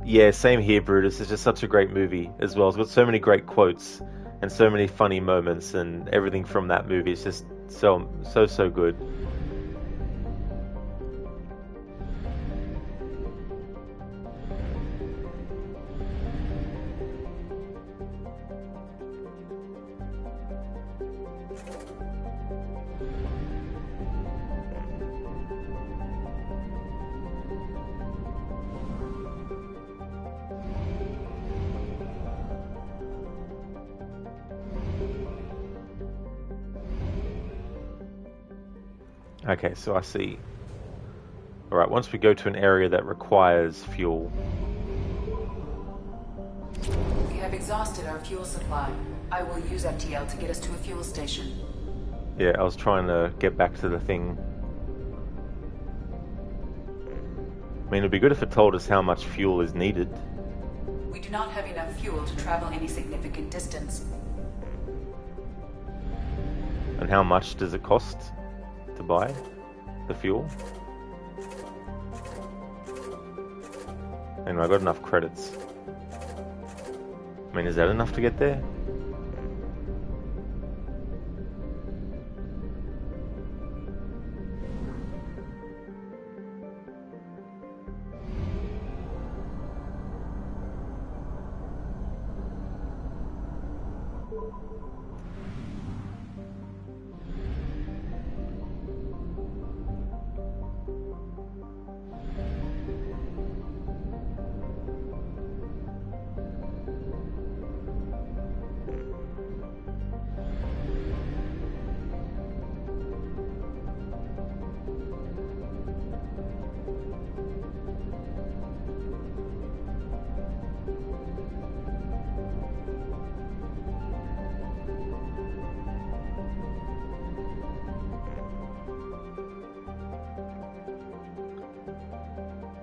Yeah, same here, Brutus. It's just such a great movie as well. It's got so many great quotes and so many funny moments, and everything from that movie is just so good. Okay, so I see. Alright, once we go to an area that requires fuel. We have exhausted our fuel supply. I will use FTL to get us to a fuel station. Yeah, I was trying to get back to the thing. I mean, it'd be good if it told us how much fuel is needed. We do not have enough fuel to travel any significant distance. And how much does it cost to buy the fuel? And I got enough credits. I mean, is that enough to get there?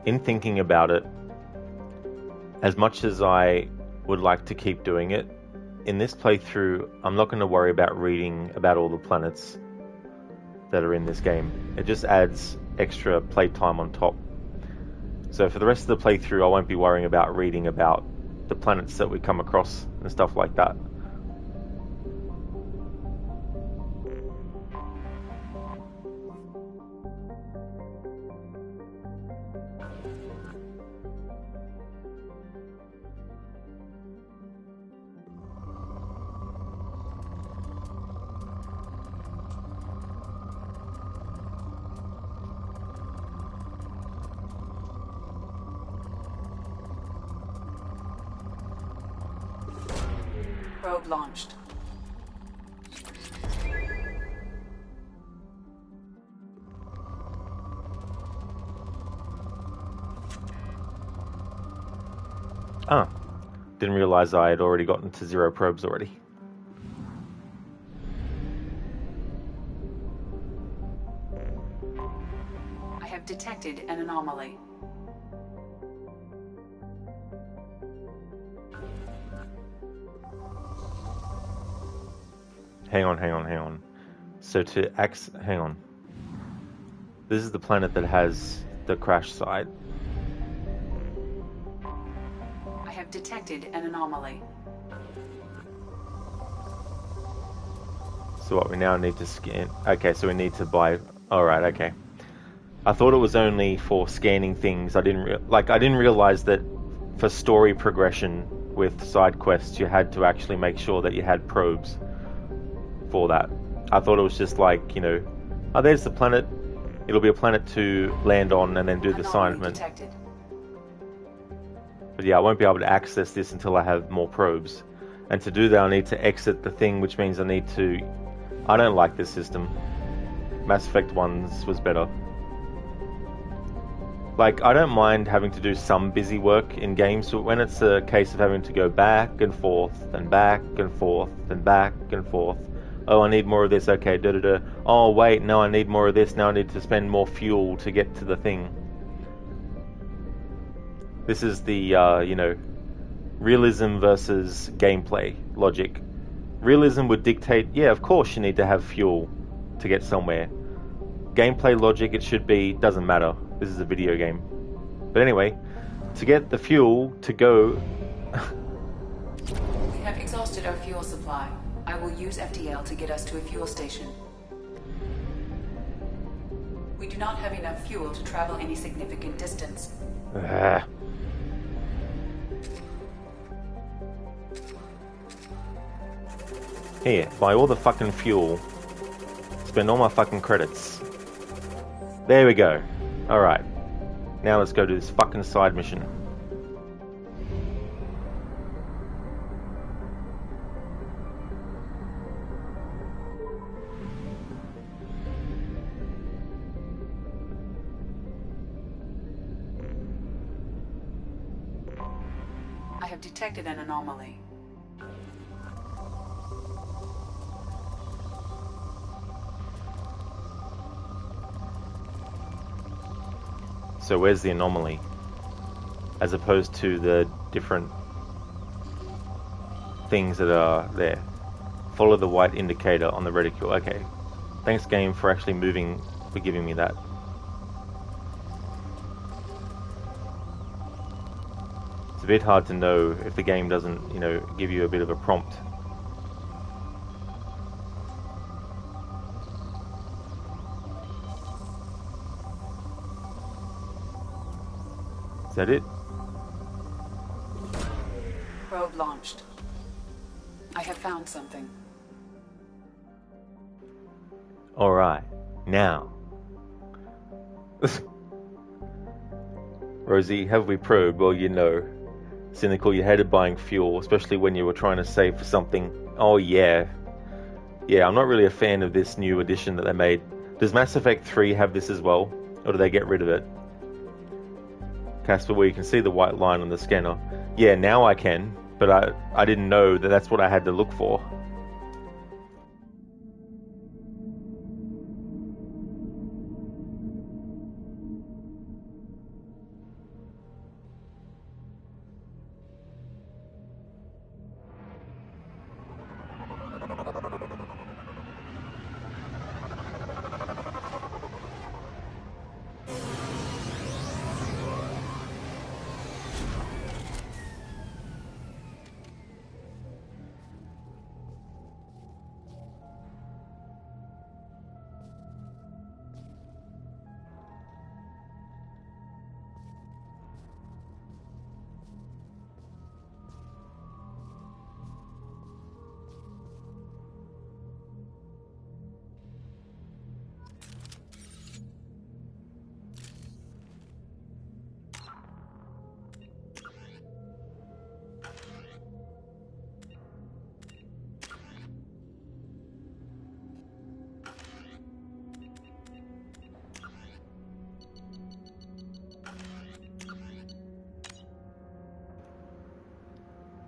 In thinking about it, as much as I would like to keep doing it, in this playthrough, I'm not going to worry about reading about all the planets that are in this game. It just adds extra playtime on top. So for the rest of the playthrough, I won't be worrying about reading about the planets that we come across and stuff like that. Probe launched. Ah, didn't realize I had already gotten to 0 probes already. I have detected an anomaly. Hang on. So to hang on. This is the planet that has the crash site. I have detected an anomaly. So what we now need to scan. Okay, so we need to buy. All right, okay. I thought it was only for scanning things. I didn't realize that for story progression with side quests, you had to actually make sure that you had probes for that. I thought it was just like, you know, oh, there's the planet. It'll be a planet to land on and then do the assignment. Detected. But yeah, I won't be able to access this until I have more probes. And to do that, I need to exit the thing, which means I need to... I don't like this system. Mass Effect 1's was better. Like, I don't mind having to do some busy work in games, but when it's a case of having to go back and forth, and back and forth, and back and forth... Oh, I need more of this, okay, da-da-da. Oh, wait, no, I need more of this, now I need to spend more fuel to get to the thing. This is the, you know, realism versus gameplay logic. Realism would dictate, yeah, of course you need to have fuel to get somewhere. Gameplay logic, it should be, doesn't matter. This is a video game. But anyway, to get the fuel to go... We have exhausted our fuel supply. I will use FTL to get us to a fuel station. We do not have enough fuel to travel any significant distance. Here, buy all the fucking fuel. Spend all my fucking credits. There we go. Alright. Now let's go to this fucking side mission. I have detected an anomaly. So where's the anomaly? As opposed to the different things that are there. Follow the white indicator on the reticule. Okay. Thanks, game, for actually moving, for giving me that. bit hard to know if the game doesn't, you know, give you a bit of a prompt. Is that it? Probe launched. I have found something. Alright, now. Rosie, have we probed? Well, you know. Cynical, you hated buying fuel, especially when you were trying to save for something. Oh yeah. Yeah, I'm not really a fan of this new edition that they made. Does Mass Effect 3 have this as well? Or do they get rid of it? Casper, where you can see the white line on the scanner. Yeah, now I can, but I didn't know that that's what I had to look for.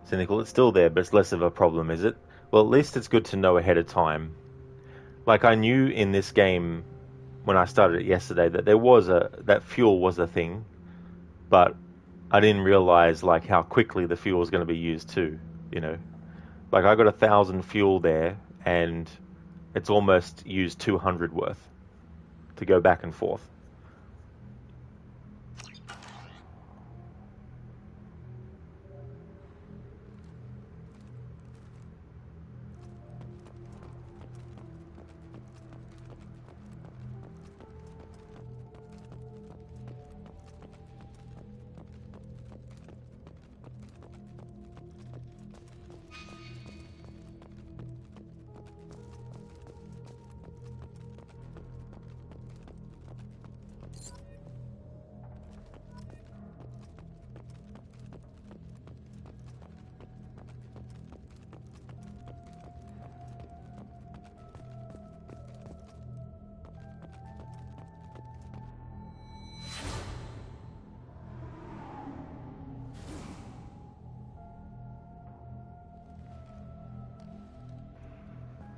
Cynical, it's still there, but it's less of a problem, is it? Well, at least it's good to know ahead of time. Like, I knew in this game, when I started it yesterday, that that fuel was a thing, but I didn't realize, like, how quickly the fuel was going to be used too, you know? Like, I got 1,000 fuel there, and it's almost used 200 worth to go back and forth.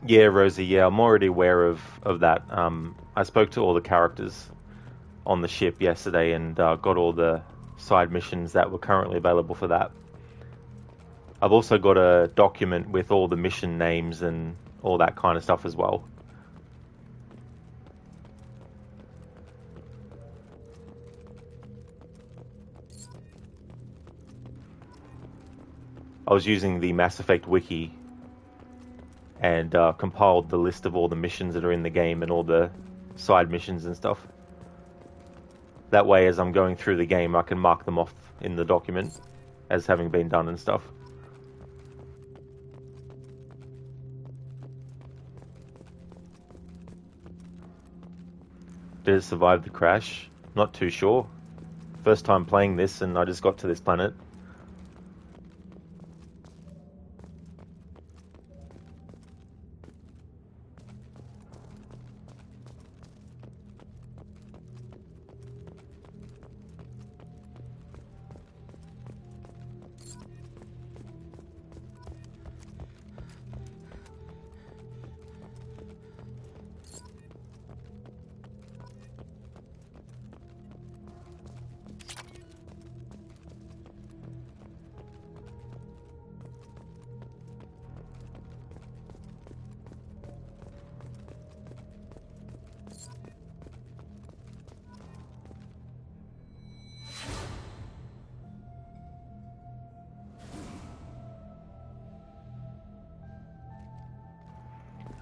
Yeah, Rosie, yeah, I'm already aware of that. I spoke to all the characters on the ship yesterday and got all the side missions that were currently available for that. I've also got a document with all the mission names and all that kind of stuff as well. I was using the Mass Effect wiki and compiled the list of all the missions that are in the game and all the side missions and stuff. That way, as I'm going through the game, I can mark them off in the document as having been done and stuff. Did it survive the crash? Not too sure. First time playing this and I just got to this planet.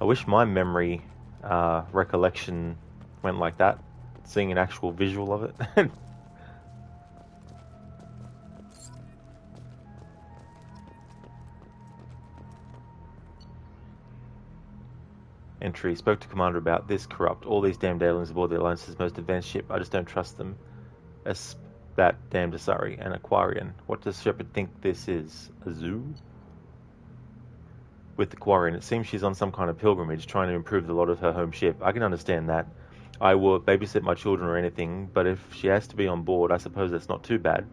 I wish my memory recollection went like that, seeing an actual visual of it. Entry. Spoke to Commander about this. Corrupt. All these damned aliens aboard the Alliance's most advanced ship. I just don't trust them. As that damned Asari, an Aquarian. What does Shepard think this is? A zoo? With the Aquarian, it seems she's on some kind of pilgrimage, trying to improve the lot of her home ship. I can understand that. I will babysit my children or anything, but if she has to be on board, I suppose that's not too bad.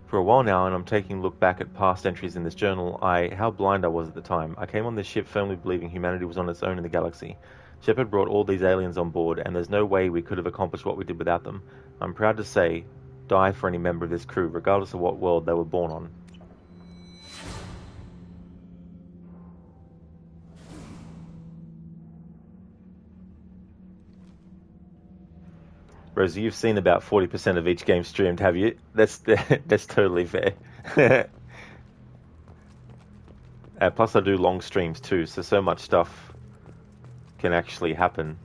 For a while now, and I'm taking a look back at past entries in this journal, how blind I was at the time. I came on this ship firmly believing humanity was on its own in the galaxy. Shepard brought all these aliens on board, and there's no way we could have accomplished what we did without them. I'm proud to say, die for any member of this crew, regardless of what world they were born on. Rosie, you've seen about 40% of each game streamed, have you? That's totally fair. Plus I do long streams too, so much stuff can actually happen.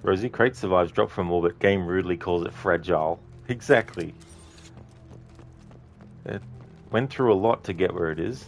Rosie, crate survives drop from orbit. Game rudely calls it fragile. Exactly. It went through a lot to get where it is.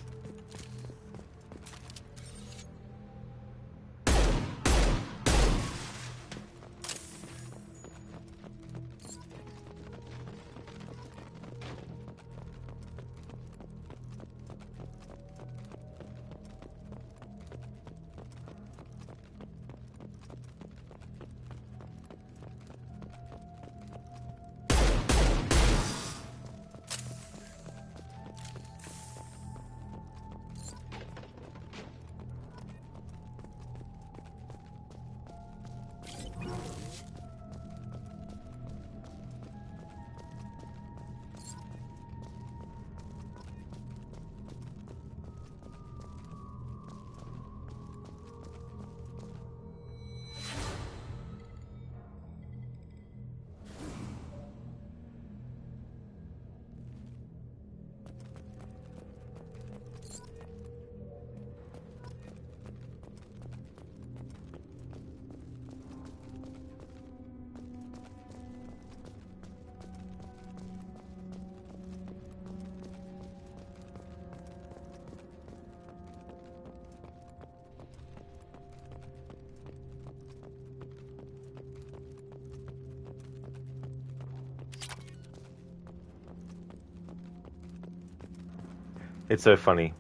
It's so funny.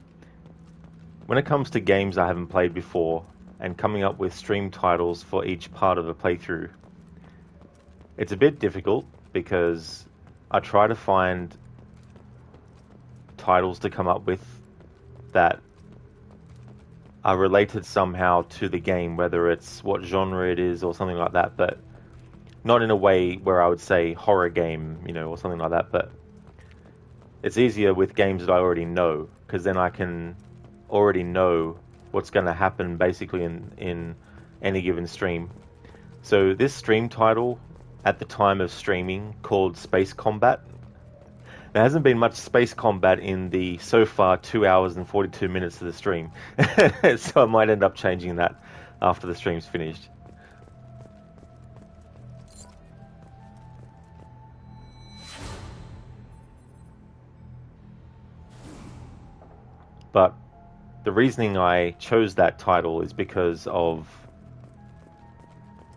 When it comes to games I haven't played before, and coming up with stream titles for each part of a playthrough. It's a bit difficult because I try to find titles to come up with that are related somehow to the game, whether it's what genre it is or something like that, but not in a way where I would say horror game, or something like that, but it's easier with games that I already know, because then I can already know what's going to happen basically in any given stream. So this stream title at the time of streaming called Space Combat. There hasn't been much space combat in the so far 2 hours and 42 minutes of the stream. So I might end up changing that after the stream's finished. But the reasoning I chose that title is because of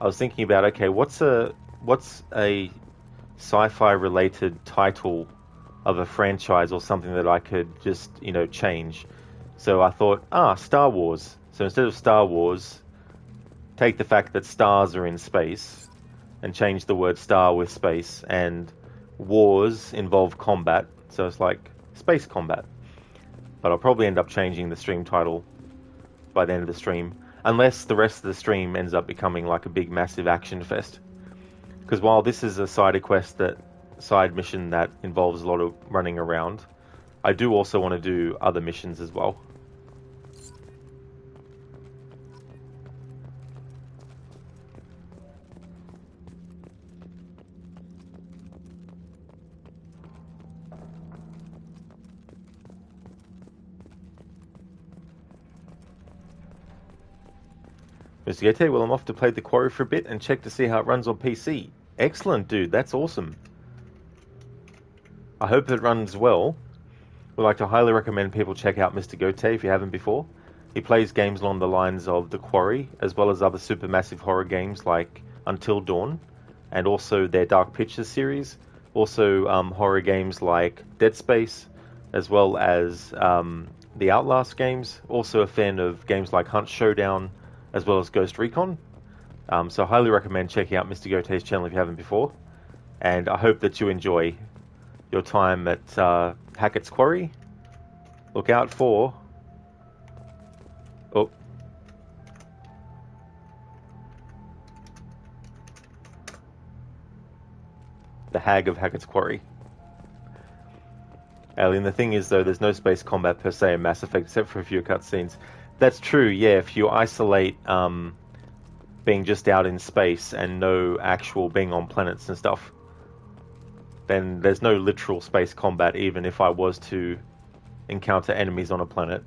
I was thinking about, okay, what's a sci-fi related title of a franchise or something that I could just, change. So I thought, Star Wars. So instead of Star Wars, take the fact that stars are in space and change the word star with space, and wars involve combat. So it's like space combat. But I'll probably end up changing the stream title by the end of the stream, unless the rest of the stream ends up becoming like a big massive action fest. Because while this is a side mission that involves a lot of running around, I do also want to do other missions as well. Mr. Gete, well, I'm off to play the Quarry for a bit and check to see how it runs on PC. Excellent, dude. That's awesome. I hope it runs well. Would like to highly recommend people check out Mr. Gote if you haven't before. He plays games along the lines of The Quarry, as well as other supermassive horror games like Until Dawn, and also their Dark Pictures series. Also horror games like Dead Space, as well as the Outlast games. Also a fan of games like Hunt Showdown, as well as Ghost Recon. So I highly recommend checking out Mr. Gote's channel if you haven't before. And I hope that you enjoy your time at Hackett's Quarry. Look out for... Oh. The Hag of Hackett's Quarry. Alien, the thing is, though, there's no space combat per se in Mass Effect, except for a few cutscenes. That's true, yeah, if you isolate being just out in space and no actual being on planets and stuff, then there's no literal space combat, even if I was to encounter enemies on a planet.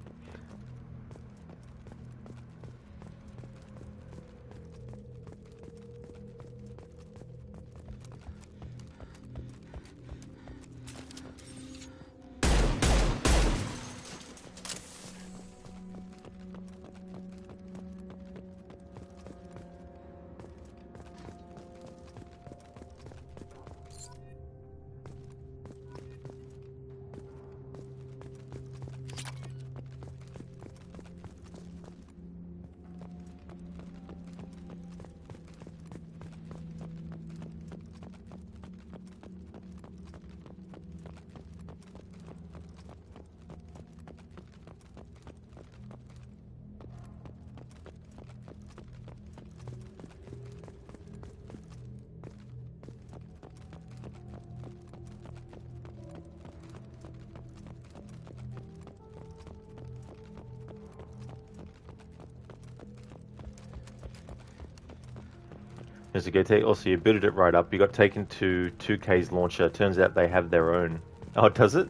Mr. Gote, also you booted it right up. You got taken to 2K's launcher. Turns out they have their own. Oh, does it?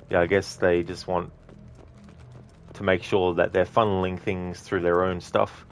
Yeah, I guess they just want to make sure that they're funneling things through their own stuff.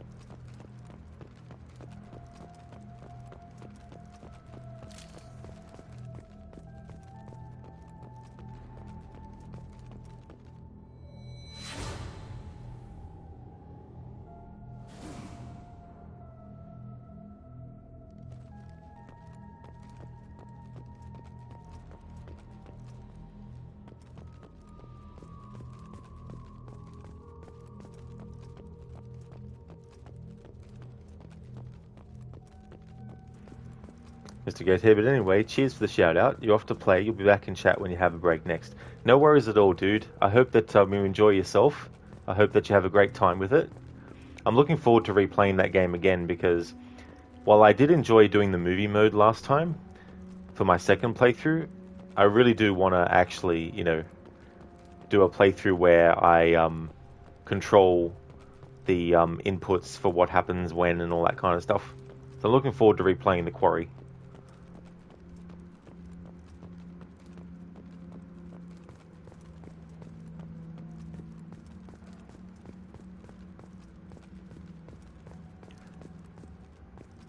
Mr. Goat here. But anyway, cheers for the shout out. You're off to play. You'll be back in chat when you have a break next. No worries at all, dude. I hope that you enjoy yourself. I hope that you have a great time with it. I'm looking forward to replaying that game again because while I did enjoy doing the movie mode last time for my second playthrough, I really do want to actually, do a playthrough where I control the inputs for what happens when and all that kind of stuff. So I'm looking forward to replaying the Quarry.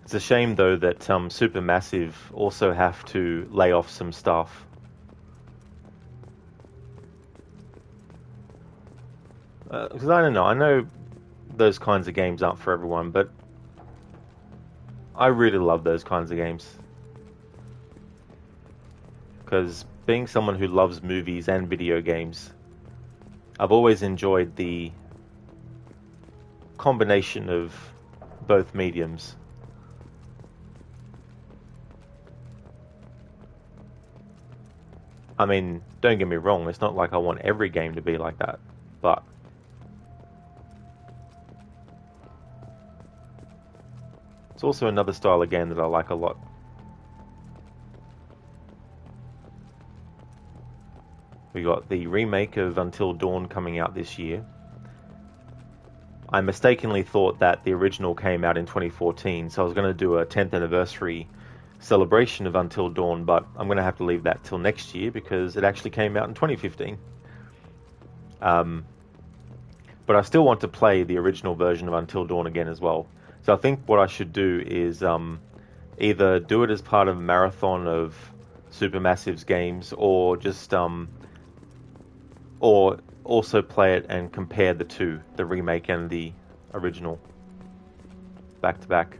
It's a shame though that Supermassive also have to lay off some staff. Because I don't know, I know those kinds of games aren't for everyone, but I really love those kinds of games. Because being someone who loves movies and video games, I've always enjoyed the combination of both mediums. I mean, don't get me wrong, it's not like I want every game to be like that, but it's also another style of game that I like a lot. We got the remake of Until Dawn coming out this year. I mistakenly thought that the original came out in 2014, so I was going to do a 10th anniversary celebration of Until Dawn, but I'm going to have to leave that till next year because it actually came out in 2015. But I still want to play the original version of Until Dawn again as well. So I think what I should do is either do it as part of a marathon of Supermassive's games, or just or also play it and compare the two, the remake and the original, back to back.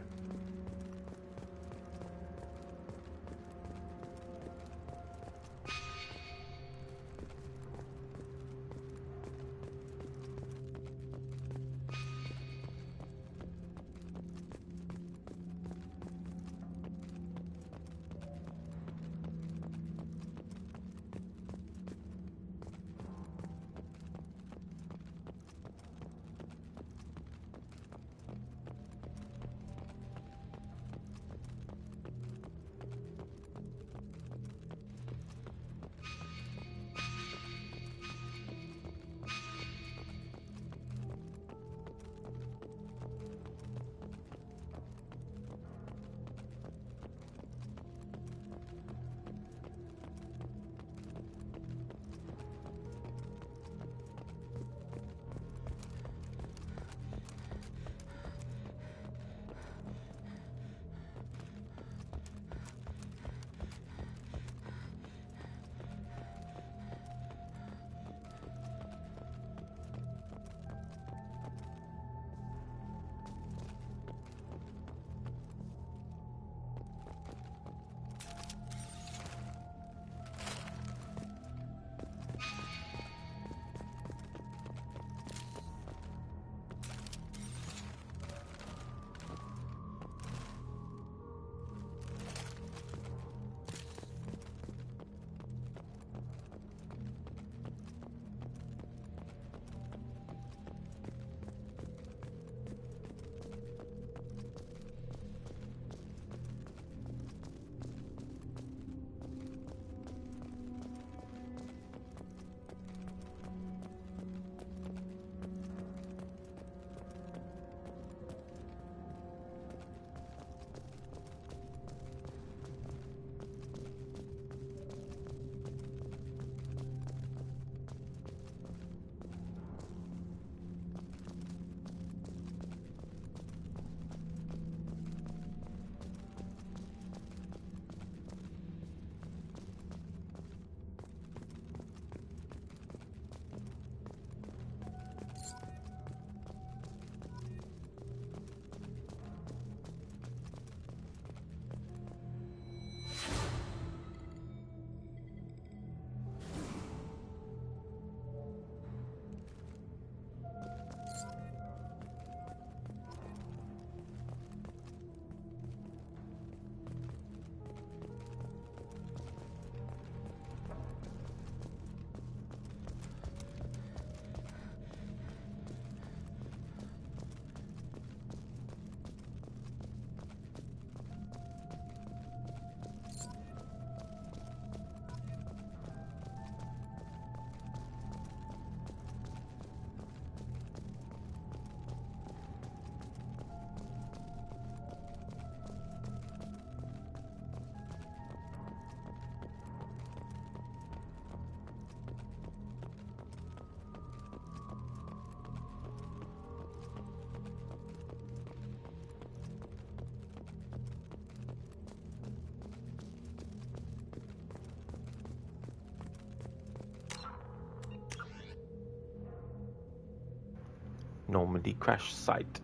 Normandy crash site.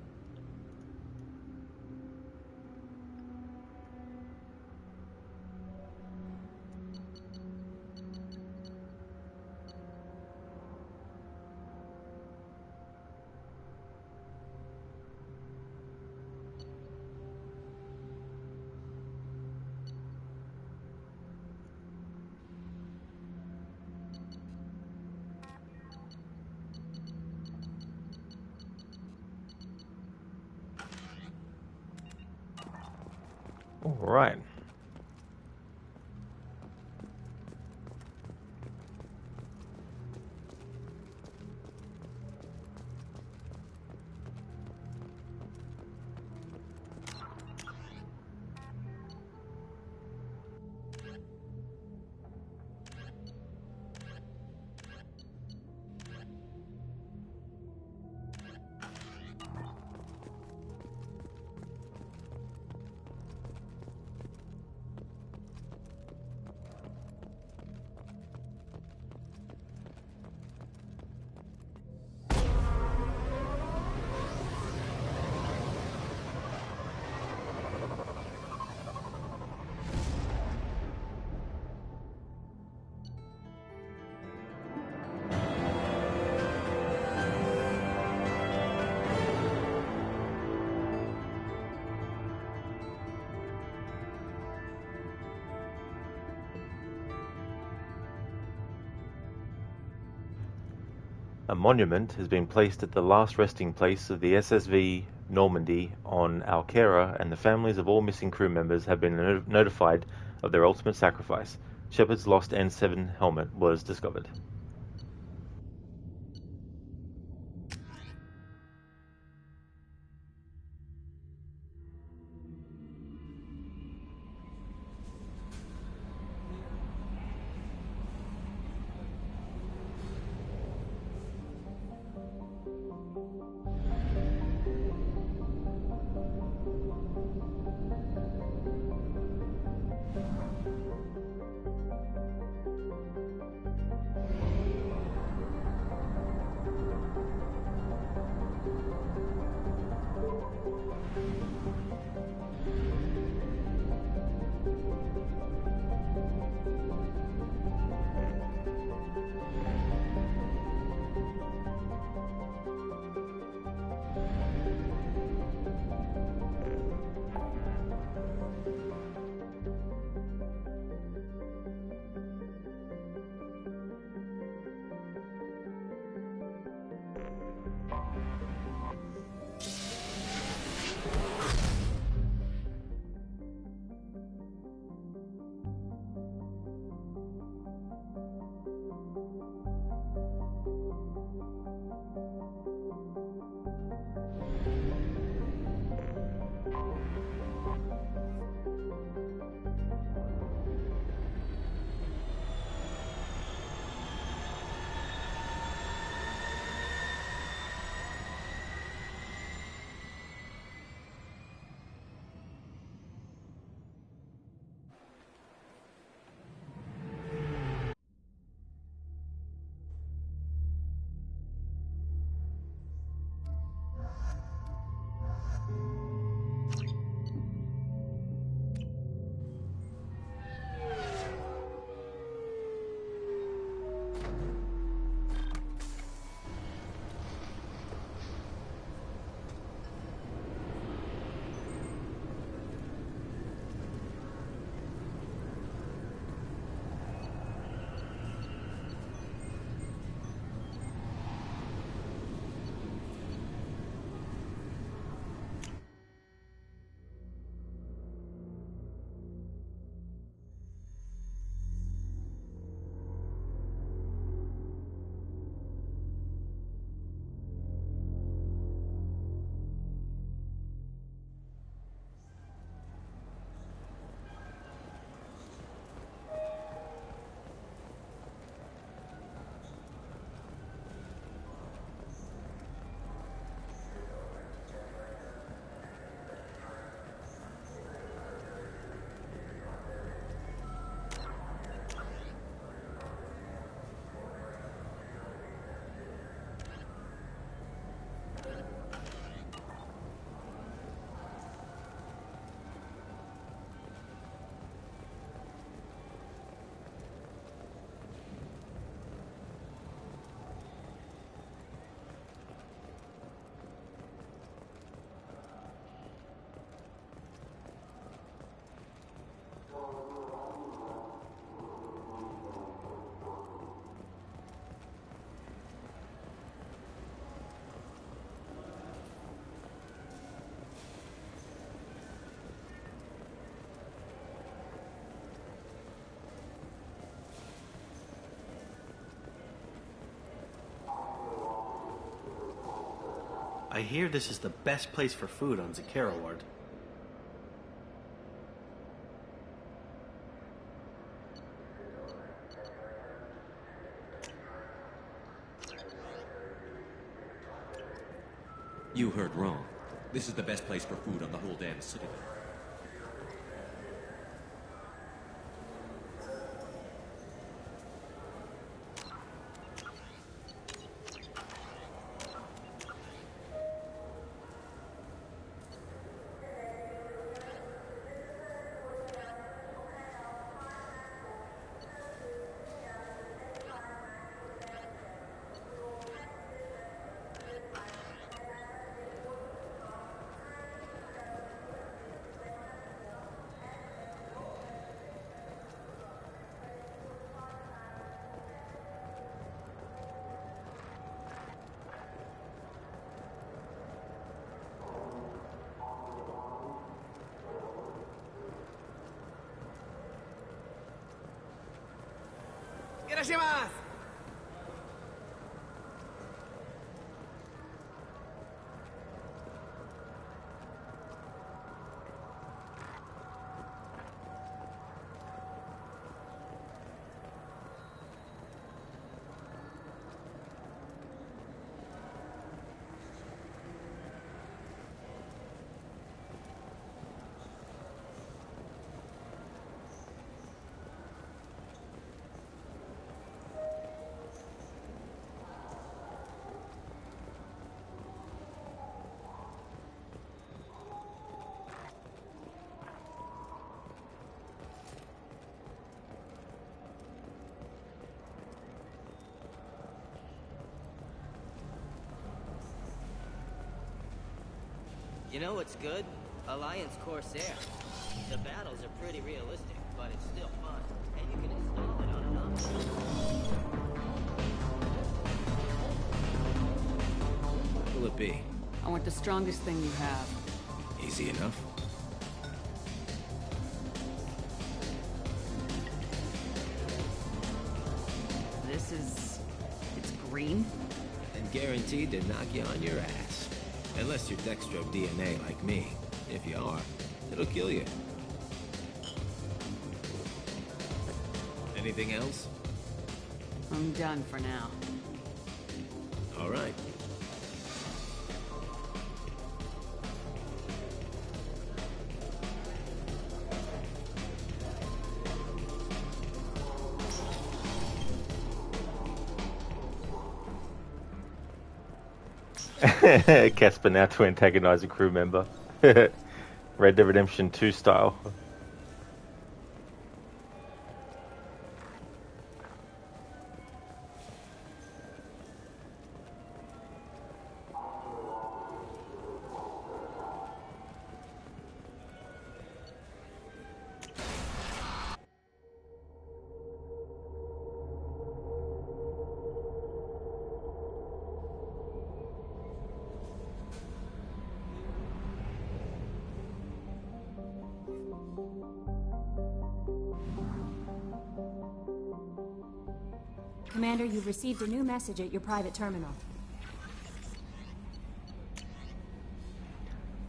All right. A monument has been placed at the last resting place of the SSV Normandy on Alkera, and the families of all missing crew members have been notified of their ultimate sacrifice. Shepard's lost N7 helmet was discovered. I hear this is the best place for food on Zakera Ward. You heard wrong. This is the best place for food on the whole damn citadel. You know what's good? Alliance Corsair. The battles are pretty realistic, but it's still fun, and you can install it on an option. What will it be? I want the strongest thing you have. Easy enough. This is... it's green? And guaranteed to knock you on your ass. Unless you're Dextro DNA like me. If you are, it'll kill you. Anything else? I'm done for now. All right. Casper now to antagonize a crew member. Red Dead Redemption 2 style. Commander, you've received a new message at your private terminal.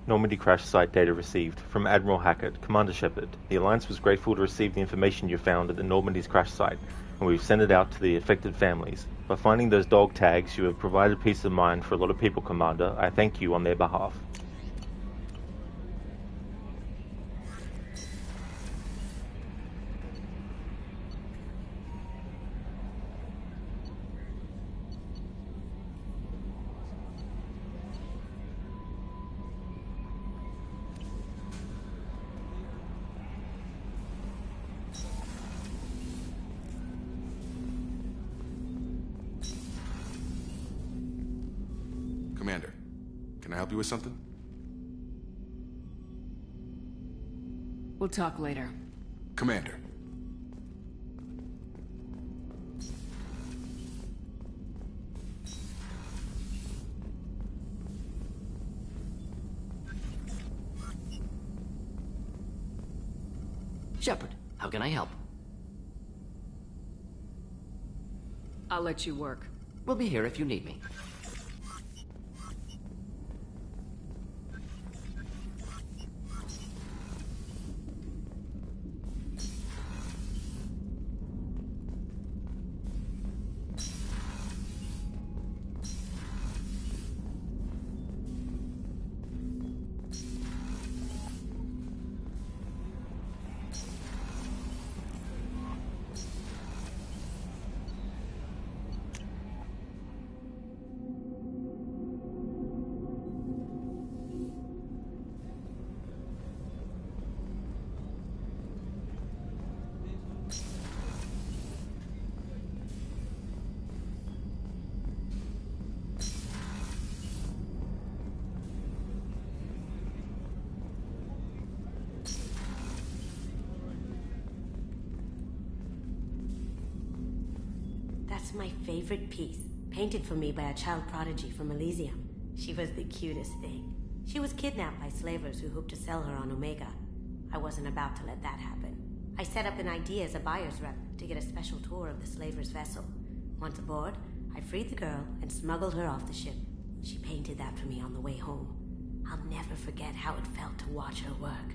Normandy crash site data received. From Admiral Hackett, Commander Shepard. The Alliance was grateful to receive the information you found at the Normandy's crash site, and we've sent it out to the affected families. By finding those dog tags, you have provided peace of mind for a lot of people, Commander. I thank you on their behalf. Commander, can I help you with something? We'll talk later. Commander. Shepard, how can I help? I'll let you work. We'll be here if you need me. That's my favorite piece, painted for me by a child prodigy from Elysium. She was the cutest thing. She was kidnapped by slavers who hoped to sell her on Omega. I wasn't about to let that happen. I set up an ID as a buyer's rep to get a special tour of the slaver's vessel. Once aboard, I freed the girl and smuggled her off the ship. She painted that for me on the way home. I'll never forget how it felt to watch her work.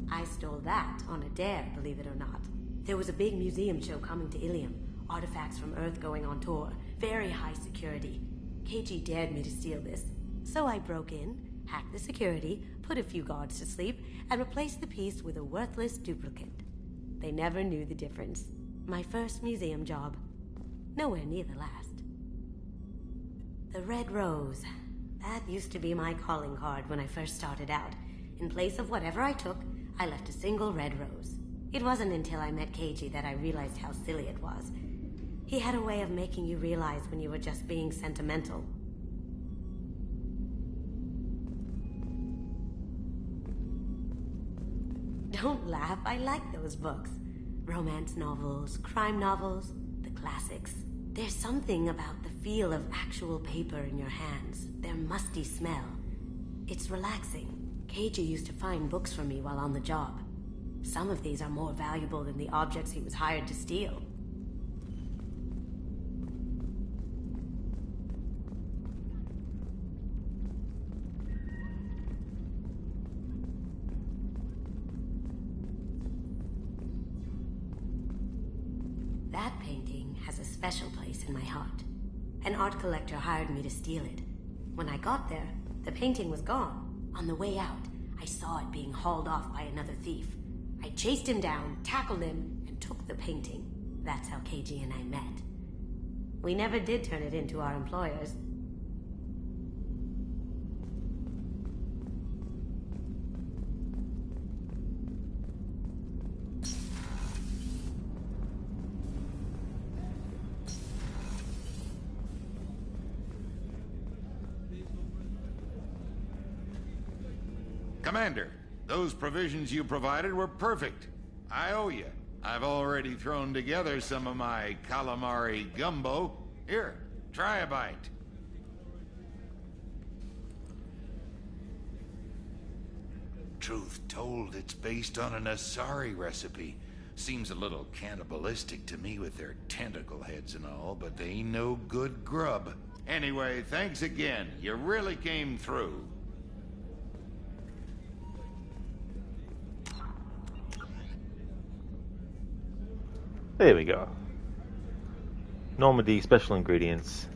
I stole that on a dare, believe it or not. There was a big museum show coming to Ilium. Artifacts from Earth going on tour. Very high security. KG dared me to steal this. So I broke in, hacked the security, put a few guards to sleep, and replaced the piece with a worthless duplicate. They never knew the difference. My first museum job. Nowhere near the last. The Red Rose. That used to be my calling card when I first started out. In place of whatever I took, I left a single red rose. It wasn't until I met KG that I realized how silly it was. He had a way of making you realize when you were just being sentimental. Don't laugh, I like those books. Romance novels, crime novels, the classics. There's something about the feel of actual paper in your hands, their musty smell. It's relaxing. KG used to find books for me while on the job. Some of these are more valuable than the objects he was hired to steal. That painting has a special place in my heart. An art collector hired me to steal it. When I got there, the painting was gone. On the way out, I saw it being hauled off by another thief. I chased him down, tackled him, and took the painting. That's how KG and I met. We never did turn it into our employers. Commander, those provisions you provided were perfect. I owe you. I've already thrown together some of my calamari gumbo. Here, try a bite. Truth told, it's based on an Asari recipe. Seems a little cannibalistic to me with their tentacle heads and all, but they ain't no good grub. Anyway, thanks again. You really came through. There we go. Normandy special ingredients.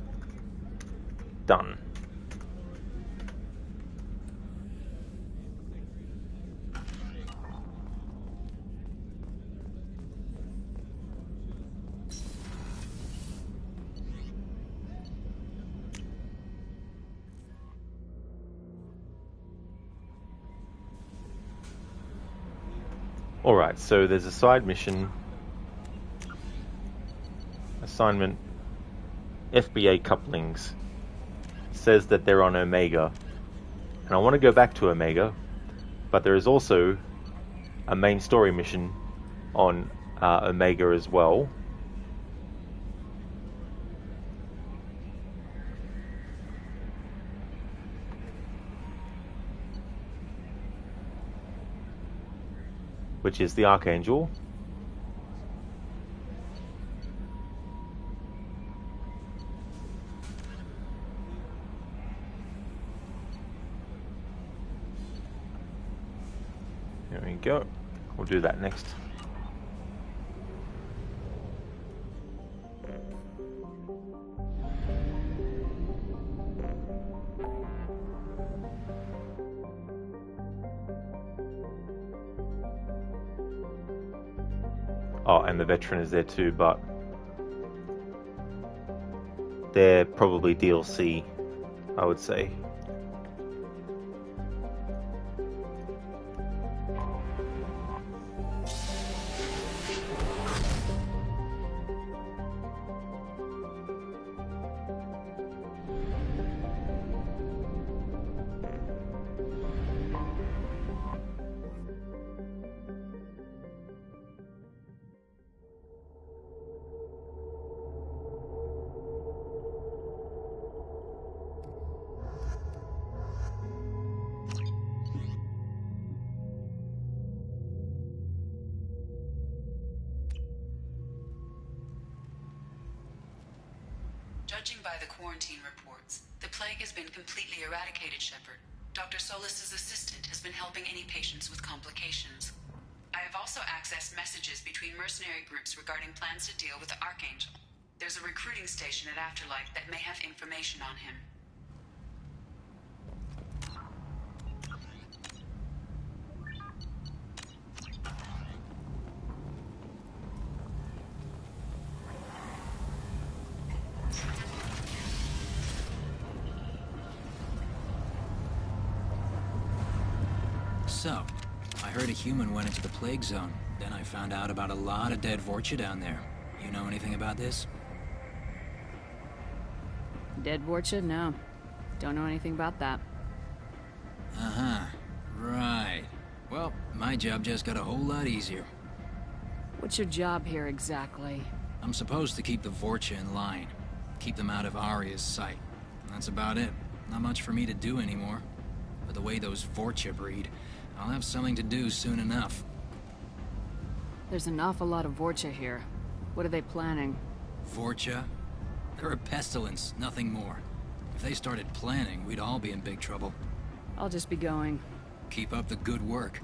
Done. Alright, so there's a side mission. Assignment FBA couplings. It says that they're on Omega, and I want to go back to Omega, but there is also a main story mission on Omega as well. Which is the Archangel. There we go. We'll do that next. Oh, and the veteran is there too, but they're probably DLC, I would say. Judging by the quarantine reports, the plague has been completely eradicated, Shepard. Dr. Solis's assistant has been helping any patients with complications. I have also accessed messages between mercenary groups regarding plans to deal with the Archangel. There's a recruiting station at Afterlife that may have information on him. So, I heard a human went into the plague zone. Then I found out about a lot of dead Vorcha down there. You know anything about this? Dead Vorcha? No. Don't know anything about that. Uh-huh. Right. Well, my job just got a whole lot easier. What's your job here exactly? I'm supposed to keep the Vorcha in line. Keep them out of Arya's sight. That's about it. Not much for me to do anymore. But the way those Vorcha breed, I'll have something to do soon enough. There's an awful lot of Vorcha here. What are they planning? Vorcha? They're a pestilence, nothing more. If they started planning, we'd all be in big trouble. I'll just be going. Keep up the good work.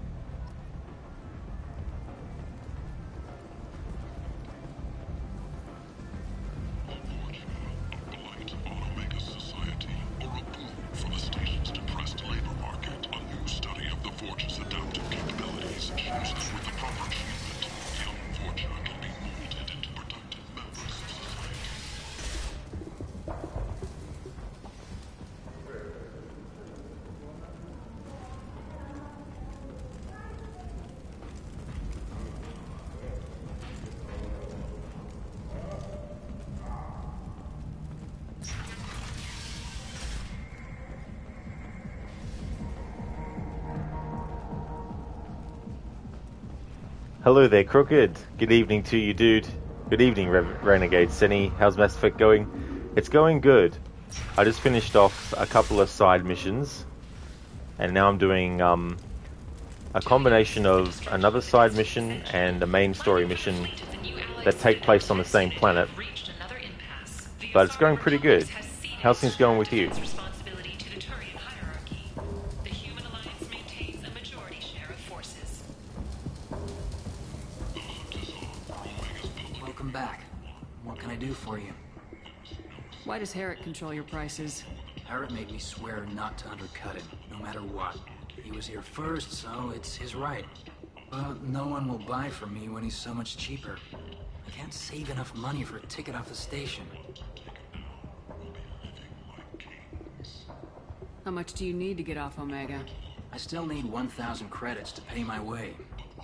Hello there, Crooked. Good evening to you, dude. Good evening, Renegade Senny. How's Mass Effect going? It's going good. I just finished off a couple of side missions, and now I'm doing a combination of another side mission and a main story mission that take place on the same planet. But it's going pretty good. How's things going with you? Back. What can I do for you? Why does Herrick control your prices? Herrick made me swear not to undercut him, no matter what. He was here first, so it's his right. But no one will buy from me when he's so much cheaper. I can't save enough money for a ticket off the station. How much do you need to get off Omega? I still need 1,000 credits to pay my way,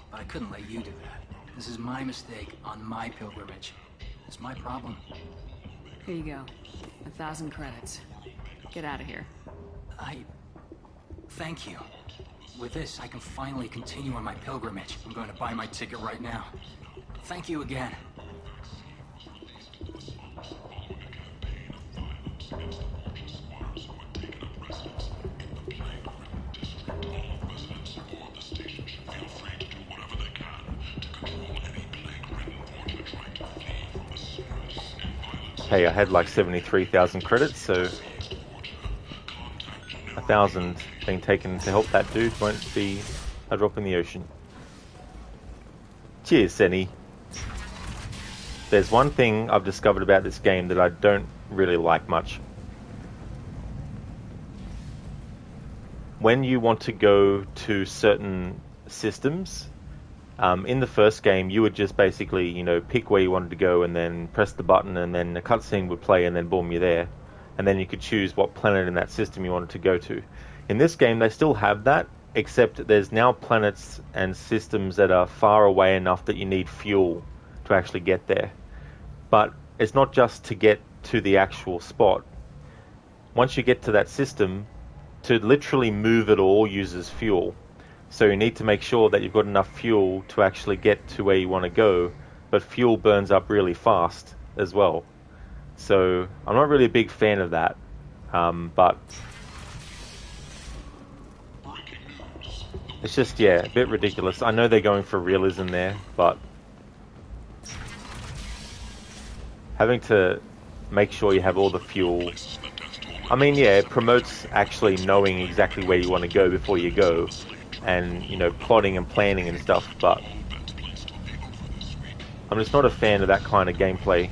but I couldn't let you do that. This is my mistake on my pilgrimage. It's my problem. Here you go. 1,000 credits. Get out of here. Thank you. With this, I can finally continue on my pilgrimage. I'm going to buy my ticket right now. Thank you again. Hey, I had like 73,000 credits, so 1,000 being taken to help that dude won't be a drop in the ocean. Cheers, Senny. There's one thing I've discovered about this game that I don't really like much. When you want to go to certain systems, in the first game, you would just basically, you know, pick where you wanted to go and then press the button and then a cutscene would play and then boom, you're there. And then you could choose what planet in that system you wanted to go to. In this game, they still have that, except there's now planets and systems that are far away enough that you need fuel to actually get there. But it's not just to get to the actual spot. Once you get to that system, to literally move it all uses fuel. So you need to make sure that you've got enough fuel to actually get to where you want to go, but fuel burns up really fast as well. So I'm not really a big fan of that, but it's just, yeah, a bit ridiculous. I know they're going for realism there, but having to make sure you have all the fuel. I mean, yeah, it promotes actually knowing exactly where you want to go before you go, and, you know, plotting and planning and stuff, but I'm just not a fan of that kind of gameplay.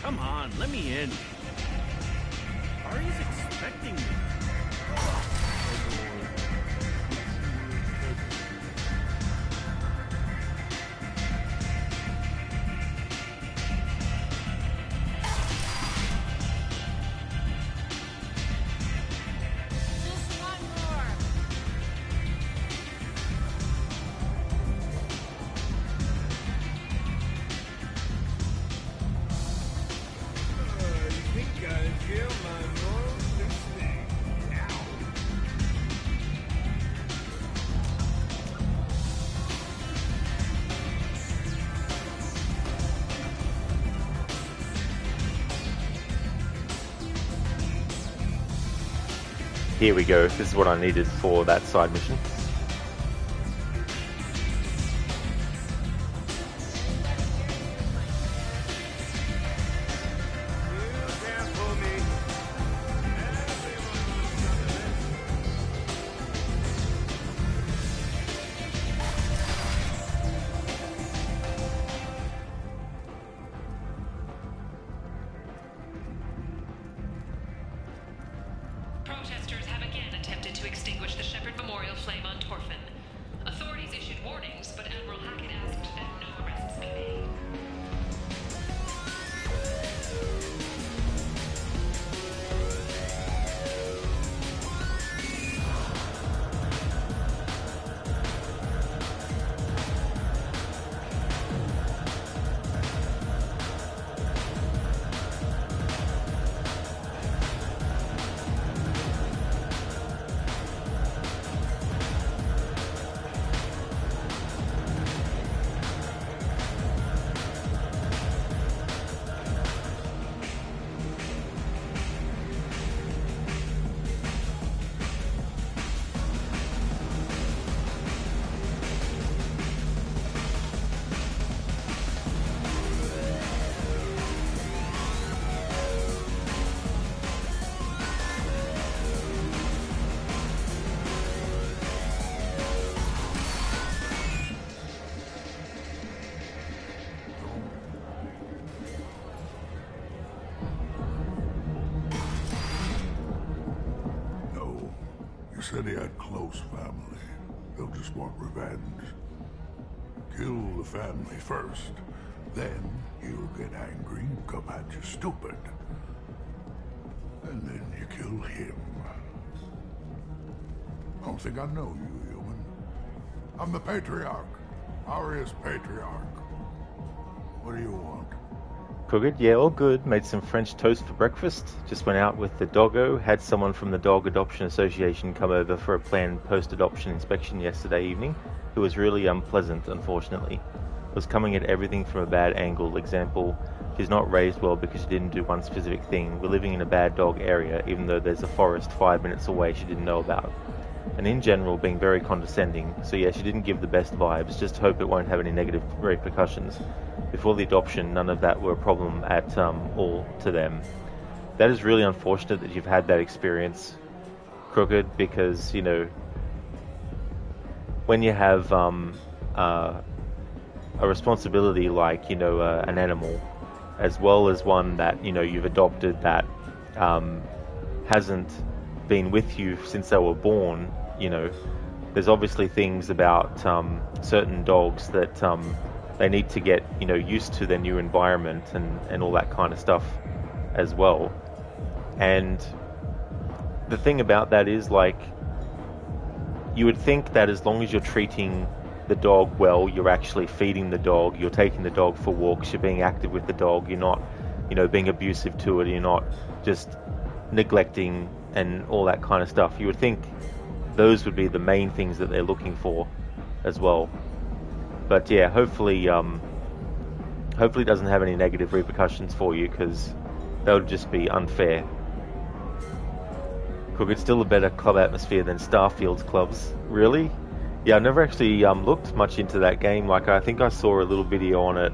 Come on, let me in. Ari's expecting me. Here we go, this is what I needed for that side mission. Protesters have again attempted to extinguish the Shepherd Memorial flame on Torfin. Authorities issued warnings, but Admiral Hackett asked that no arrests be made. Said he had close family. They'll just want revenge. Kill the family first. Then he'll get angry and come at you stupid. And then you kill him. I don't think I know you, human. I'm the Patriarch. Aria's Patriarch. What do you want? Good, yeah, all good. Made some French toast for breakfast. Just went out with the doggo. Had someone from the Dog Adoption Association come over for a planned post-adoption inspection yesterday evening, who was really unpleasant, unfortunately. Was coming at everything from a bad angle. Example, she's not raised well because she didn't do one specific thing. We're living in a bad dog area, even though there's a forest 5 minutes away she didn't know about. And in general, being very condescending. So yeah, she didn't give the best vibes. Just hope it won't have any negative repercussions. Before the adoption, none of that were a problem at all to them. That is really unfortunate that you've had that experience, Crooked, because, you know, when you have a responsibility like, you know, an animal, as well as one that, you know, you've adopted that hasn't been with you since they were born, you know, there's obviously things about certain dogs that they need to get, you know, used to their new environment and all that kind of stuff as well. And the thing about that is, like, you would think that as long as you're treating the dog well, you're actually feeding the dog, you're taking the dog for walks, you're being active with the dog, you're not, you know, being abusive to it, you're not just neglecting and all that kind of stuff. You would think those would be the main things that they're looking for as well. But yeah, hopefully it doesn't have any negative repercussions for you, because that would just be unfair. It's still a better club atmosphere than Starfield's clubs. Really? Yeah, I never actually looked much into that game. Like, I think I saw a little video on it.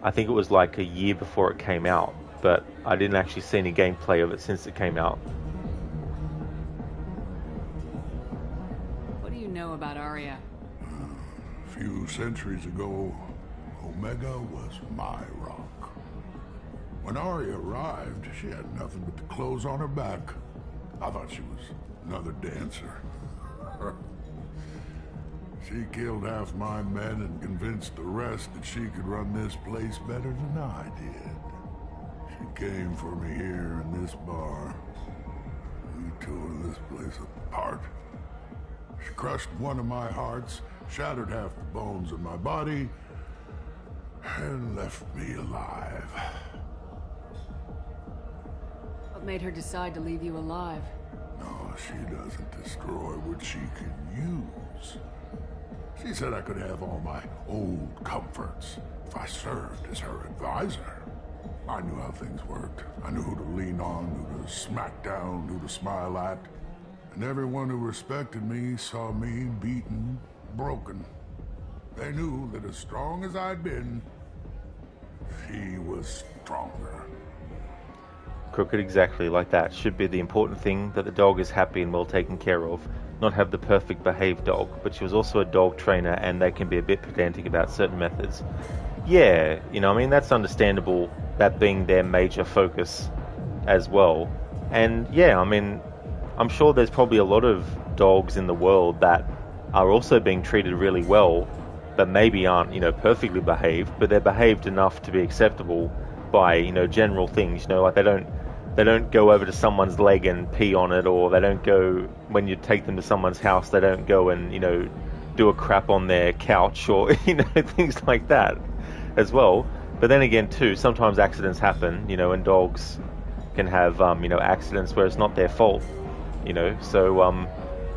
I think it was like a year before it came out, but I didn't actually see any gameplay of it since it came out. What do you know about Arya? A few centuries ago, Omega was my rock. When Arya arrived, she had nothing but the clothes on her back. I thought she was another dancer. She killed half my men and convinced the rest that she could run this place better than I did. She came for me here in this bar. We tore this place apart. She crushed one of my hearts, shattered half the bones in my body, and left me alive. What made her decide to leave you alive? No, she doesn't destroy what she can use. She said I could have all my old comforts if I served as her advisor. I knew how things worked. I knew who to lean on, who to smack down, who to smile at. And everyone who respected me saw me beaten, broken. They knew that as strong as I'd been, she was stronger. Crooked, exactly like that. Should be the important thing, that the dog is happy and well taken care of. Not have the perfect behaved dog, but she was also a dog trainer, and they can be a bit pedantic about certain methods. Yeah, you know, I mean, that's understandable, that being their major focus as well. And yeah, I mean, I'm sure there's probably a lot of dogs in the world that are also being treated really well, but maybe aren't, you know, perfectly behaved, but they're behaved enough to be acceptable by, you know, general things. You know, like they don't go over to someone's leg and pee on it, or they don't go, when you take them to someone's house, they don't go and, you know, do a crap on their couch, or, you know, things like that as well. But then again too, sometimes accidents happen, you know, and dogs can have, you know, accidents where it's not their fault, you know. So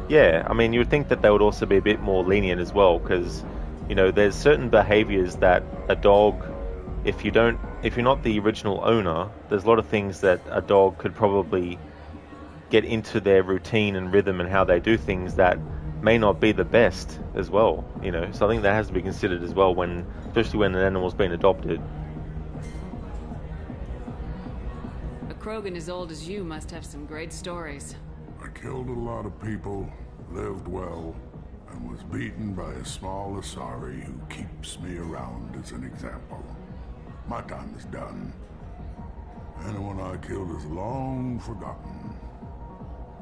yeah, I mean, you would think that they would also be a bit more lenient as well, because, you know, there's certain behaviors that a dog, if you're not the original owner, there's a lot of things that a dog could probably get into their routine and rhythm and how they do things that may not be the best as well, you know. So I think that has to be considered as well, when, especially when an animal's been adopted. A Krogan as old as you must have some great stories. I killed a lot of people, lived well, and was beaten by a small Asari who keeps me around as an example. My time is done. Anyone I killed is long forgotten.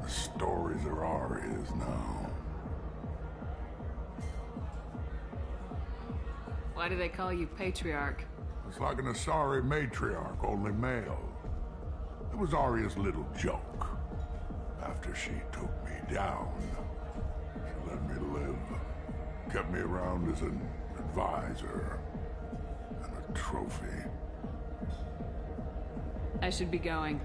The stories are Arya's now. Why do they call you Patriarch? It's like an Asari matriarch, only male. It was Arya's little joke. After she took me down, she let me live. Kept me around as an advisor and a trophy. I should be going.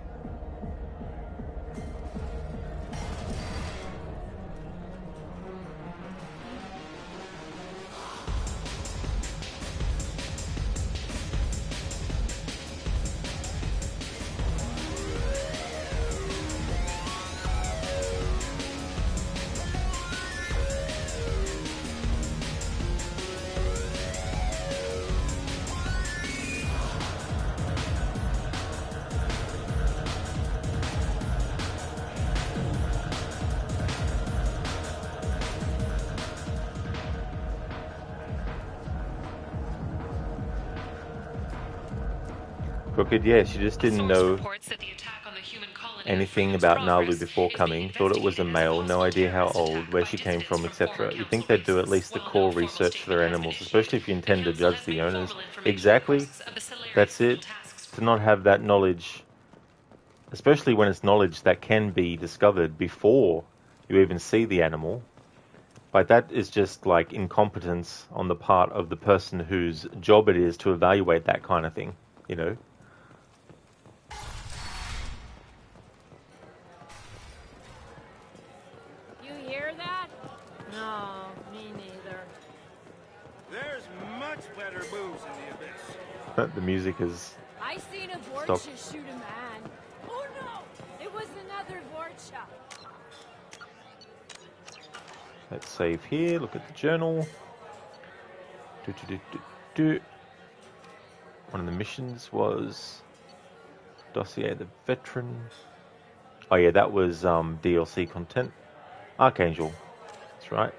Crooked, yeah, she just didn't know anything about Nalu before coming, thought it was a male, no idea how old, where she came from, etc. You'd think they'd do at least the core research for their animals, especially if you intend to judge the owners. Exactly, that's it. To not have that knowledge, especially when it's knowledge that can be discovered before you even see the animal, like that is just like incompetence on the part of the person whose job it is to evaluate that kind of thing, you know. No, me neither. There's much better moves in the abyss. The music is I seen a stopped. Vorcha shoot a man. Oh no! It was another Vorcha. Let's save here. Look at the journal. Do. One of the missions was Dossier the Veteran. Oh yeah, that was DLC content. Archangel. That's right.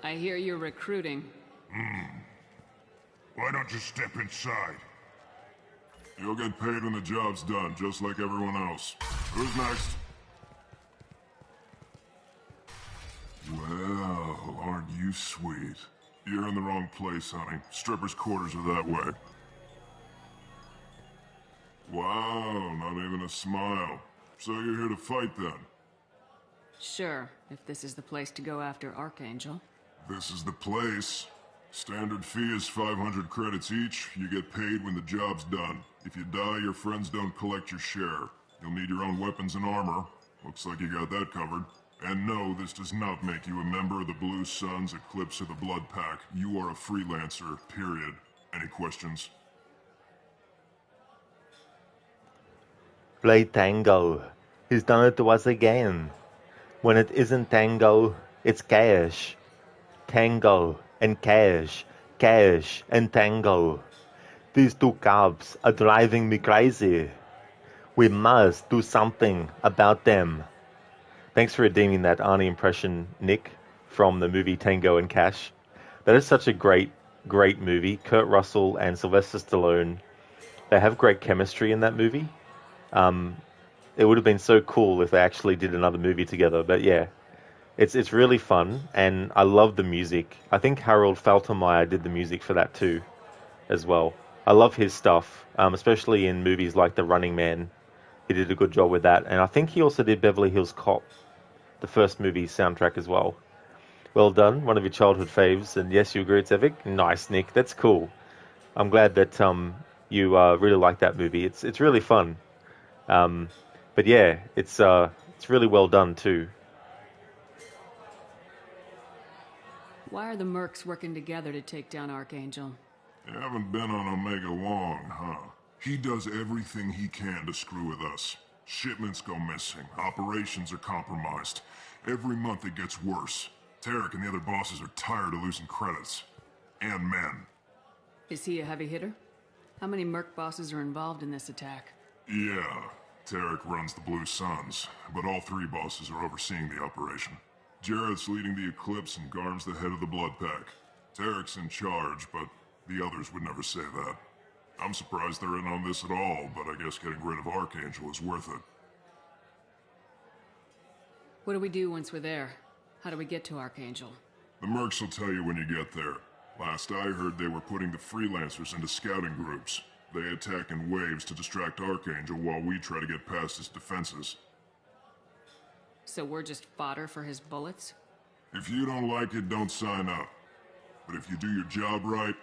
I hear you're recruiting. Why don't you step inside? You'll get paid when the job's done, just like everyone else. Who's next? Well, aren't you sweet? You're in the wrong place, honey. Strippers' quarters are that way. Wow, not even a smile. So you're here to fight then? Sure, if this is the place to go after Archangel. This is the place. Standard fee is 500 credits each. You get paid when the job's done. If you die, your friends don't collect your share. You'll need your own weapons and armor. Looks like you got that covered. And no, this does not make you a member of the Blue Suns, Eclipse, or the Blood Pack. You are a freelancer, period. Any questions? Play tango. He's done it to us again. When it isn't tango, it's cash. Tango and cash. Cash and tango. These two cops are driving me crazy. We must do something about them. Thanks for redeeming that Arnie impression, Nick, from the movie Tango and Cash. That is such a great movie. Kurt Russell and Sylvester Stallone, they have great chemistry in that movie. It would have been so cool if they actually did another movie together. But yeah, it's really fun, and I love the music. I think Harold Faltermeyer did the music for that too, as well. I love his stuff, especially in movies like The Running Man. He did a good job with that, and I think he also did Beverly Hills Cop, the first movie soundtrack as well. Well done, one of your childhood faves, and yes, you agree it's epic. Nice, Nick, that's cool. I'm glad that you really like that movie. It's really fun. But yeah, it's really well done too. Why are the mercs working together to take down Archangel? You haven't been on Omega long, huh? He does everything he can to screw with us. Shipments go missing, operations are compromised. Every month it gets worse. Tarek and the other bosses are tired of losing credits. And men. Is he a heavy hitter? How many merc bosses are involved in this attack? Yeah, Tarek runs the Blue Suns, but all three bosses are overseeing the operation. Jarrett's leading the Eclipse and Garm's the head of the Blood Pack. Tarek's in charge, but the others would never say that. I'm surprised they're in on this at all, but I guess getting rid of Archangel is worth it. What do we do once we're there? How do we get to Archangel? The mercs will tell you when you get there. Last I heard, they were putting the freelancers into scouting groups. They attack in waves to distract Archangel while we try to get past his defenses. So we're just fodder for his bullets? If you don't like it, don't sign up. But if you do your job right,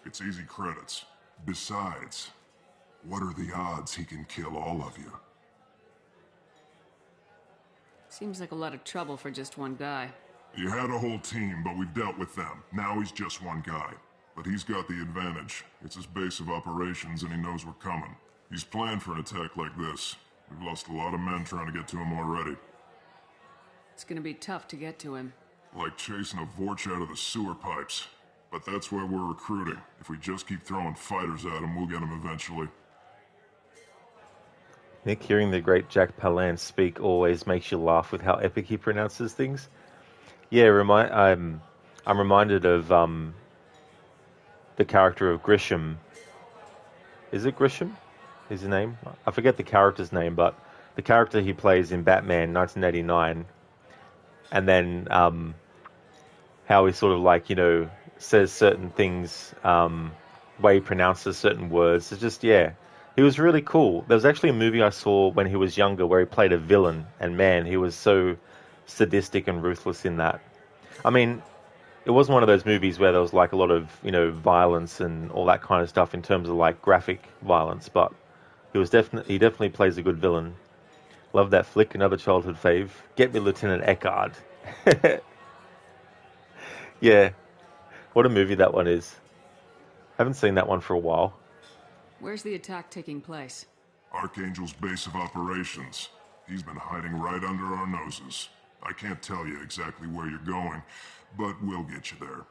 it's easy credits. Besides, what are the odds he can kill all of you? Seems like a lot of trouble for just one guy. You had a whole team, but we've dealt with them. Now he's just one guy. But he's got the advantage. It's his base of operations and he knows we're coming. He's planned for an attack like this. We've lost a lot of men trying to get to him already. It's gonna be tough to get to him. Like chasing a Vorch out of the sewer pipes. But that's why we're recruiting. If we just keep throwing fighters at him, we'll get him eventually. Nick, hearing the great Jack Palance speak always makes you laugh with how epic he pronounces things. Yeah, I'm reminded of the character of Grisham. Is it Grisham? His name? I forget the character's name, but the character he plays in Batman 1989, and then how he sort of like, you know, says certain things, way he pronounces certain words. It's just, yeah, he was really cool. There was actually a movie I saw when he was younger where he played a villain, and man, he was so sadistic and ruthless in that. I mean, it wasn't one of those movies where there was like a lot of, you know, violence and all that kind of stuff in terms of like graphic violence, but he definitely plays a good villain. Love that flick, another childhood fave. Get me Lieutenant Eckard. Yeah, what a movie that one is. Haven't seen that one for a while. Where's the attack taking place? Archangel's base of operations. He's been hiding right under our noses. I can't tell you exactly where you're going, but we'll get you there.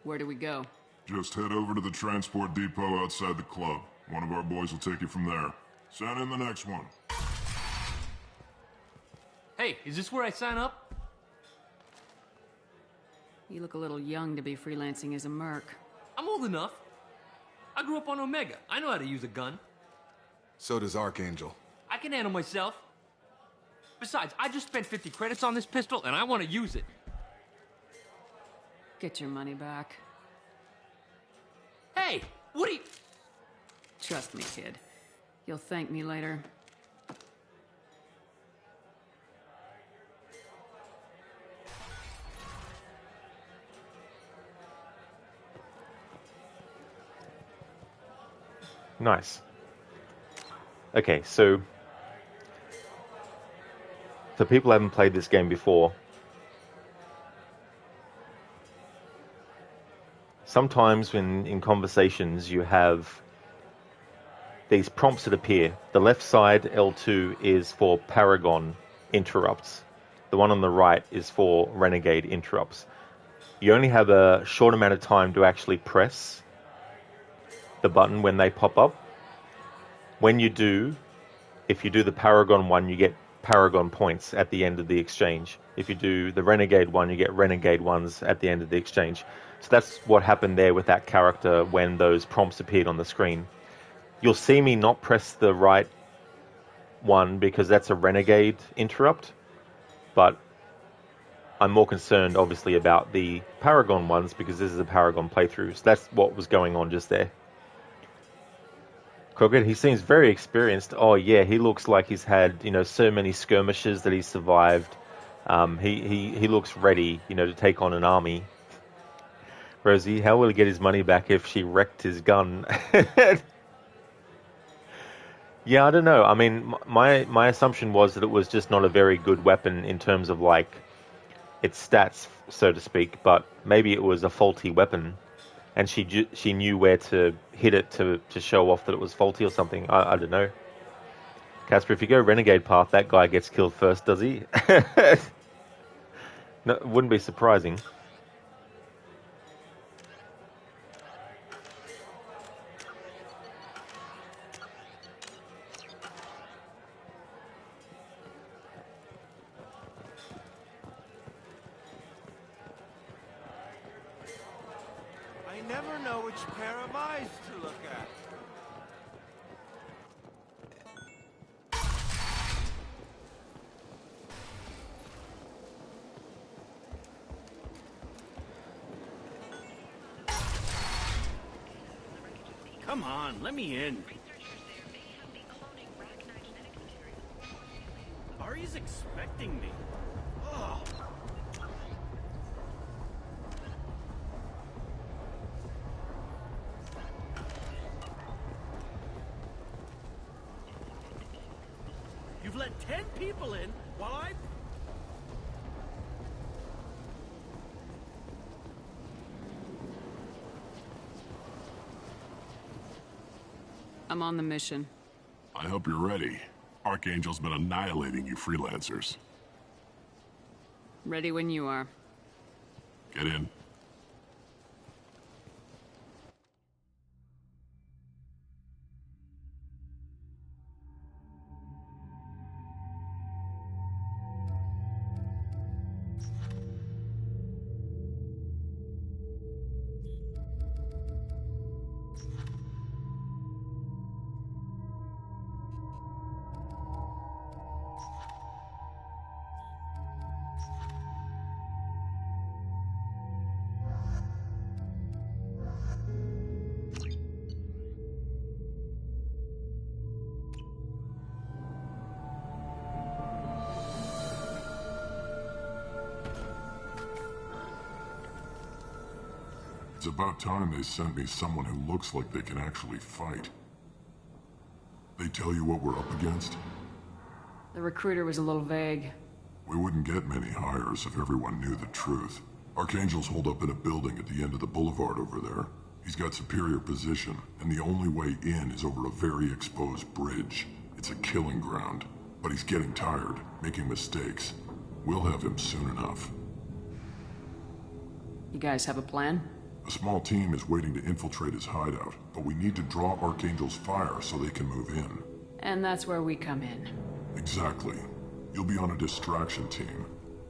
Where do we go? Just head over to the transport depot outside the club. One of our boys will take you from there. Send in the next one. Hey, is this where I sign up? You look a little young to be freelancing as a merc. I'm old enough. I grew up on Omega. I know how to use a gun. So does Archangel. I can handle myself. Besides, I just spent 50 credits on this pistol, and I want to use it. Get your money back. Hey, what are you... Trust me, kid. You'll thank me later. Nice. Okay, so people haven't played this game before. Sometimes when in conversations you have these prompts that appear. The left side, L2, is for Paragon interrupts. The one on the right is for Renegade interrupts. You only have a short amount of time to actually press the button when they pop up. When you do, if you do the Paragon one, you get Paragon points at the end of the exchange. If you do the Renegade one, you get Renegade ones at the end of the exchange. So that's what happened there with that character when those prompts appeared on the screen. You'll see me not press the right one because that's a Renegade interrupt, but I'm more concerned obviously about the Paragon ones because this is a Paragon playthrough. So that's what was going on just there. Crockett, he seems very experienced. Oh yeah, he looks like he's had, so many skirmishes that he's survived. He looks ready, to take on an army. Rosie, how will he get his money back if she wrecked his gun? Yeah, I don't know. I mean, my assumption was that it was just not a very good weapon in terms of like its stats, so to speak. But maybe it was a faulty weapon, and she knew where to hit it to show off that it was faulty or something. I don't know. Casper, if you go Renegade path, that guy gets killed first, does he? No, it wouldn't be surprising. I never know which pair of eyes to look at. Come on, let me in. Ari's expecting me. Ugh. You've let 10 people in while I... I'm on the mission. I hope you're ready. Archangel's been annihilating you freelancers. Ready when you are. Get in. It's about time they sent me someone who looks like they can actually fight. They tell you what we're up against? The recruiter was a little vague. We wouldn't get many hires if everyone knew the truth. Archangel's holed up in a building at the end of the boulevard over there. He's got superior position, and the only way in is over a very exposed bridge. It's a killing ground. But he's getting tired, making mistakes. We'll have him soon enough. You guys have a plan? A small team is waiting to infiltrate his hideout, but we need to draw Archangel's fire so they can move in. And that's where we come in. Exactly. You'll be on a distraction team.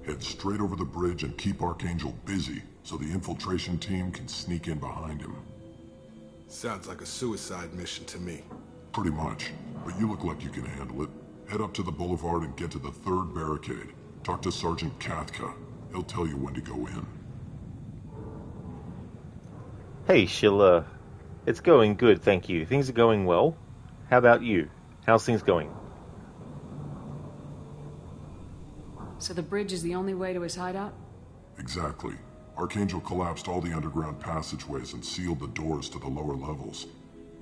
Head straight over the bridge and keep Archangel busy so the infiltration team can sneak in behind him. Sounds like a suicide mission to me. Pretty much, but you look like you can handle it. Head up to the boulevard and get to the third barricade. Talk to Sergeant Kathka. He'll tell you when to go in. Hey, Sheila. It's going good, thank you. Things are going well. How about you? How's things going? So the bridge is the only way to his hideout? Exactly. Archangel collapsed all the underground passageways and sealed the doors to the lower levels.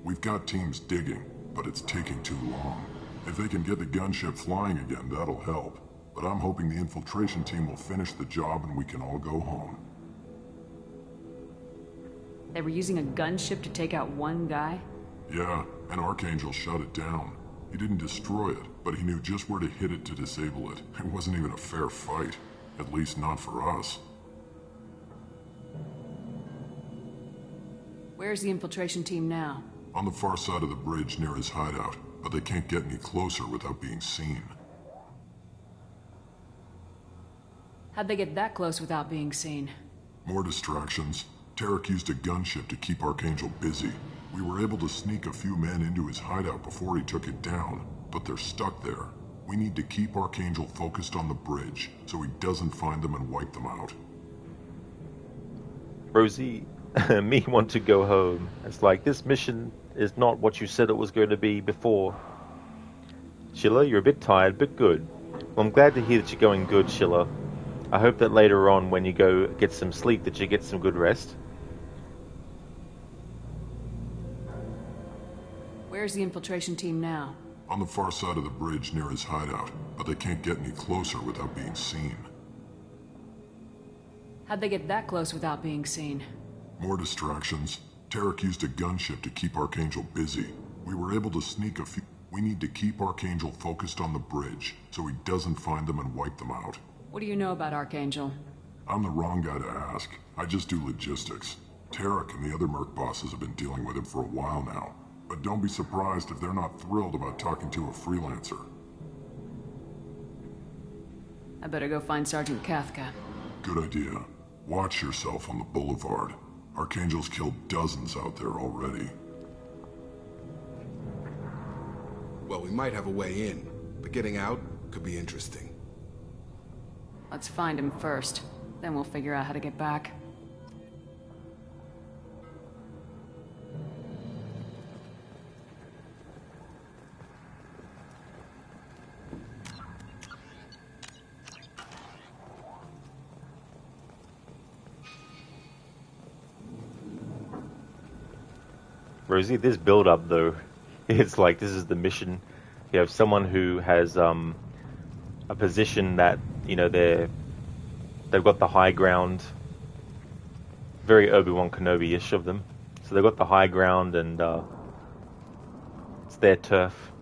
We've got teams digging, but it's taking too long. If they can get the gunship flying again, that'll help. But I'm hoping the infiltration team will finish the job and we can all go home. They were using a gunship to take out one guy? Yeah, and Archangel shut it down. He didn't destroy it, but he knew just where to hit it to disable it. It wasn't even a fair fight. At least not for us. Where's the infiltration team now? On the far side of the bridge near his hideout, but they can't get any closer without being seen. How'd they get that close without being seen? More distractions. Tarek used a gunship to keep Archangel busy. We were able to sneak a few men into his hideout before he took it down, but they're stuck there. We need to keep Archangel focused on the bridge, so he doesn't find them and wipe them out. Rosie, me want to go home. It's like, this mission is not what you said it was going to be before. Sheila, you're a bit tired, but good. Well, I'm glad to hear that you're going good, Sheila. I hope that later on, when you go get some sleep, that you get some good rest. Where's the infiltration team now? On the far side of the bridge near his hideout, but they can't get any closer without being seen. How'd they get that close without being seen? More distractions. Tarek used a gunship to keep Archangel busy. We were able to sneak a few... We need to keep Archangel focused on the bridge, so he doesn't find them and wipe them out. What do you know about Archangel? I'm the wrong guy to ask. I just do logistics. Tarek and the other Merc bosses have been dealing with him for a while now. But don't be surprised if they're not thrilled about talking to a freelancer. I better go find Sergeant Kathka. Good idea. Watch yourself on the boulevard. Archangel's killed dozens out there already. Well, we might have a way in, but getting out could be interesting. Let's find him first. Then we'll figure out how to get back. Rosie, this build-up, though, it's like this is the mission. You have someone who has a position that, you know, they've got the high ground. Very Obi-Wan Kenobi-ish of them. So they've got the high ground, and it's their turf.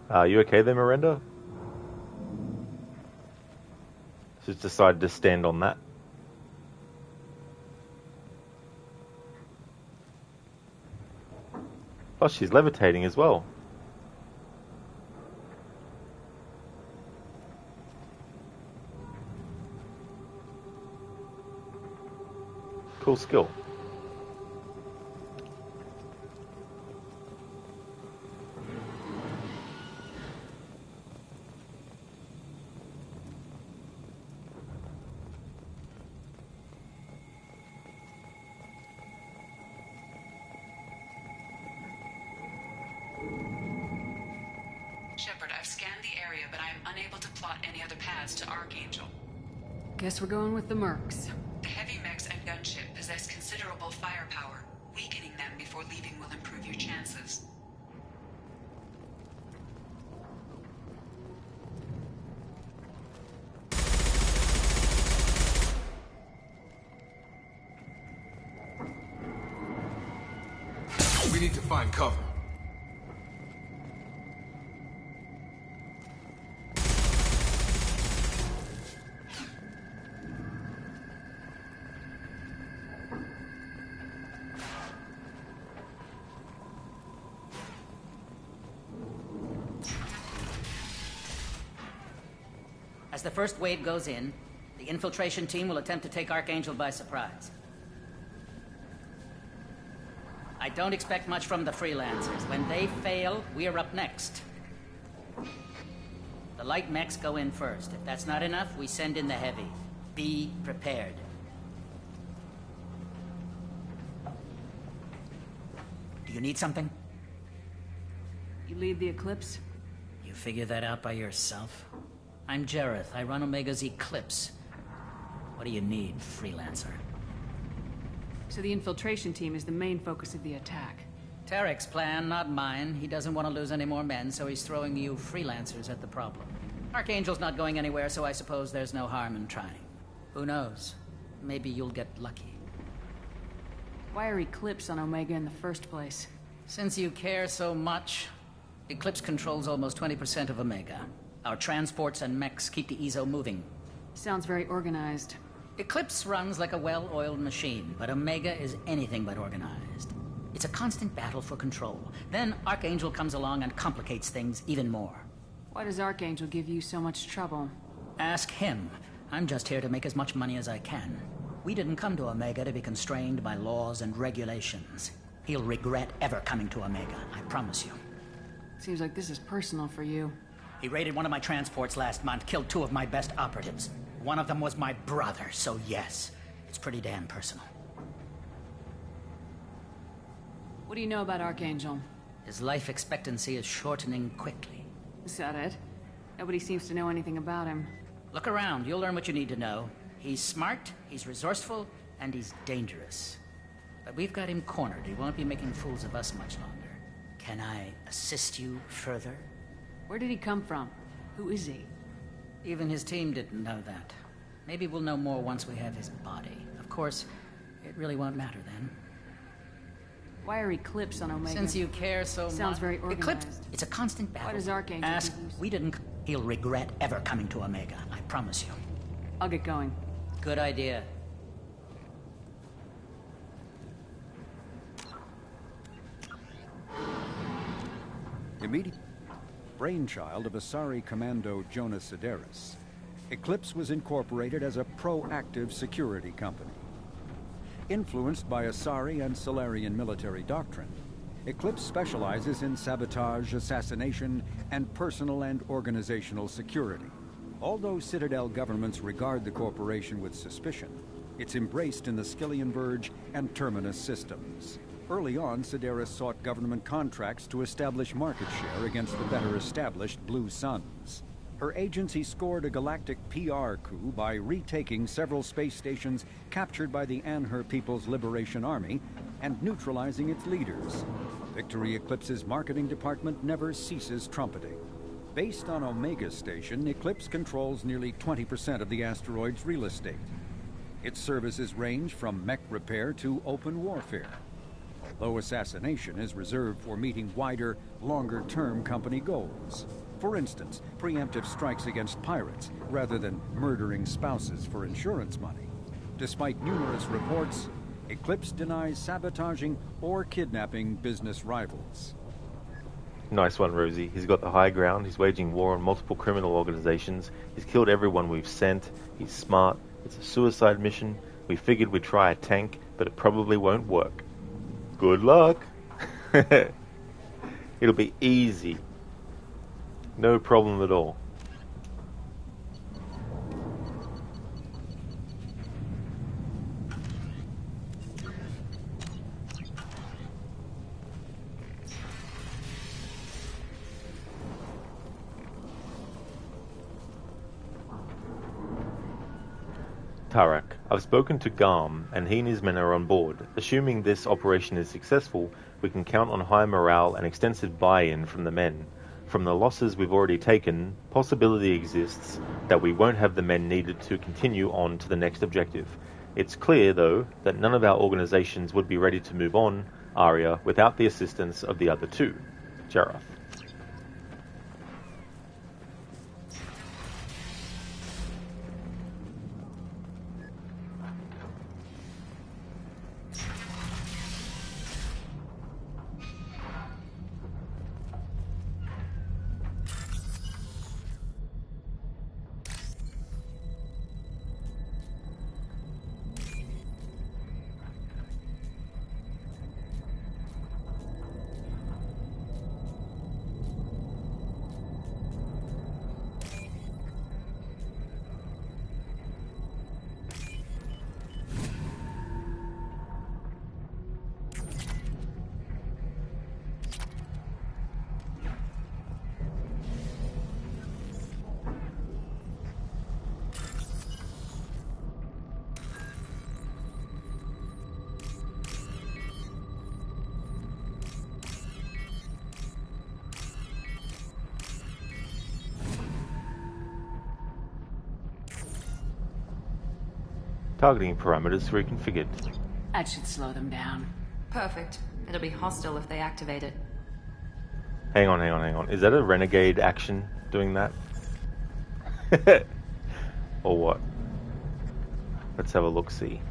You okay there, Miranda? Just decided to stand on that. Oh, she's levitating as well. Cool skill. Shepard, I've scanned the area, but I am unable to plot any other paths to Archangel. Guess we're going with the Mercs. The heavy mechs and gunship possess considerable considerable firepower. Weakening them before leaving will improve your chances. We need to find cover. As the first wave goes in, the infiltration team will attempt to take Archangel by surprise. I don't expect much from the freelancers. When they fail, we're up next. The light mechs go in first. If that's not enough, we send in the heavy. Be prepared. Do you need something? You lead the Eclipse? You figure that out by yourself? I'm Jareth. I run Omega's Eclipse. What do you need, freelancer? So the infiltration team is the main focus of the attack. Tarek's plan, not mine. He doesn't want to lose any more men, so he's throwing you freelancers at the problem. Archangel's not going anywhere, so I suppose there's no harm in trying. Who knows? Maybe you'll get lucky. Why are Eclipse on Omega in the first place? Since you care so much, Eclipse controls almost 20% of Omega. Our transports and mechs keep the EZO moving. Sounds very organized. Eclipse runs like a well-oiled machine, but Omega is anything but organized. It's a constant battle for control. Then Archangel comes along and complicates things even more. Why does Archangel give you so much trouble? Ask him. I'm just here to make as much money as I can. We didn't come to Omega to be constrained by laws and regulations. He'll regret ever coming to Omega, I promise you. Seems like this is personal for you. He raided one of my transports last month, killed 2 of my best operatives. One of them was my brother, so yes, it's pretty damn personal. What do you know about Archangel? His life expectancy is shortening quickly. Is that it? Nobody seems to know anything about him. Look around, you'll learn what you need to know. He's smart, he's resourceful, and he's dangerous. But we've got him cornered. He won't be making fools of us much longer. Can I assist you further? Where did he come from? Who is he? Even his team didn't know that. Maybe we'll know more once we have his body. Of course, it really won't matter then. Why are Eclipse on Omega? Since you care so much. Sounds very organized. Eclipse, it's a constant battle. Why does Archangel ask? We didn't. He'll regret ever coming to Omega. I promise you. I'll get going. Good idea. Immediate brainchild of Asari Commando Jonas Sideris, Eclipse was incorporated as a proactive security company. Influenced by Asari and Solarian military doctrine, Eclipse specializes in sabotage, assassination, and personal and organizational security. Although Citadel governments regard the corporation with suspicion, it's embraced in the Skillian Verge and Terminus systems. Early on, Sideris sought government contracts to establish market share against the better-established Blue Suns. Her agency scored a galactic PR coup by retaking several space stations captured by the Anher People's Liberation Army and neutralizing its leaders. Victory Eclipse's marketing department never ceases trumpeting. Based on Omega Station, Eclipse controls nearly 20% of the asteroid's real estate. Its services range from mech repair to open warfare, although assassination is reserved for meeting wider, longer-term company goals. For instance, preemptive strikes against pirates, rather than murdering spouses for insurance money. Despite numerous reports, Eclipse denies sabotaging or kidnapping business rivals. Nice one, Rosie. He's got the high ground. He's waging war on multiple criminal organizations. He's killed everyone we've sent. He's smart. It's a suicide mission. We figured we'd try a tank, but it probably won't work. Good luck. It'll be easy. No problem at all. Tarak, I've spoken to Garm, and he and his men are on board. Assuming this operation is successful, we can count on high morale and extensive buy-in from the men. From the losses we've already taken, possibility exists that we won't have the men needed to continue on to the next objective. It's clear, though, that none of our organizations would be ready to move on, Arya, without the assistance of the other two. Jareth. Targeting parameters reconfigured. That should slow them down. Perfect. It'll be hostile if they activate it. Hang on. Is that a renegade action doing that? Or what? Let's have a look-see.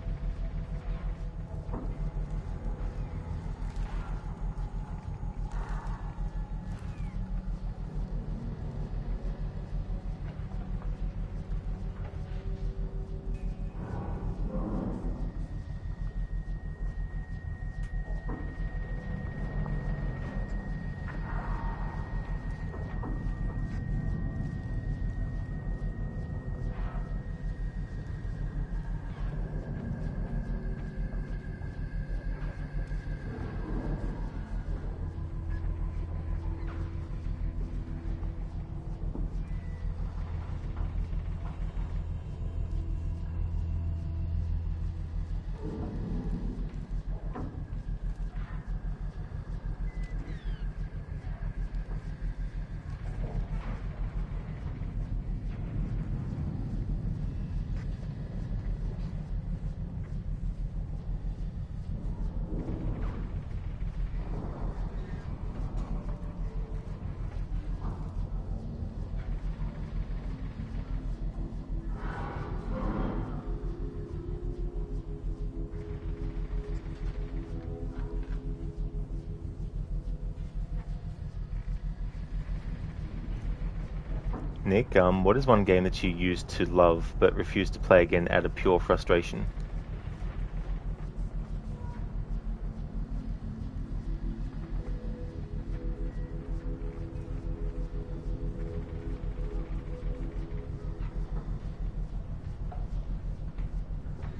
Nick, what is one game that you used to love but refused to play again out of pure frustration?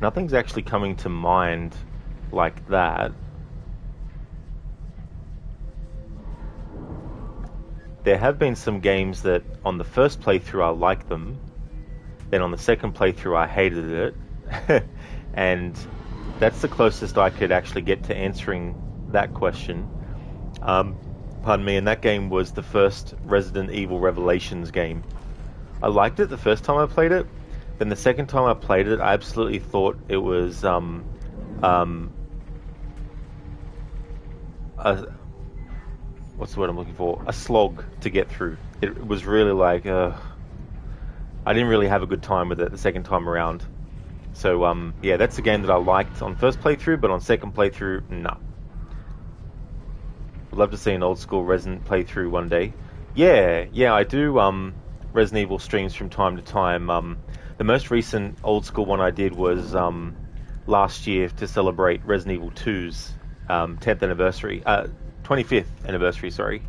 Nothing's actually coming to mind like that. There have been some games that on the first playthrough I liked them, then on the second playthrough I hated it, and that's the closest I could actually get to answering that question. Pardon me, and that game was the first Resident Evil Revelations game. I liked it the first time I played it, then the second time I played it, I absolutely thought it was what's the word I'm looking for? A slog to get through. It was really like, I didn't really have a good time with it the second time around. So, yeah, that's a game that I liked on first playthrough, but on second playthrough, nah. Would love to see an old school Resident playthrough one day. Yeah, I do Resident Evil streams from time to time. The most recent old school one I did was last year to celebrate Resident Evil 2's 10th anniversary. 25th anniversary, sorry.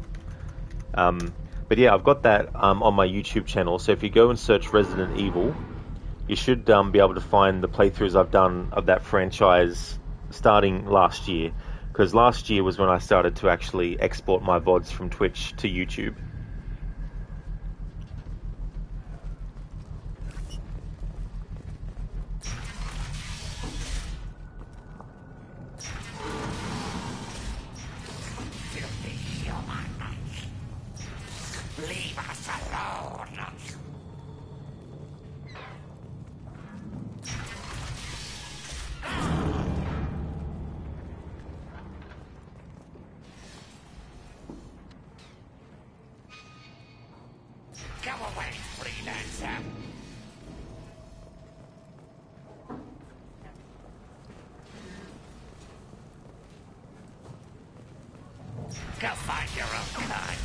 But yeah, I've got that on my YouTube channel, so if you go and search Resident Evil, you should be able to find the playthroughs I've done of that franchise starting last year, because last year was when I started to actually export my VODs from Twitch to YouTube. freelancer. Go find your own kind.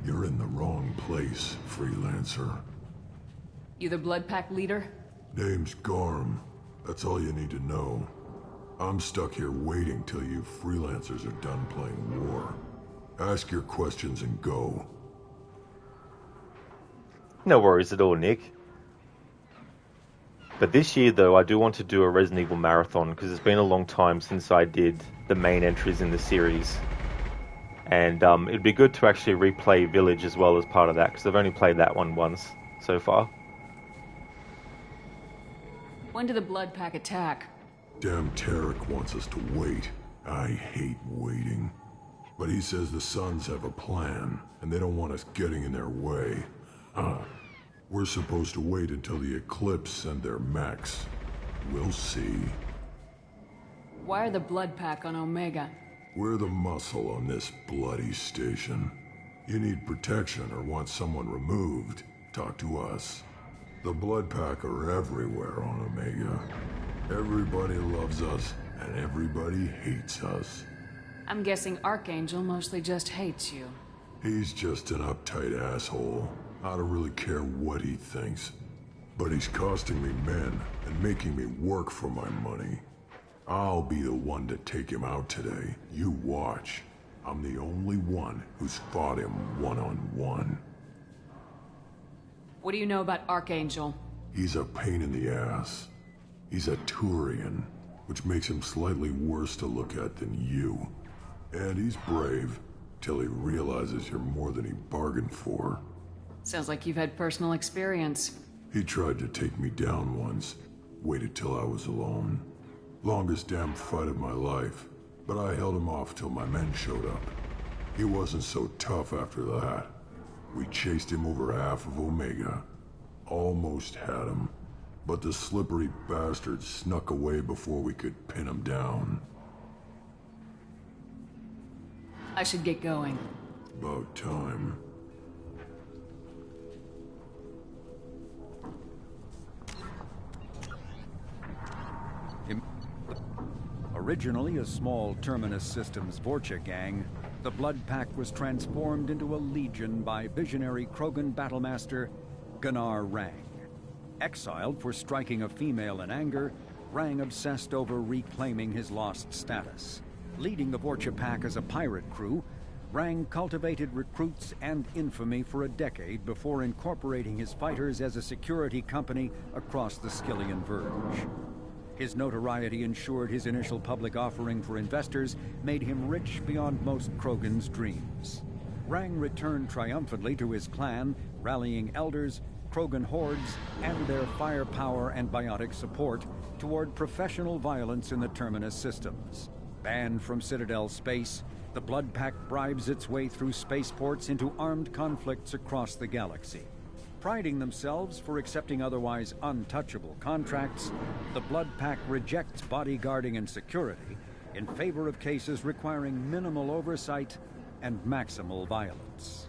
You're in the wrong place, freelancer. You the Blood Pack leader? Name's Garm. That's all you need to know. I'm stuck here waiting till you freelancers are done playing war. Ask your questions and go. No worries at all, Nick. But this year, though, I do want to do a Resident Evil marathon, because it's been a long time since I did the main entries in the series. And it'd be good to actually replay Village as well as part of that, because I've only played that one once so far. When did the Blood Pack attack? Damn Tarek wants us to wait. I hate waiting. But he says the Sons have a plan, and they don't want us getting in their way. We're supposed to wait until the Eclipse send their mechs. We'll see. Why are the Blood Pack on Omega? We're the muscle on this bloody station. You need protection or want someone removed, talk to us. The Blood Pack are everywhere on Omega. Everybody loves us, and everybody hates us. I'm guessing Archangel mostly just hates you. He's just an uptight asshole. I don't really care what he thinks. But he's costing me men and making me work for my money. I'll be the one to take him out today. You watch. I'm the only one who's fought him one-on-one. What do you know about Archangel? He's a pain in the ass. He's a Turian, which makes him slightly worse to look at than you. And he's brave, till he realizes you're more than he bargained for. Sounds like you've had personal experience. He tried to take me down once. Waited till I was alone. Longest damn fight of my life. But I held him off till my men showed up. He wasn't so tough after that. We chased him over half of Omega. Almost had him. But the slippery bastard snuck away before we could pin him down. I should get going. About time. Originally a small Terminus Systems Vorcha gang, the Blood Pack was transformed into a legion by visionary Krogan battlemaster Gunnar Rang. Exiled for striking a female in anger, Rang obsessed over reclaiming his lost status. Leading the Vorcha Pack as a pirate crew, Rang cultivated recruits and infamy for a decade before incorporating his fighters as a security company across the Skyllian Verge. His notoriety ensured his initial public offering for investors made him rich beyond most Krogan's dreams. Rang returned triumphantly to his clan, rallying elders, Krogan hordes, and their firepower and biotic support toward professional violence in the Terminus systems. Banned from Citadel space, the Blood Pack bribes its way through spaceports into armed conflicts across the galaxy. Priding themselves for accepting otherwise untouchable contracts, the Blood Pack rejects bodyguarding and security in favor of cases requiring minimal oversight and maximal violence.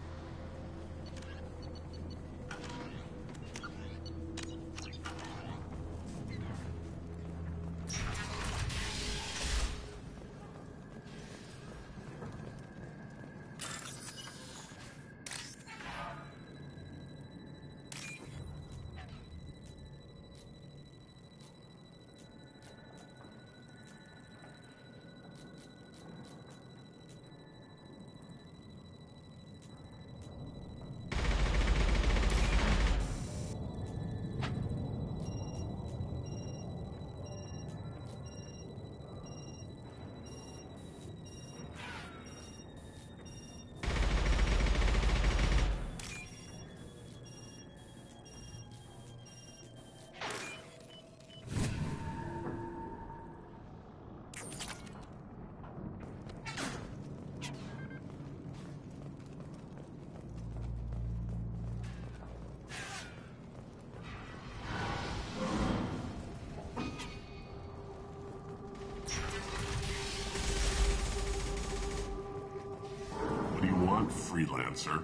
Freelancer.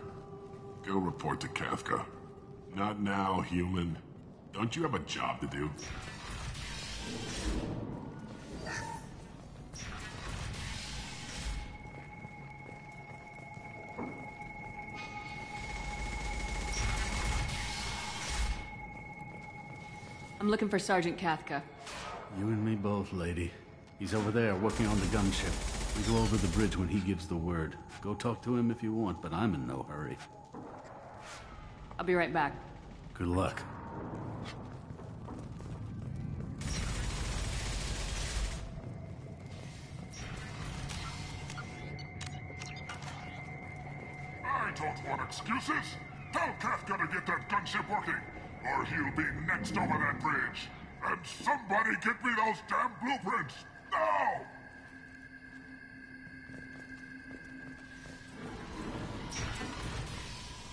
Go report to Kafka. Not now, human. Don't you have a job to do? I'm looking for Sergeant Kathka. You and me both, lady. He's over there working on the gunship. We go over the bridge when he gives the word. Go talk to him if you want, but I'm in no hurry. I'll be right back. Good luck. I don't want excuses. Tell Kafka to get that gunship working, or he'll be next over that bridge. And somebody get me those damn blueprints! Now!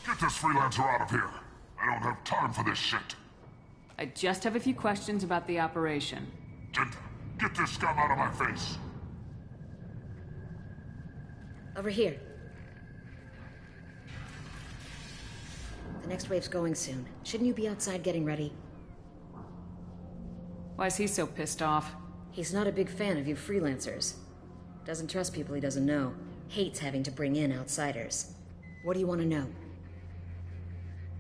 Get this freelancer out of here. I don't have time for this shit. I just have a few questions about the operation. Get this scum out of my face. Over here. The next wave's going soon. Shouldn't you be outside getting ready? Why is he so pissed off? He's not a big fan of you freelancers. Doesn't trust people he doesn't know. Hates having to bring in outsiders. What do you want to know?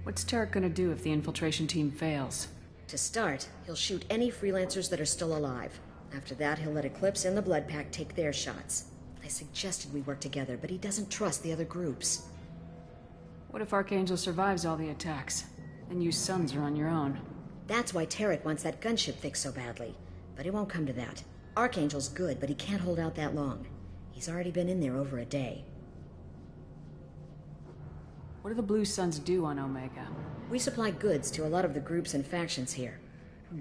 What's Tarek gonna do if the infiltration team fails? To start, he'll shoot any freelancers that are still alive. After that, he'll let Eclipse and the Blood Pack take their shots. I suggested we work together, but he doesn't trust the other groups. What if Archangel survives all the attacks? Then you sons are on your own. That's why Tarek wants that gunship fixed so badly. But it won't come to that. Archangel's good, but he can't hold out that long. He's already been in there over a day. What do the Blue Suns do on Omega? We supply goods to a lot of the groups and factions here.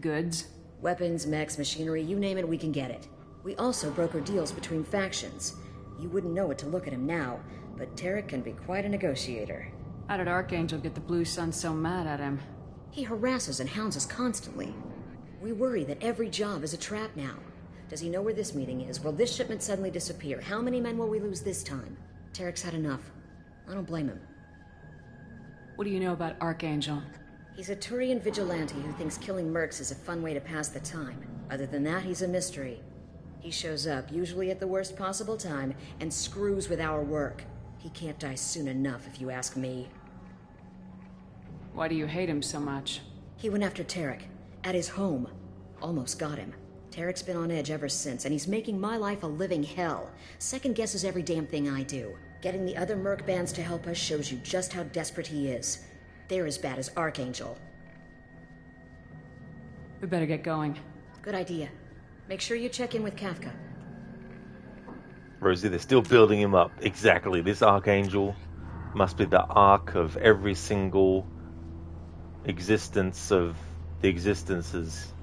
Goods? Weapons, mechs, machinery, you name it, we can get it. We also broker deals between factions. You wouldn't know it to look at him now, but Tarek can be quite a negotiator. How did Archangel get the Blue Suns so mad at him? He harasses and hounds us constantly. We worry that every job is a trap now. Does he know where this meeting is? Will this shipment suddenly disappear? How many men will we lose this time? Tarek's had enough. I don't blame him. What do you know about Archangel? He's a Turian vigilante who thinks killing mercs is a fun way to pass the time. Other than that, he's a mystery. He shows up, usually at the worst possible time, and screws with our work. He can't die soon enough, if you ask me. Why do you hate him so much? He went after Tarek. At his home. Almost got him. Tarek's been on edge ever since, and he's making my life a living hell. Second guesses every damn thing I do. Getting the other merc bands to help us shows you just how desperate he is. They're as bad as Archangel. We better get going. Good idea. Make sure you check in with Kafka. Rosie, they're still building him up. Exactly. This Archangel must be the arc of every single existence of the existences.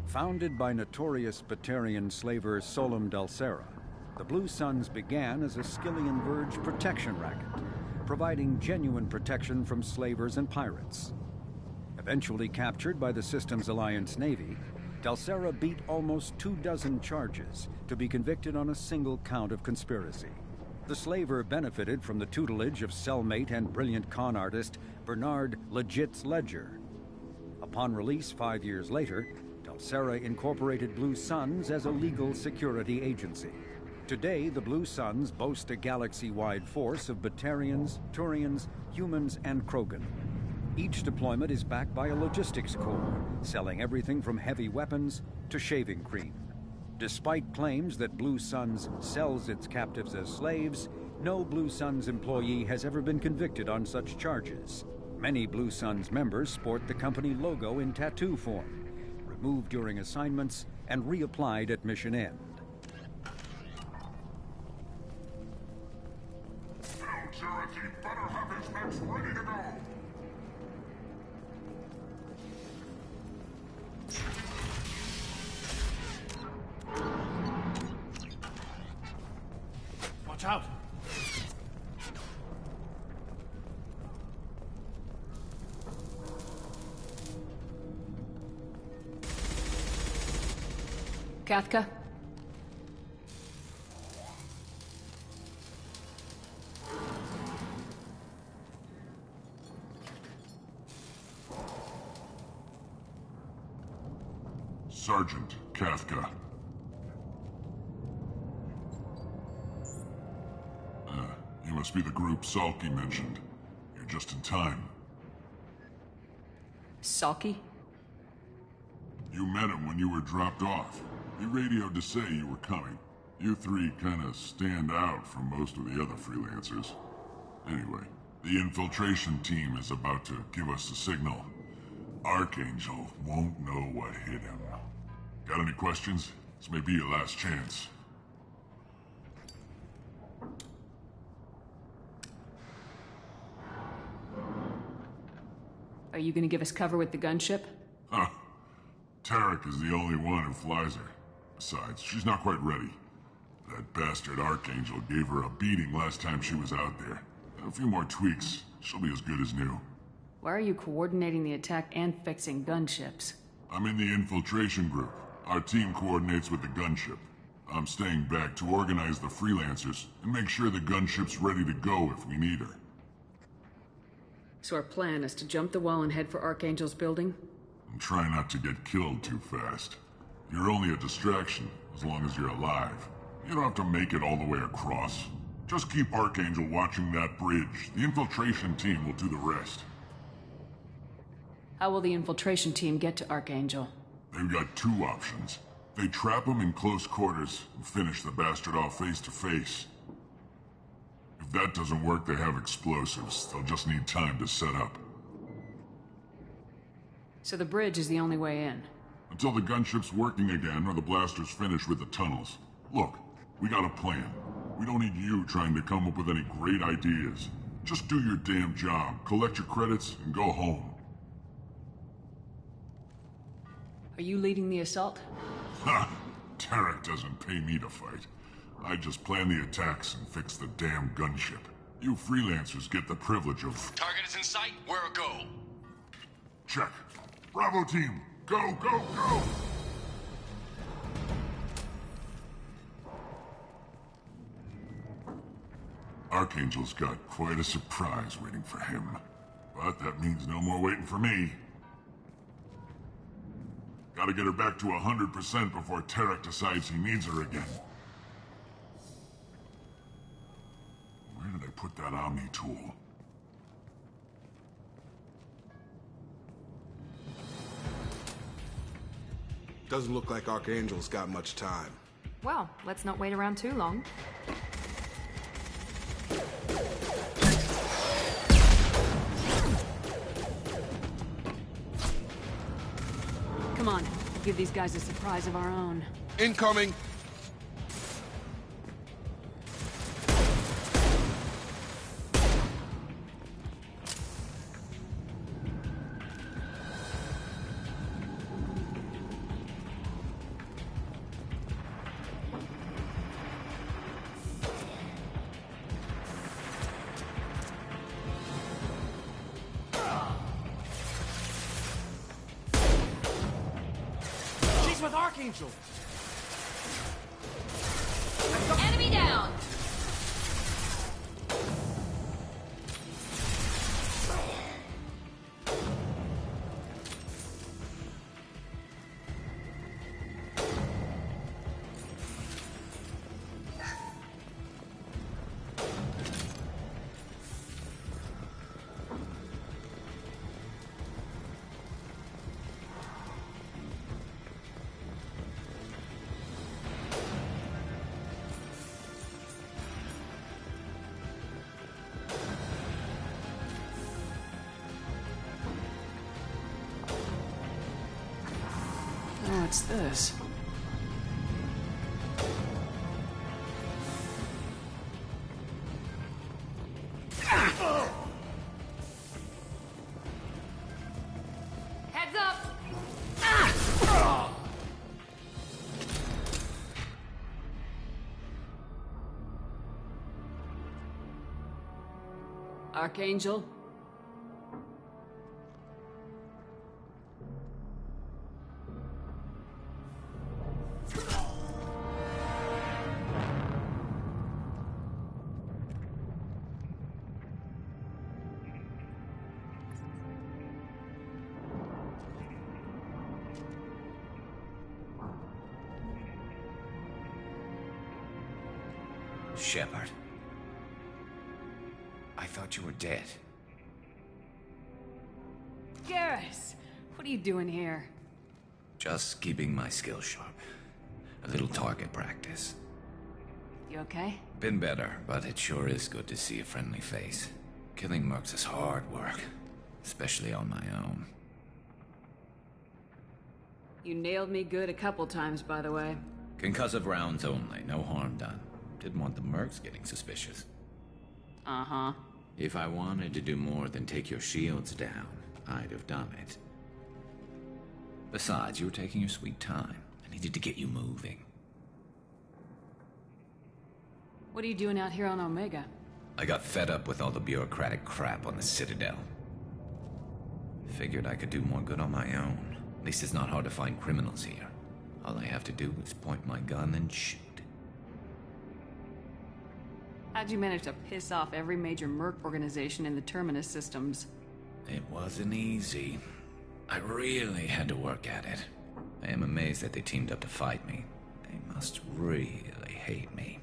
Founded by notorious Batarian slaver Solum Dalsera, the Blue Suns began as a Skillian Verge protection racket, providing genuine protection from slavers and pirates. Eventually captured by the Systems Alliance Navy, Dalsera beat almost 24 charges to be convicted on a single count of conspiracy. The slaver benefited from the tutelage of cellmate and brilliant con artist Bernard Legit's Ledger. Upon release 5 years later, Dalsera incorporated Blue Suns as a legal security agency. Today, the Blue Suns boast a galaxy-wide force of Batarians, Turians, humans, and Krogan. Each deployment is backed by a logistics corps, selling everything from heavy weapons to shaving cream. Despite claims that Blue Suns sells its captives as slaves, no Blue Suns employee has ever been convicted on such charges. Many Blue Suns members sport the company logo in tattoo form, removed during assignments and reapplied at mission end. Cherokee better have his mechs ready to go. Watch out! Kathka? Sergeant Kafka. You must be the group Salky mentioned. You're just in time. Salky? You met him when you were dropped off. He radioed to say you were coming. You three kinda stand out from most of the other freelancers. Anyway, the infiltration team is about to give us a signal. Archangel won't know what hit him. Got any questions? This may be your last chance. Are you gonna give us cover with the gunship? Huh. Tarek is the only one who flies her. Besides, she's not quite ready. That bastard Archangel gave her a beating last time she was out there. A few more tweaks, she'll be as good as new. Why are you coordinating the attack and fixing gunships? I'm in the infiltration group. Our team coordinates with the gunship. I'm staying back to organize the freelancers and make sure the gunship's ready to go if we need her. So our plan is to jump the wall and head for Archangel's building? And try not to get killed too fast. You're only a distraction, as long as you're alive. You don't have to make it all the way across. Just keep Archangel watching that bridge. The infiltration team will do the rest. How will the infiltration team get to Archangel? They've got two options. They trap him in close quarters and finish the bastard off face to face. If that doesn't work, they have explosives. They'll just need time to set up. So the bridge is the only way in? Until the gunship's working again or the blasters finish with the tunnels. Look, we got a plan. We don't need you trying to come up with any great ideas. Just do your damn job, collect your credits, and go home. Are you leading the assault? Ha! Tarek doesn't pay me to fight. I just plan the attacks and fix the damn gunship. You freelancers get the privilege of... Target is in sight. Where a go? Check. Bravo team! Go, go, go! Archangel's got quite a surprise waiting for him. But that means no more waiting for me. Gotta get her back to 100% before Tarek decides he needs her again. Where did I put that Omni tool? Doesn't look like Archangel's got much time. Well, let's not wait around too long. Come on, we'll give these guys a surprise of our own. Incoming! She's with Archangel! Enemy down! What's this? Heads up! Archangel? Shepard. I thought you were dead. Garrus, what are you doing here? Just keeping my skills sharp. A little target practice. You okay? Been better, but it sure is good to see a friendly face. Killing mercs is hard work, especially on my own. You nailed me good a couple times, by the way. Concussive rounds only, no harm done. Didn't want the mercs getting suspicious. Uh-huh. If I wanted to do more than take your shields down, I'd have done it. Besides, you were taking your sweet time. I needed to get you moving. What are you doing out here on Omega? I got fed up with all the bureaucratic crap on the Citadel. Figured I could do more good on my own. At least it's not hard to find criminals here. All I have to do is point my gun and shoot. How'd you manage to piss off every major merc organization in the Terminus systems? It wasn't easy. I really had to work at it. I am amazed that they teamed up to fight me. They must really hate me.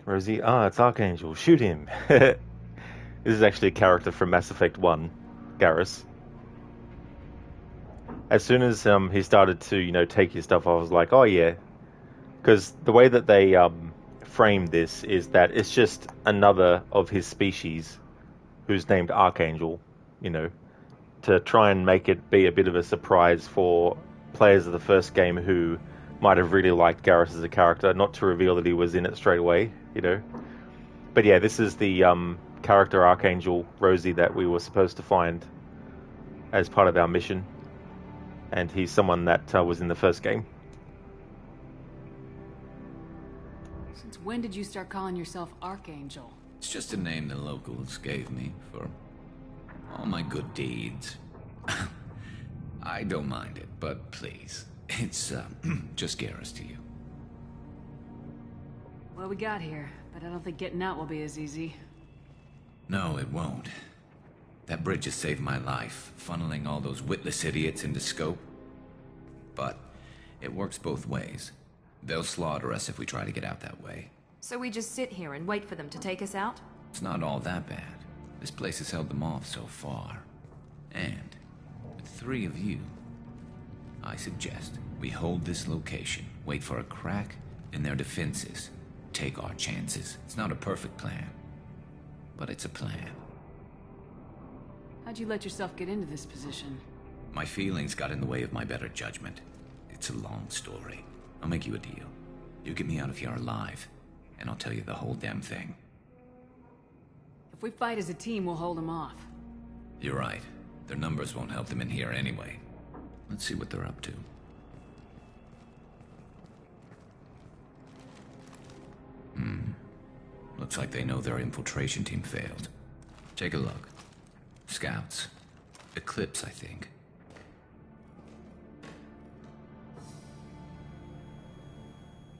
Rosie, it's Archangel. Shoot him. This is actually a character from Mass Effect 1, Garrus. As soon as he started to, take his stuff, I was like, oh yeah. Because the way that they framed this is that it's just another of his species who's named Archangel, to try and make it be a bit of a surprise for players of the first game who might have really liked Garrus as a character, not to reveal that he was in it straight away, But yeah, this is the character Archangel, Rosie, that we were supposed to find as part of our mission. And he's someone that was in the first game. Since when did you start calling yourself Archangel? It's just a name the locals gave me for all my good deeds. I don't mind it, but please, it's just Garrus to you. Well, we got here, but I don't think getting out will be as easy. No, it won't. That bridge has saved my life, funneling all those witless idiots into scope. But it works both ways. They'll slaughter us if we try to get out that way. So we just sit here and wait for them to take us out? It's not all that bad. This place has held them off so far. And with 3 of you, I suggest we hold this location, wait for a crack in their defenses, take our chances. It's not a perfect plan, but it's a plan. How'd you let yourself get into this position? My feelings got in the way of my better judgment. It's a long story. I'll make you a deal. You get me out of here alive, and I'll tell you the whole damn thing. If we fight as a team, we'll hold them off. You're right. Their numbers won't help them in here anyway. Let's see what they're up to. Looks like they know their infiltration team failed. Take a look. Scouts. Eclipse, I think.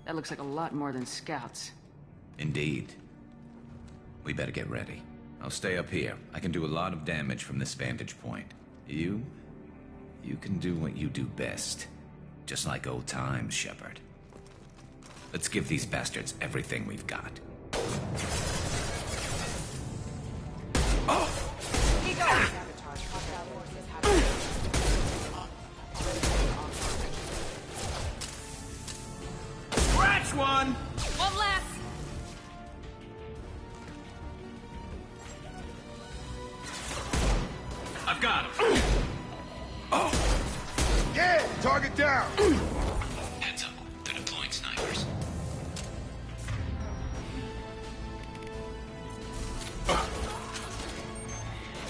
That looks like a lot more than scouts. Indeed. We better get ready. I'll stay up here. I can do a lot of damage from this vantage point. You can do what you do best. Just like old times, Shepard. Let's give these bastards everything we've got. Scratch one! One less! I've got him. Yeah, target down! Heads up, they're deploying snipers.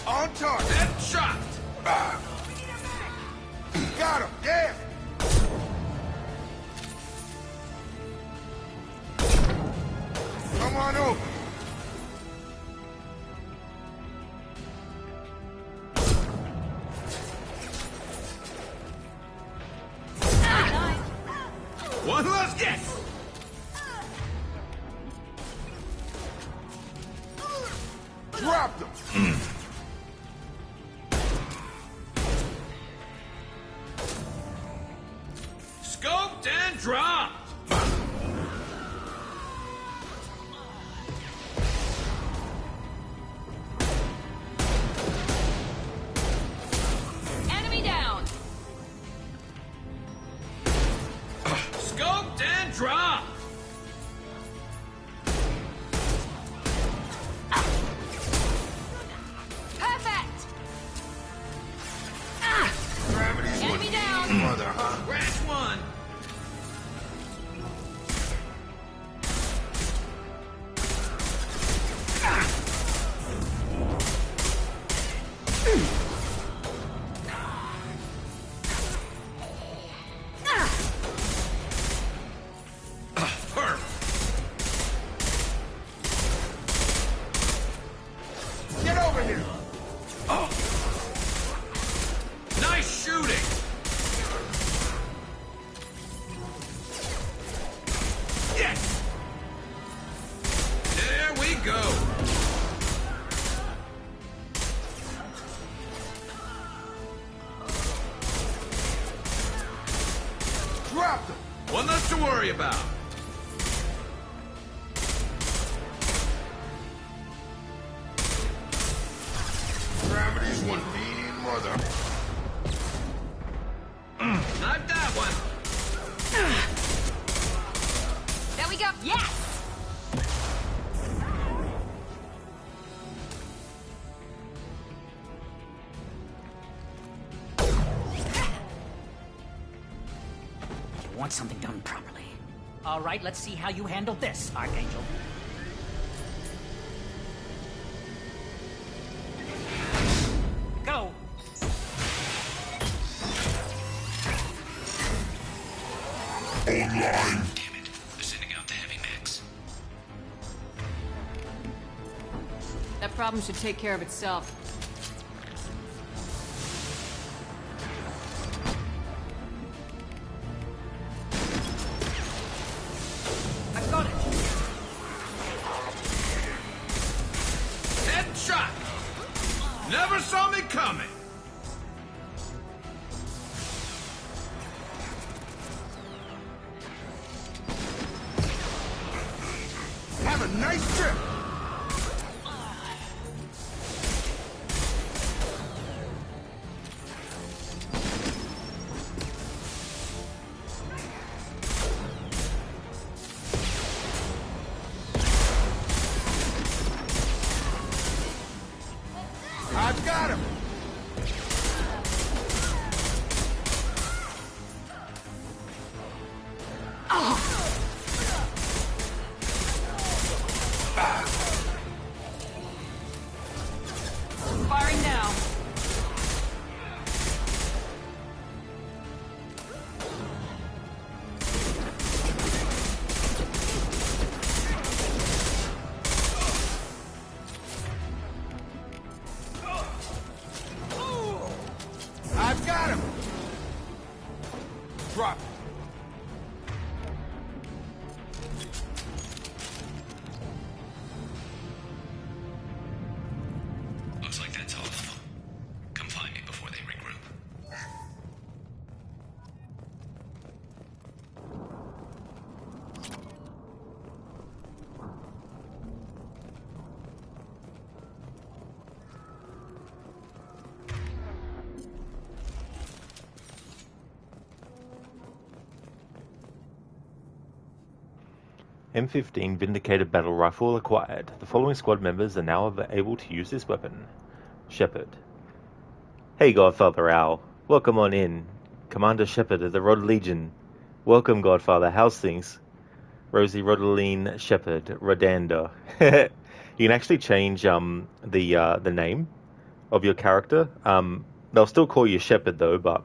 On target! Headshot! Got him, yeah! Come on over. One less yes! Dropped him! Scoped and dropped! Scoped and dropped! Perfect! Gravity's Enemy what down! mother, huh? Scratch one! Get over here! Oh. Nice shooting! Yes! There we go! Drop them! One less to worry about. Gravity's one mean mother. Not that one. There we go. Yes! You want something done properly. All right, let's see how you handle this, Archangel. Go! Online. Damn it. They're sending out the heavy mix. That problem should take care of itself. I got it! Headshot! Never saw me coming! Have a nice trip! I've got him! Firing now. I've got him! Drop it. Looks like that's all of them. Come find me before they regroup. M15 Vindicated Battle Rifle acquired. The following squad members are now able to use this weapon. Shepard. Hey Godfather Al, welcome on in. Commander Shepard of the Rod Legion. Welcome Godfather, how's things? Rosie Rodaline Shepard, Rodanda. You can actually change the name of your character. They'll still call you Shepard though, but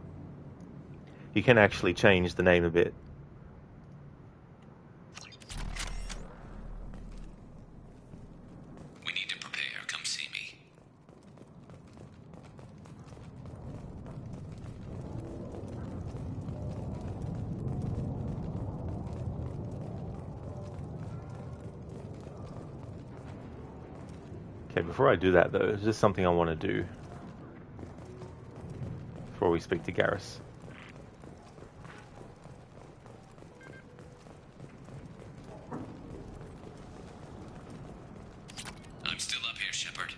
you can actually change the name a bit. We need to prepare. Come see me. Okay, before I do that though, there's just something I want to do before we speak to Garrus. I'm still up here, Shepard.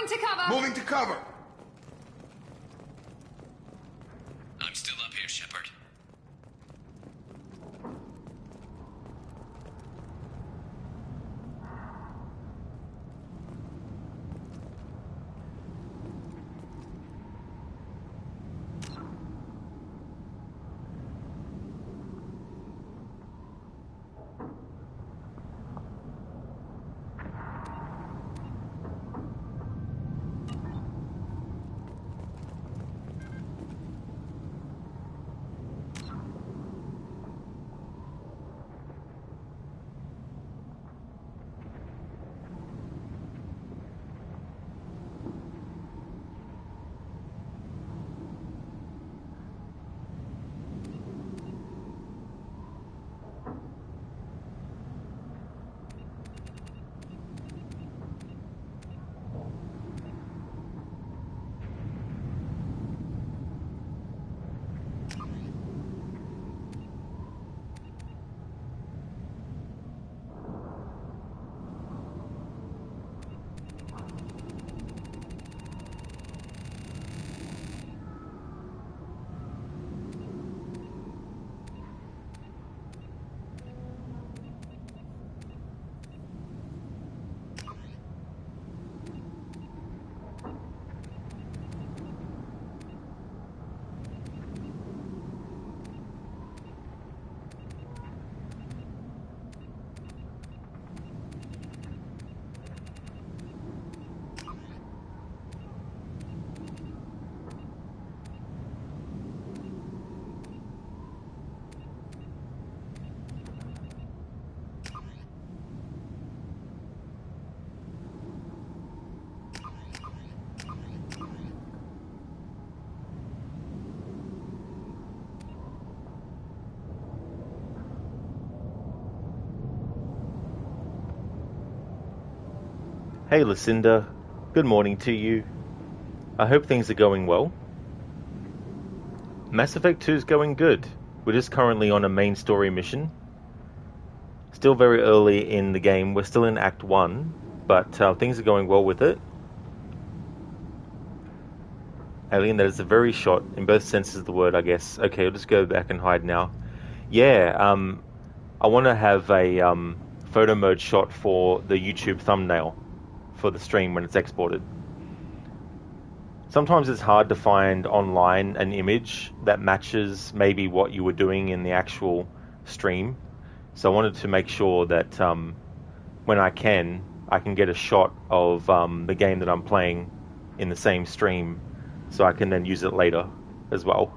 to cover! Moving to cover! I'm still up here, Shepard. Hey Lucinda, good morning to you. I hope things are going well. Mass Effect 2 is going good. We're just currently on a main story mission. Still very early in the game. We're still in Act 1, but things are going well with it. Alien, that is a very shot in both senses of the word, I guess. Okay, I'll just go back and hide now. Yeah, I want to have a photo mode shot for the YouTube thumbnail for the stream when it's exported. Sometimes it's hard to find online an image that matches maybe what you were doing in the actual stream. So I wanted to make sure that when I can get a shot of the game that I'm playing in the same stream, so I can then use it later as well.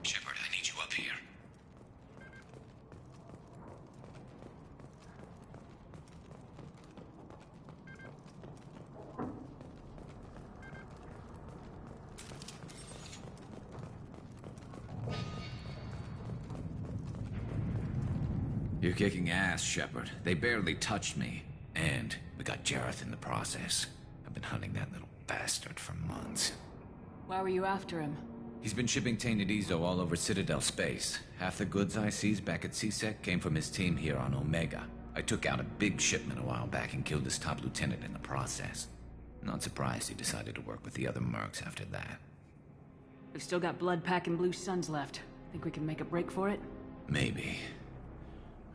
Shepard, I need you up here. You're kicking ass, Shepard. They barely touched me. And we got Jareth in the process. I've been hunting that little bastard for months. Why were you after him? He's been shipping tainted Ezo all over Citadel space. Half the goods I seized back at CSEC came from his team here on Omega. I took out a big shipment a while back and killed his top lieutenant in the process. Not surprised he decided to work with the other mercs after that. We've still got blood pack and blue suns left. Think we can make a break for it? Maybe.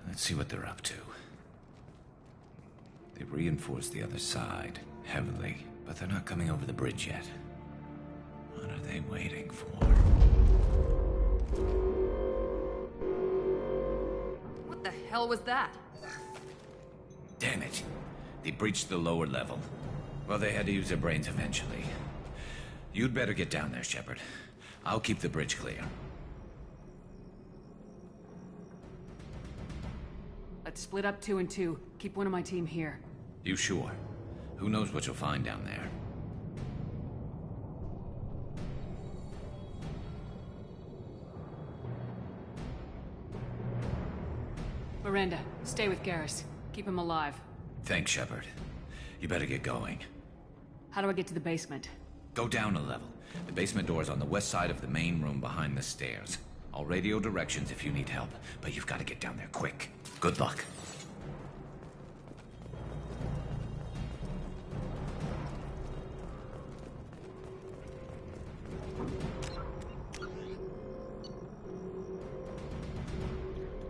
Let's see what they're up to. They've reinforced the other side, heavily, but they're not coming over the bridge yet. What are they waiting for? What the hell was that? Damn it. They breached the lower level. Well, they had to use their brains eventually. You'd better get down there, Shepard. I'll keep the bridge clear. Let's split up 2 and 2. Keep one of my team here. You sure? Who knows what you'll find down there? Miranda, stay with Garrus. Keep him alive. Thanks, Shepard. You better get going. How do I get to the basement? Go down a level. The basement door is on the west side of the main room behind the stairs. I'll radio directions if you need help, but you've got to get down there quick. Good luck.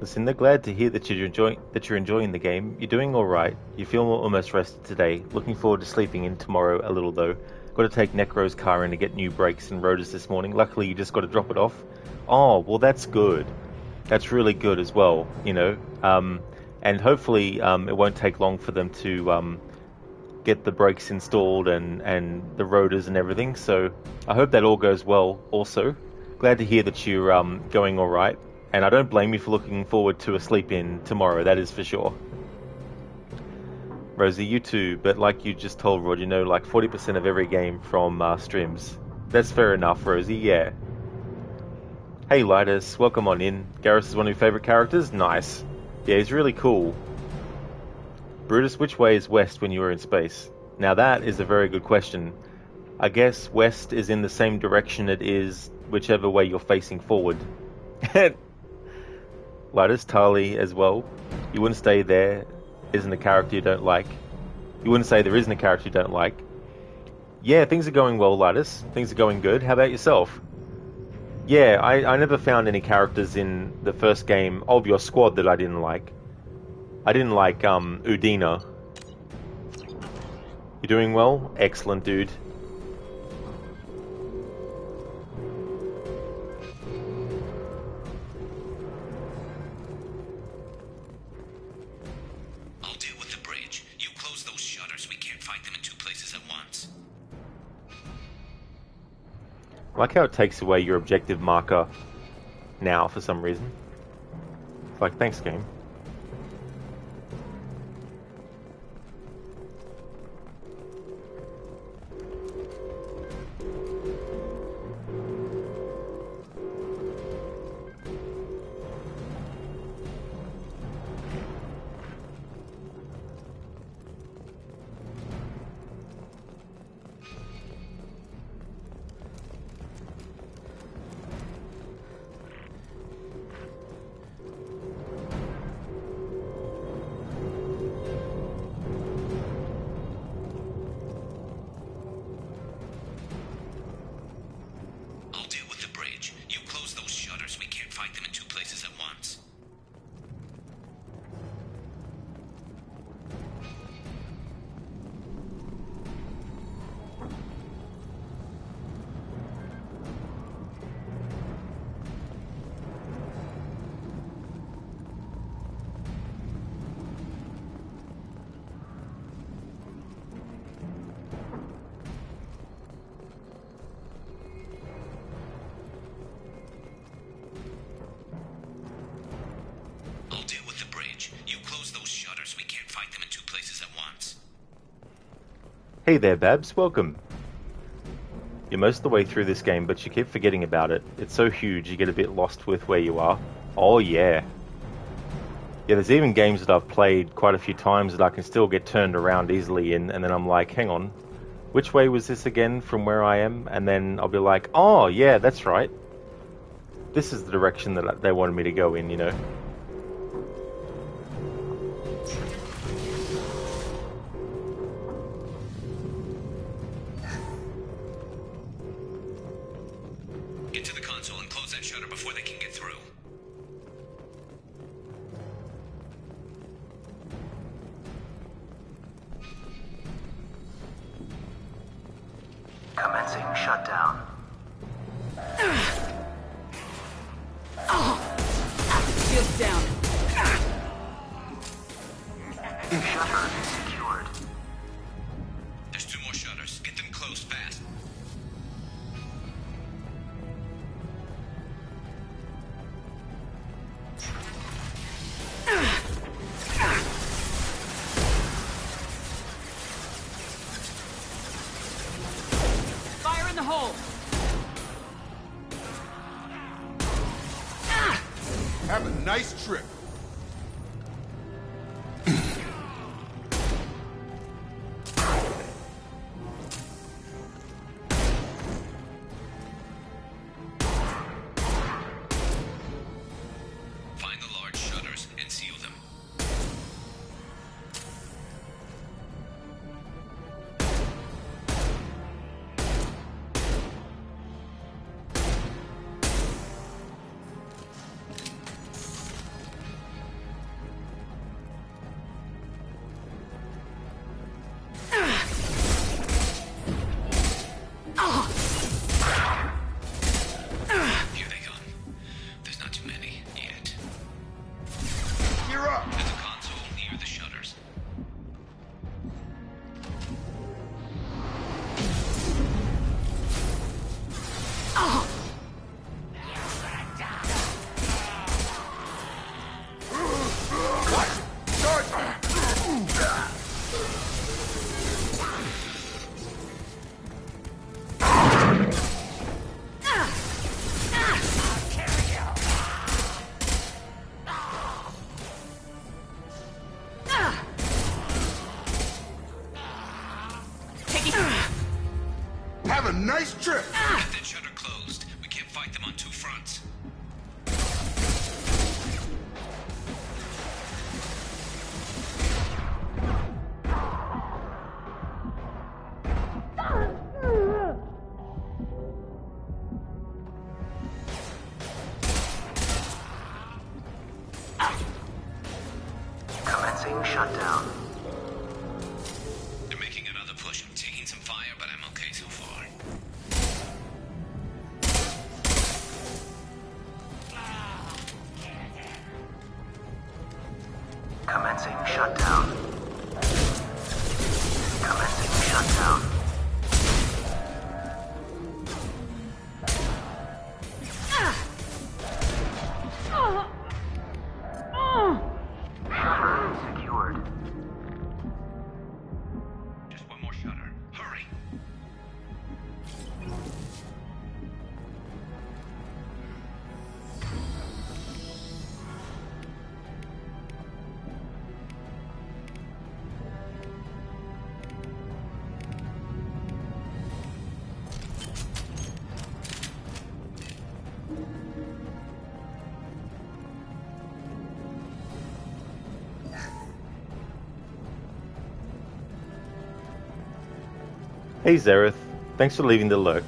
Listen, they're glad to hear that you're enjoying the game. You're doing all right. You feel almost rested today. Looking forward to sleeping in tomorrow a little though. Got to take Necro's car in to get new brakes and rotors this morning. Luckily, you just got to drop it off. Oh, well, that's good. That's really good as well, you know. And hopefully, it won't take long for them to get the brakes installed and the rotors and everything. So I hope that all goes well. Also, glad to hear that you're going all right. And I don't blame you for looking forward to a sleep-in tomorrow, that is for sure. Rosie, you too, but like you just told Rod, you know, like 40% of every game from streams. That's fair enough, Rosie, yeah. Hey, Lightus, welcome on in. Garrus is one of your favourite characters? Nice. Yeah, he's really cool. Brutus, which way is west when you were in space? Now that is a very good question. I guess west is in the same direction it is whichever way you're facing forward. Lightus, Tali as well. You wouldn't stay there isn't a character you don't like. You wouldn't say there isn't a character you don't like. Yeah, things are going well, Lightus. Things are going good. How about yourself? Yeah, I never found any characters in the first game of your squad that I didn't like. I didn't like Udina. You doing well? Excellent, dude. I like how it takes away your objective marker now for some reason. It's like, thanks, game. Hey there, Babs. Welcome. You're most of the way through this game, but you keep forgetting about it. It's so huge, you get a bit lost with where you are. Oh, yeah. Yeah, there's even games that I've played quite a few times that I can still get turned around easily in, and then I'm like, hang on, which way was this again from where I am? And then I'll be like, oh, yeah, that's right. This is the direction that they wanted me to go in, you know? Commencing shutdown. Shields down. Shutter secured. There's 2 more shutters. Get them closed fast. nice trip. Find the large shutters and seal them. Here they come. There's not too many yet. You're up. There's a console near the shutters. Have a nice trip. Get that shutter closed. We can't fight them on two fronts. Commencing shutdown. They're making another push. I'm taking some fire, but I'm okay so far. Commencing shutdown. Commencing shutdown. Shutter secured. Just one more shutter. Hurry. Hey Zareth, thanks for leaving the lurk.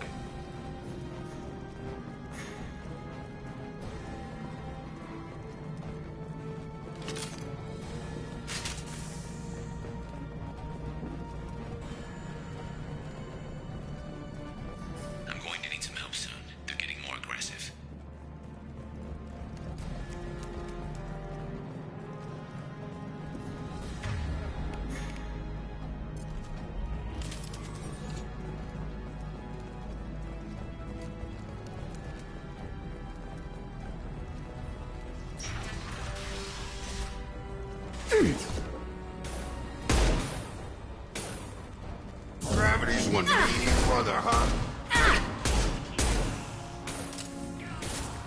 I'm going to need some help soon. They're getting more aggressive. Gravity's one meaty brother, huh?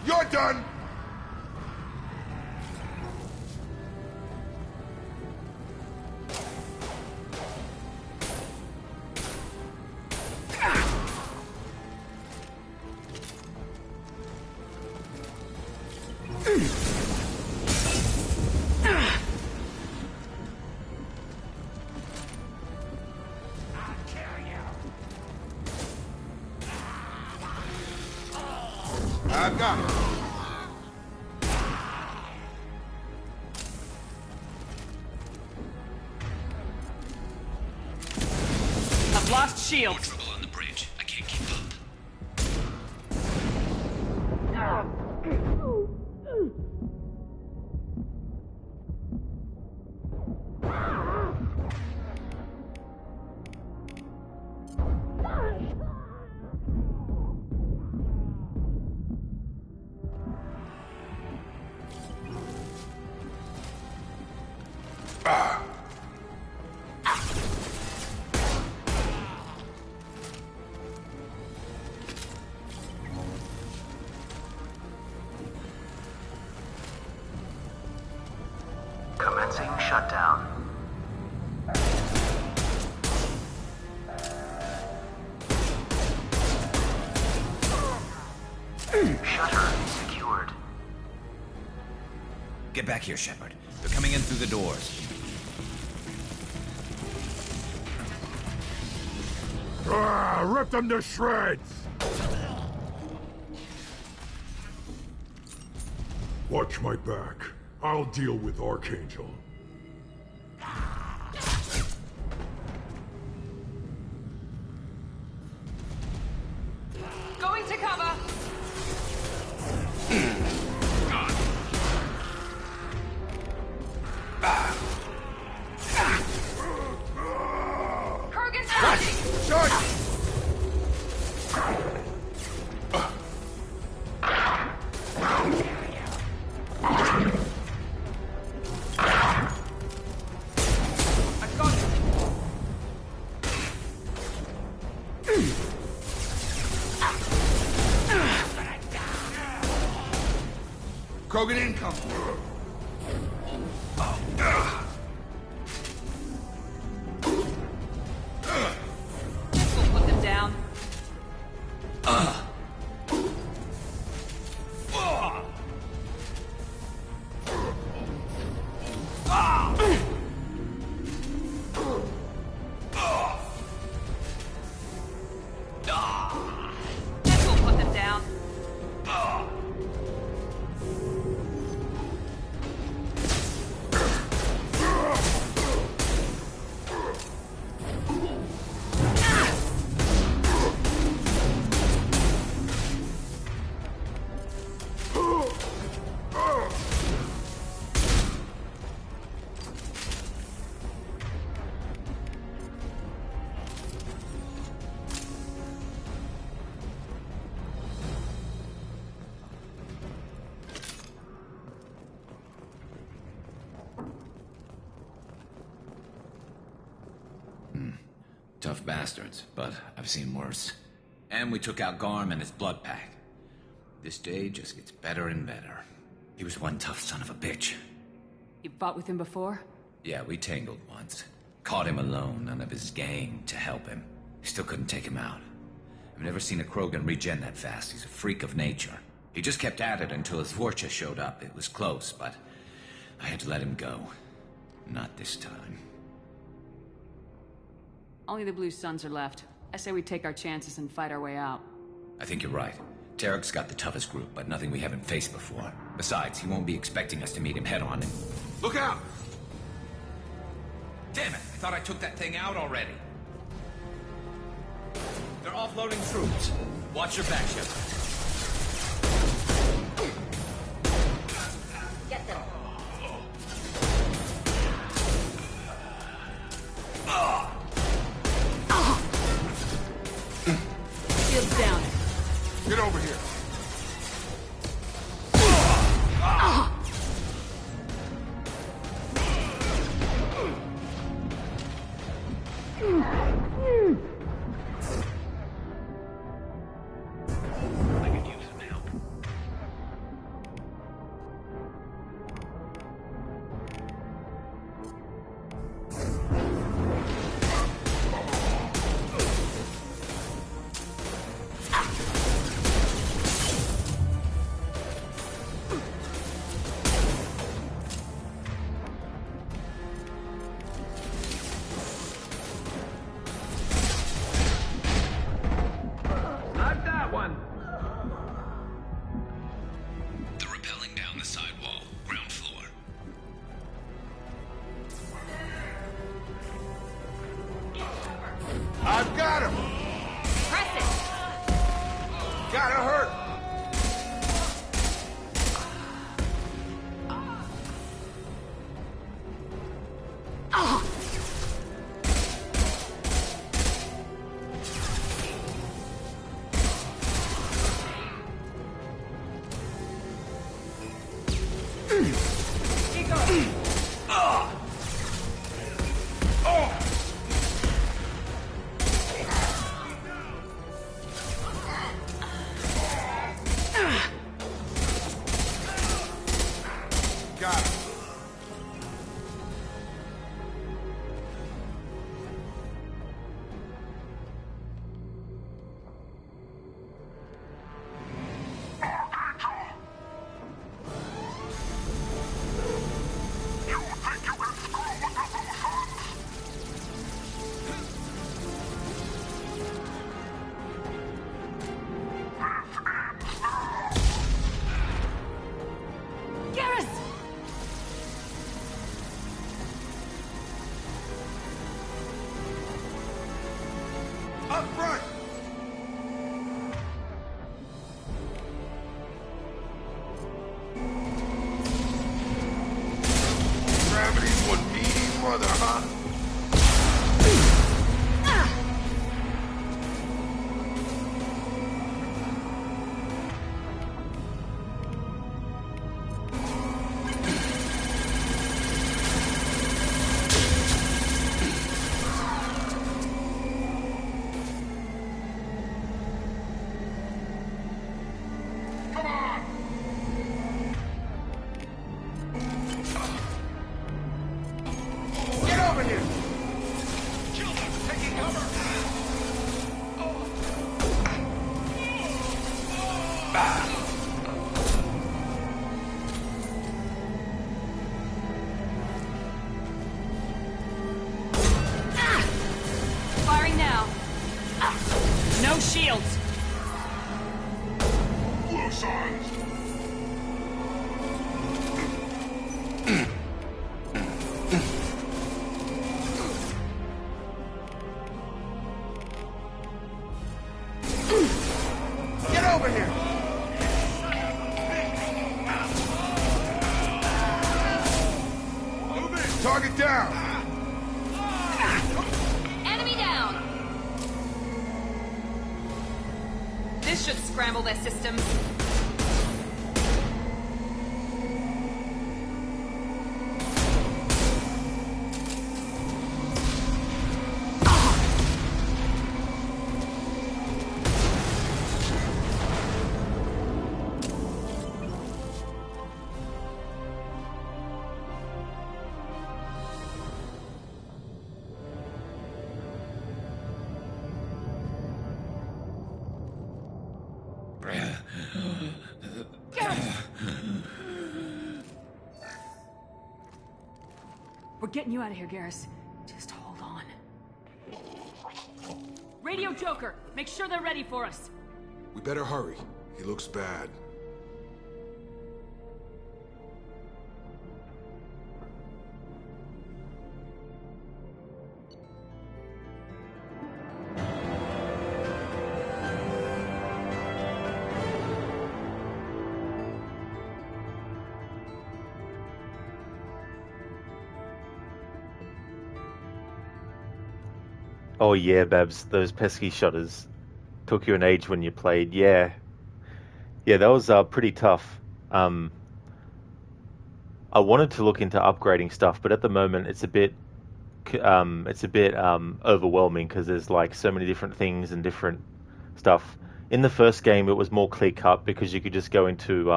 You're done. I've got it. I've lost shields. More trouble on the bridge. I can't keep up. Commencing shutdown. Shutter secured. Get back here, Shepard. They're coming in through the doors. Rip them to shreds! Watch my back. I'll deal with Archangel. Going to cover! Krogan's hurt! Krogan incoming. We'll put them down. We'll put them down. Tough bastards, but I've seen worse. And we took out Garm and his blood pack. This day just gets better and better. He was one tough son of a bitch. You fought with him before? Yeah, we tangled once. Caught him alone, none of his gang to help him. Still couldn't take him out. I've never seen a Krogan regen that fast. He's a freak of nature. He just kept at it until his Vorcha showed up. It was close, but I had to let him go. Not this time. Only the Blue Suns are left. I say we take our chances and fight our way out. I think you're right. Tarek's got the toughest group, but nothing we haven't faced before. Besides, he won't be expecting us to meet him head-on and... Look out! Damn it! I thought I took that thing out already. They're offloading troops. Watch your back, Shepard. Get them. Shields down. Get over here. I could use some help. Not that one. They're rappelling down the sidewall, ground floor. I've got him. Press it! Gotta hurt. Got him. Up front! Gravity's one meaty mother, huh? Firing now. No shields. Close eyes. Get over here! Move in! Target down! Enemy down! This should scramble their systems. We're getting you out of here, Garrus. Just hold on. Radio Joker, make sure they're ready for us. We better hurry. He looks bad. Oh yeah, Babs, those pesky shutters took you an age when you played. Yeah, that was pretty tough. I wanted to look into upgrading stuff, but at the moment it's a bit overwhelming because there's like so many different things and different stuff. In the first game, it was more clear cut because you could just go into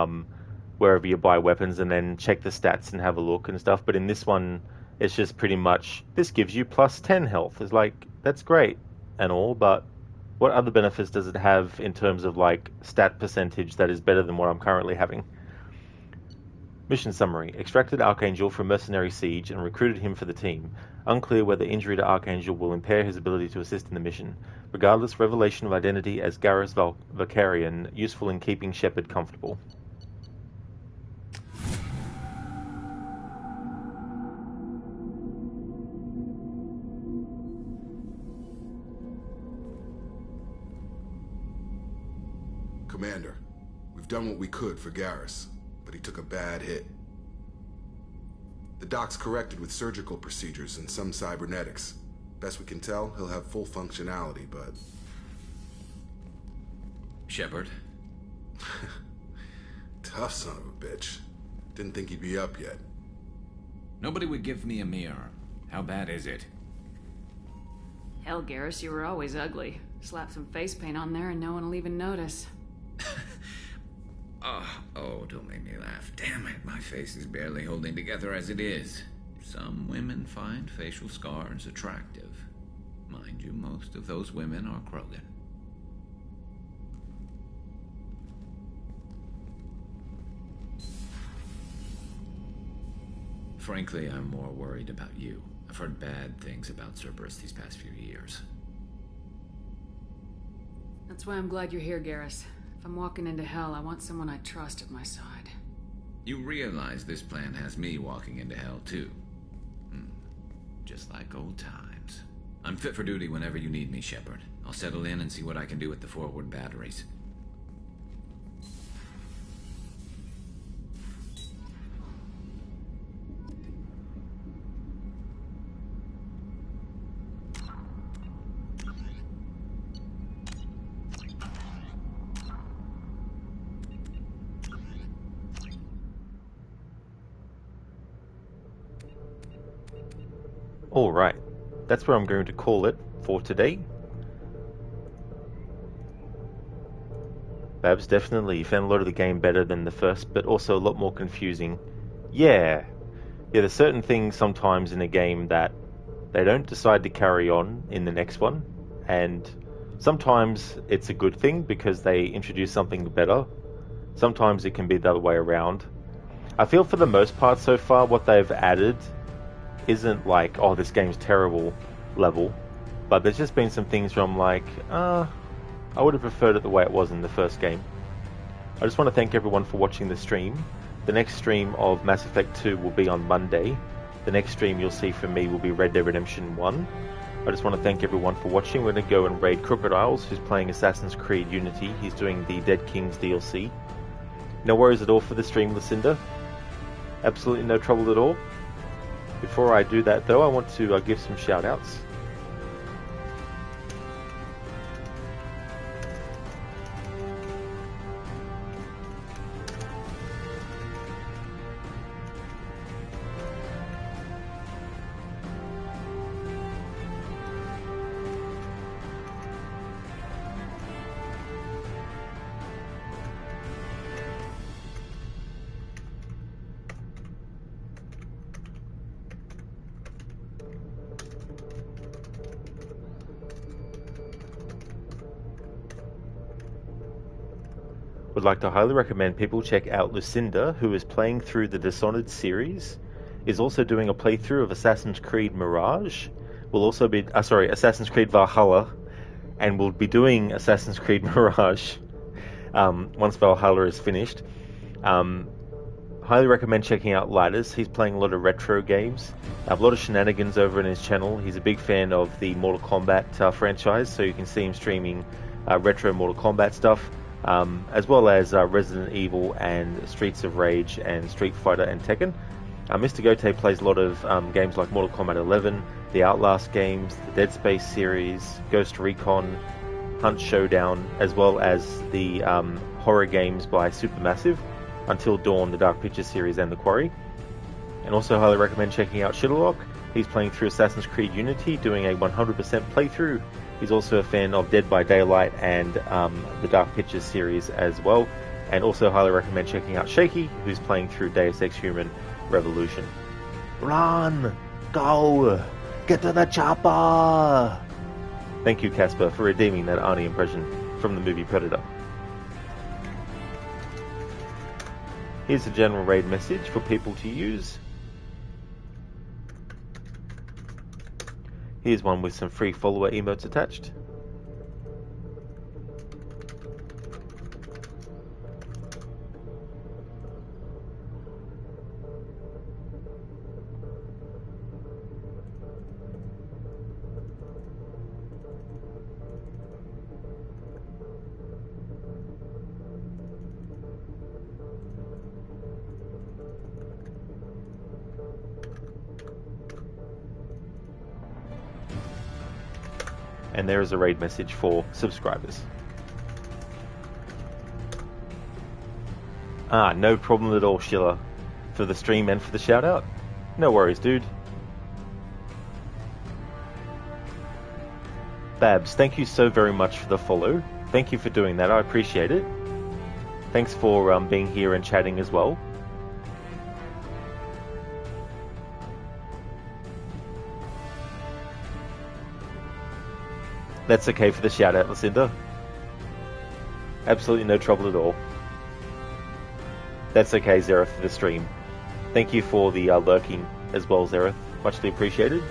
wherever you buy weapons and then check the stats and have a look and stuff. But in this one, it's just pretty much this gives you plus 10 health. It's like, that's great and all, but what other benefits does it have in terms of like stat percentage that is better than what I'm currently having? Mission summary. Extracted Archangel from Mercenary Siege and recruited him for the team. Unclear whether injury to Archangel will impair his ability to assist in the mission. Regardless, revelation of identity as Garrus Vakarian, useful in keeping Shepard comfortable. Commander, we've done what we could for Garrus, but he took a bad hit. The doc's corrected with surgical procedures and some cybernetics. Best we can tell, he'll have full functionality, but... Shepard? Tough son of a bitch. Didn't think he'd be up yet. Nobody would give me a mirror. How bad is it? Hell, Garrus, you were always ugly. Slap some face paint on there and no one will even notice. Oh, don't make me laugh. Damn it, my face is barely holding together as it is. Some women find facial scars attractive. Mind you, most of those women are Krogan. Frankly, I'm more worried about you. I've heard bad things about Cerberus these past few years. That's why I'm glad you're here, Garrus. If I'm walking into hell, I want someone I trust at my side. You realize this plan has me walking into hell, too. Just like old times. I'm fit for duty whenever you need me, Shepard. I'll settle in and see what I can do with the forward batteries. Alright, that's where I'm going to call it for today. Babs, definitely you found a lot of the game better than the first, but also a lot more confusing. Yeah, there's certain things sometimes in a game that they don't decide to carry on in the next one, and sometimes it's a good thing because they introduce something better. Sometimes it can be the other way around. I feel for the most part so far what they've added isn't like, oh, this game's terrible level, but there's just been some things where I'm like, I would have preferred it the way it was in the first game. I just want to thank everyone for watching the stream. The next stream of Mass Effect 2 will be on Monday. The next stream you'll see from me will be Red Dead Redemption 1. I just want to thank everyone for watching. We're going to go and raid Crocodiles, who's playing Assassin's Creed Unity. He's doing the Dead Kings DLC. No worries at all for the stream, Lucinda. Absolutely no trouble at all. Before I do that though, I want to give some shout outs. Would like to highly recommend people check out Lucinda, who is playing through the Dishonored series, is also doing a playthrough of Assassin's Creed Mirage, will also be, Assassin's Creed Valhalla, and will be doing Assassin's Creed Mirage once Valhalla is finished. Highly recommend checking out Lighters. He's playing a lot of retro games, a lot of shenanigans over on his channel. He's a big fan of the Mortal Kombat franchise, so you can see him streaming retro Mortal Kombat stuff. As well as Resident Evil and Streets of Rage and Street Fighter and Tekken. Mr. Gote plays a lot of games like Mortal Kombat 11, the Outlast games, the Dead Space series, Ghost Recon, Hunt Showdown, as well as the horror games by Supermassive, Until Dawn, the Dark Pictures series, and The Quarry. And also highly recommend checking out Shitterlock. He's playing through Assassin's Creed Unity, doing a 100% playthrough. He's also a fan of Dead by Daylight and the Dark Pictures series as well. And also highly recommend checking out Shaky, who's playing through Deus Ex Human Revolution. Run! Go! Get to the chopper! Thank you, Casper, for redeeming that Arnie impression from the movie Predator. Here's a general raid message for people to use. Here's one with some free follower emotes attached. And there is a raid message for subscribers. No problem at all, Schiller. For the stream and for the shout out. No worries, dude. Babs, thank you so very much for the follow. Thank you for doing that, I appreciate it. Thanks for being here and chatting as well. That's okay for the shout out, Lucinda. Absolutely no trouble at all. That's okay, Zereth, for the stream. Thank you for the lurking as well, Zereth. Muchly appreciated.